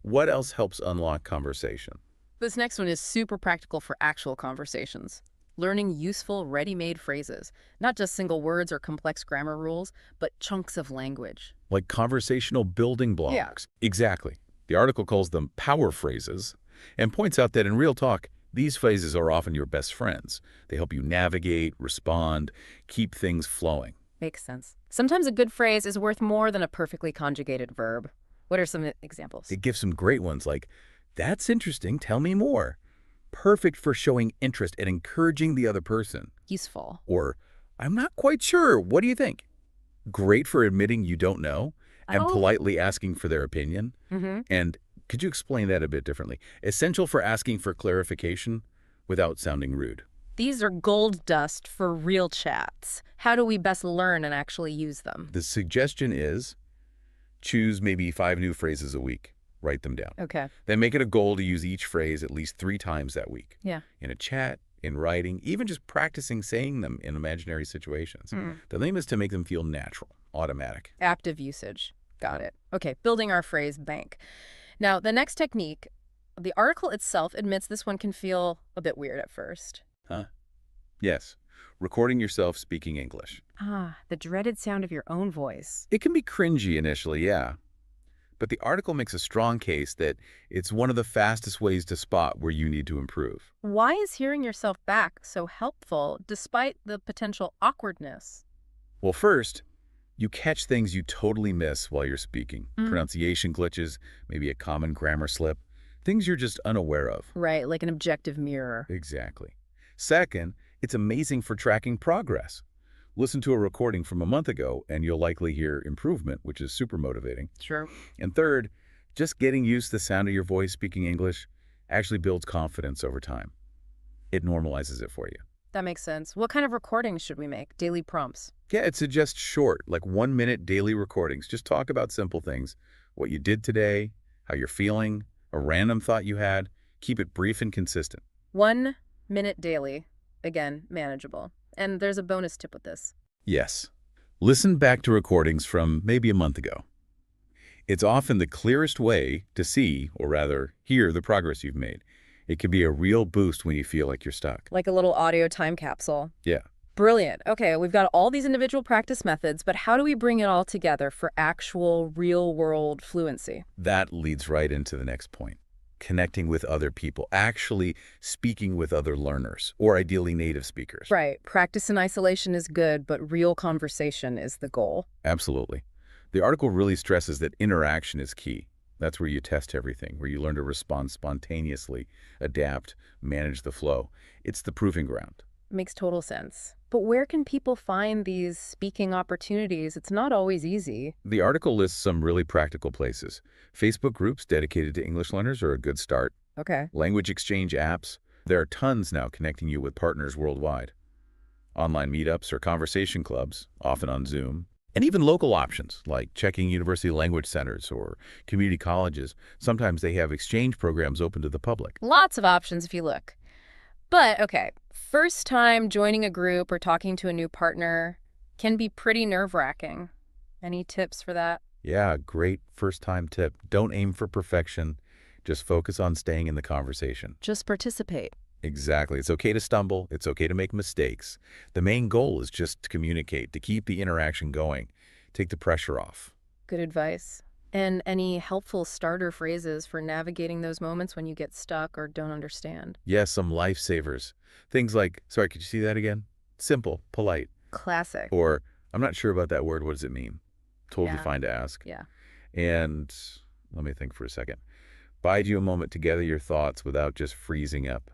What else helps unlock conversation? This next one is super practical for actual conversations. Learning useful, ready-made phrases. Not just single words or complex grammar rules, but chunks of language. Like conversational building blocks. Yeah. Exactly. The article calls them power phrases and points out that in real talk, these phrases are often your best friends. They help you navigate, respond, keep things flowing. Makes sense. Sometimes a good phrase is worth more than a perfectly conjugated verb. What are some examples? It gives some great ones like, "That's interesting, tell me more." Perfect for showing interest and encouraging the other person. Useful. Or, "I'm not quite sure, what do you think?" Great for admitting you don't know and politely asking for their opinion. And could you explain that a bit differently? Essential for asking for clarification without sounding rude. These are gold dust for real chats. How do we best learn and actually use them? The suggestion is choose maybe 5 new phrases a week. Write them down. Okay. Then make it a goal to use each phrase at least 3 times that week. Yeah. In a chat, in writing, even just practicing saying them in imaginary situations. The aim is to make them feel natural, automatic. Active usage. Got it. Okay, building our phrase bank. Now, the next technique, the article itself admits this one can feel a bit weird at first. Huh? Yes. Recording yourself speaking English. Ah, the dreaded sound of your own voice. It can be cringy initially, yeah. But the article makes a strong case that it's one of the fastest ways to spot where you need to improve. Why is hearing yourself back so helpful despite the potential awkwardness? Well, first, you catch things you totally miss while you're speaking. Pronunciation glitches, maybe a common grammar slip, things you're just unaware of. Right, like an objective mirror. Exactly. Second, it's amazing for tracking progress. Listen to a recording from a month ago and you'll likely hear improvement, which is super motivating. Sure. And third, just getting used to the sound of your voice speaking English actually builds confidence over time. It normalizes it for you. That makes sense. What kind of recordings should we make? Daily prompts? Yeah, it suggests short, like 1-minute daily recordings. Just talk about simple things. What you did today, how you're feeling, a random thought you had. Keep it brief and consistent. 1 minute daily. Again, manageable. And there's a bonus tip with this. Yes. Listen back to recordings from maybe a month ago. It's often the clearest way to see, or rather, hear the progress you've made. It can be a real boost when you feel like you're stuck. Like a little audio time capsule. Yeah. Brilliant. Okay, we've got all these individual practice methods, but how do we bring it all together for actual real-world fluency? That leads right into the next point. Connecting with other people, actually speaking with other learners, or ideally native speakers. Right. Practice in isolation is good, but real conversation is the goal. Absolutely. The article really stresses that interaction is key. That's where you test everything, where you learn to respond spontaneously, adapt, manage the flow. It's the proving ground. Makes total sense. But where can people find these speaking opportunities? It's not always easy. The article lists some really practical places. Facebook groups dedicated to English learners are a good start. Okay. Language exchange apps. There are tons now connecting you with partners worldwide. Online meetups or conversation clubs, often on Zoom. And even local options, like checking university language centers or community colleges. Sometimes they have exchange programs open to the public. Lots of options if you look. But, okay, first time joining a group or talking to a new partner can be pretty nerve-wracking. Any tips for that? Yeah, great first-time tip. Don't aim for perfection. Just focus on staying in the conversation. Just participate. Exactly. It's okay to stumble. It's okay to make mistakes. The main goal is just to communicate, to keep the interaction going. Take the pressure off. Good advice. And any helpful starter phrases for navigating those moments when you get stuck or don't understand? Yes, some lifesavers. Things like, sorry, could you see that again? Simple, polite. Classic. Or, I'm not sure about that word. What does it mean? Totally fine to ask. Yeah. And let me think for a second. Bide you a moment to gather your thoughts without just freezing up.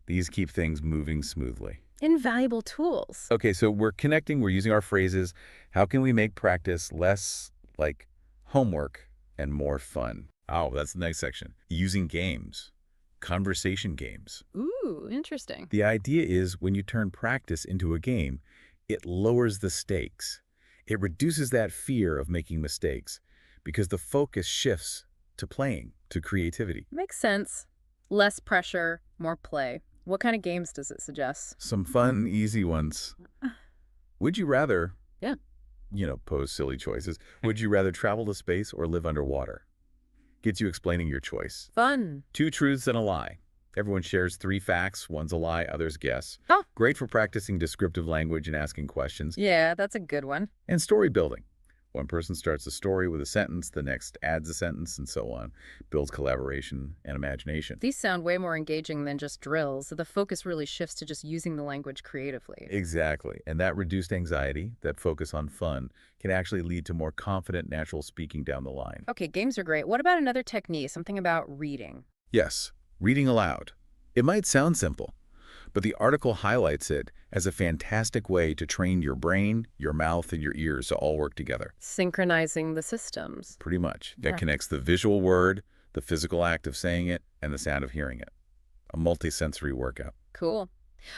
These keep things moving smoothly. Invaluable tools. Okay, so we're connecting, we're using our phrases. How can we make practice less like homework and more fun? Oh, that's the next section. Using games, conversation games. Ooh, interesting. The idea is when you turn practice into a game, it lowers the stakes. It reduces that fear of making mistakes because the focus shifts to playing, to creativity. Makes sense. Less pressure, more play. What kind of games does it suggest? Some fun, easy ones. Would you rather, Yeah. Pose silly choices. Would you rather travel to space or live underwater? Gets you explaining your choice. Fun. 2 truths and a lie. Everyone shares 3 facts. One's a lie, others guess. Oh. Great for practicing descriptive language and asking questions. Yeah, that's a good one. And story building. One person starts a story with a sentence, the next adds a sentence, and so on. Builds collaboration and imagination. These sound way more engaging than just drills. The focus really shifts to just using the language creatively. Exactly. And that reduced anxiety, that focus on fun, can actually lead to more confident, natural speaking down the line. Okay, games are great. What about another technique, something about reading? Yes, reading aloud. It might sound simple, but the article highlights it as a fantastic way to train your brain, your mouth, and your ears to all work together. Synchronizing the systems. Pretty much. That Yeah. connects the visual word, the physical act of saying it, and the sound of hearing it. A multi-sensory workout. Cool.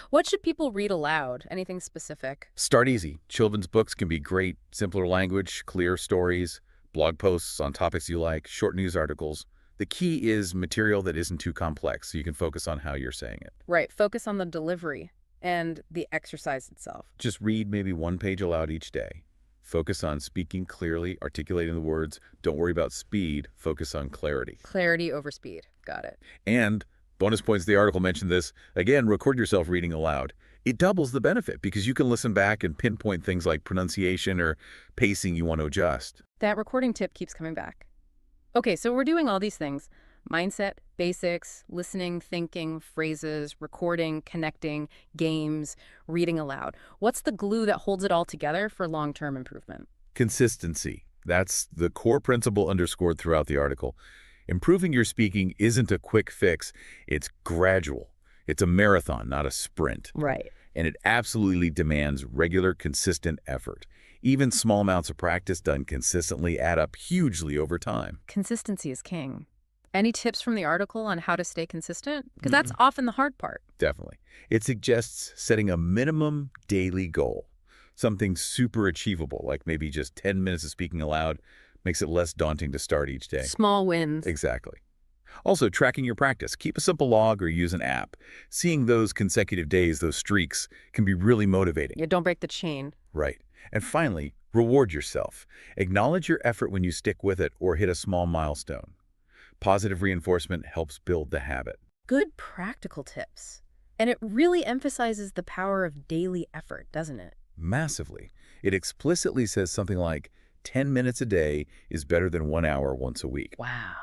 What should people read aloud? Anything specific? Start easy. Children's books can be great. Simpler language, clear stories, blog posts on topics you like, short news articles. The key is material that isn't too complex, so you can focus on how you're saying it. Right, focus on the delivery and the exercise itself. Just read maybe 1 page aloud each day. Focus on speaking clearly, articulating the words. Don't worry about speed. Focus on clarity. Clarity over speed. Got it. And bonus points, the article mentioned this. Again, record yourself reading aloud. It doubles the benefit because you can listen back and pinpoint things like pronunciation or pacing you want to adjust. That recording tip keeps coming back. Okay, so we're doing all these things. Mindset, basics, listening, thinking, phrases, recording, connecting, games, reading aloud. What's the glue that holds it all together for long-term improvement? Consistency. That's the core principle underscored throughout the article. Improving your speaking isn't a quick fix. It's gradual. It's a marathon, not a sprint. Right. And it absolutely demands regular, consistent effort. Even small amounts of practice done consistently add up hugely over time. Consistency is king. Any tips from the article on how to stay consistent? Because that's often the hard part. Definitely. It suggests setting a minimum daily goal. Something super achievable, like maybe just 10 minutes of speaking aloud, makes it less daunting to start each day. Small wins. Exactly. Also, tracking your practice. Keep a simple log or use an app. Seeing those consecutive days, those streaks, can be really motivating. Yeah, don't break the chain. Right. And finally, reward yourself. Acknowledge your effort when you stick with it or hit a small milestone. Positive reinforcement helps build the habit. Good practical tips. And it really emphasizes the power of daily effort, doesn't it? Massively. It explicitly says something like 10 minutes a day is better than 1 hour once a week. Wow.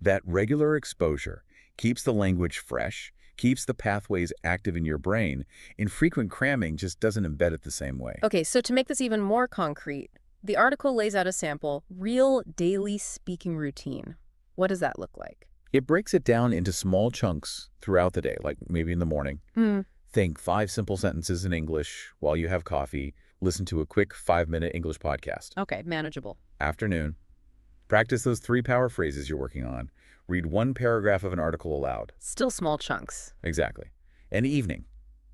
That regular exposure keeps the language fresh, keeps the pathways active in your brain. Infrequent cramming just doesn't embed it the same way. Okay, so to make this even more concrete, the article lays out a sample, real daily speaking routine. What does that look like? It breaks it down into small chunks throughout the day, like maybe in the morning. Think 5 simple sentences in English while you have coffee. Listen to a quick 5-minute English podcast. Okay, manageable. Afternoon. Practice those 3 power phrases you're working on. Read 1 paragraph of an article aloud. Still small chunks. Exactly. And evening.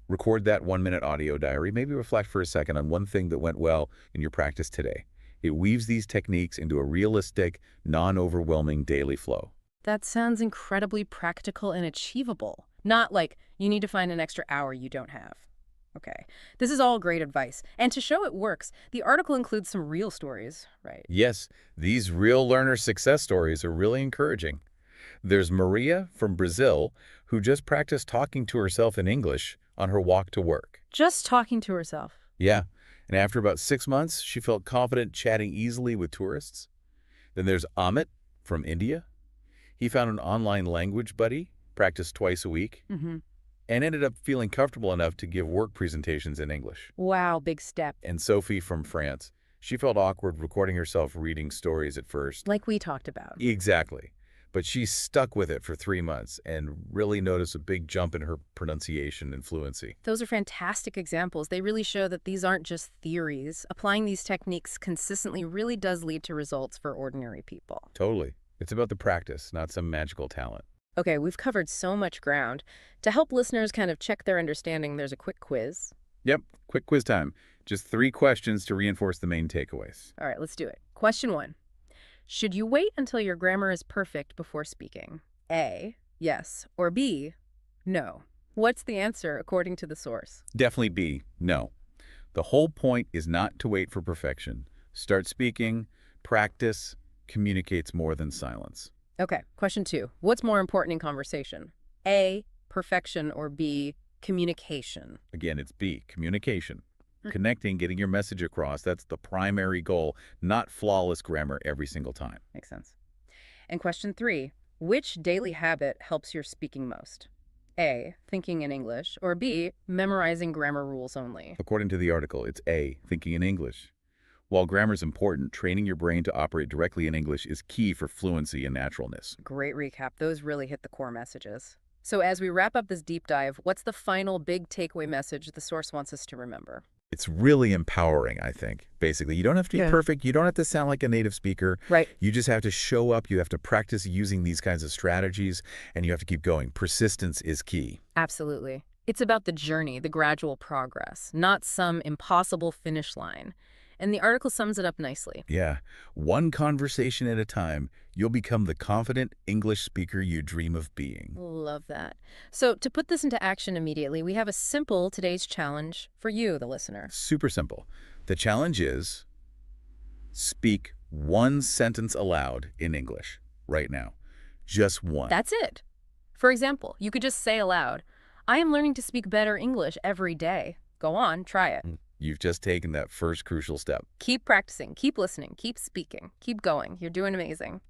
Record that 1-minute audio diary. Maybe reflect for a second on one thing that went well in your practice today. It weaves these techniques into a realistic, non-overwhelming daily flow. That sounds incredibly practical and achievable. Not like you need to find an extra hour you don't have. Okay, this is all great advice. And to show it works, the article includes some real stories, right? Yes, these real learner success stories are really encouraging. There's Maria from Brazil who just practiced talking to herself in English on her walk to work. Just talking to herself. Yeah, and after about 6 months, she felt confident chatting easily with tourists. Then there's Amit from India. He found an online language buddy, practiced twice a week, and ended up feeling comfortable enough to give work presentations in English. Wow, big step. And Sophie from France. She felt awkward recording herself reading stories at first. Like we talked about. Exactly. But she stuck with it for 3 months and really noticed a big jump in her pronunciation and fluency. Those are fantastic examples. They really show that these aren't just theories. Applying these techniques consistently really does lead to results for ordinary people. Totally. It's about the practice, not some magical talent. Okay, we've covered so much ground. To help listeners kind of check their understanding, there's a quick quiz. Yep, quick quiz time. Just 3 questions to reinforce the main takeaways. All right, let's do it. Question 1. Should you wait until your grammar is perfect before speaking? A, yes, or B, no. What's the answer according to the source? Definitely B, no. The whole point is not to wait for perfection. Start speaking, practice, communicates more than silence. Okay, question 2. What's more important in conversation? A, perfection, or B, communication? Again, it's B, communication. Connecting, getting your message across, that's the primary goal, not flawless grammar every single time. Makes sense. And question 3, which daily habit helps your speaking most? A, thinking in English, or B, memorizing grammar rules only? According to the article, it's A, thinking in English. While grammar is important, training your brain to operate directly in English is key for fluency and naturalness. Great recap. Those really hit the core messages. So as we wrap up this deep dive, what's the final big takeaway message the source wants us to remember? It's really empowering, I think. Basically, you don't have to be perfect. You don't have to sound like a native speaker. Right. You just have to show up. You have to practice using these kinds of strategies, and you have to keep going. Persistence is key. Absolutely. It's about the journey, the gradual progress, not some impossible finish line. And the article sums it up nicely. Yeah. One conversation at a time, you'll become the confident English speaker you dream of being. Love that. So to put this into action immediately, we have a simple today's challenge for you, the listener. Super simple. The challenge is speak 1 sentence aloud in English right now. Just 1. That's it. For example, you could just say aloud, I am learning to speak better English every day. Go on, try it. You've just taken that first crucial step. Keep practicing, keep listening, keep speaking, keep going. You're doing amazing.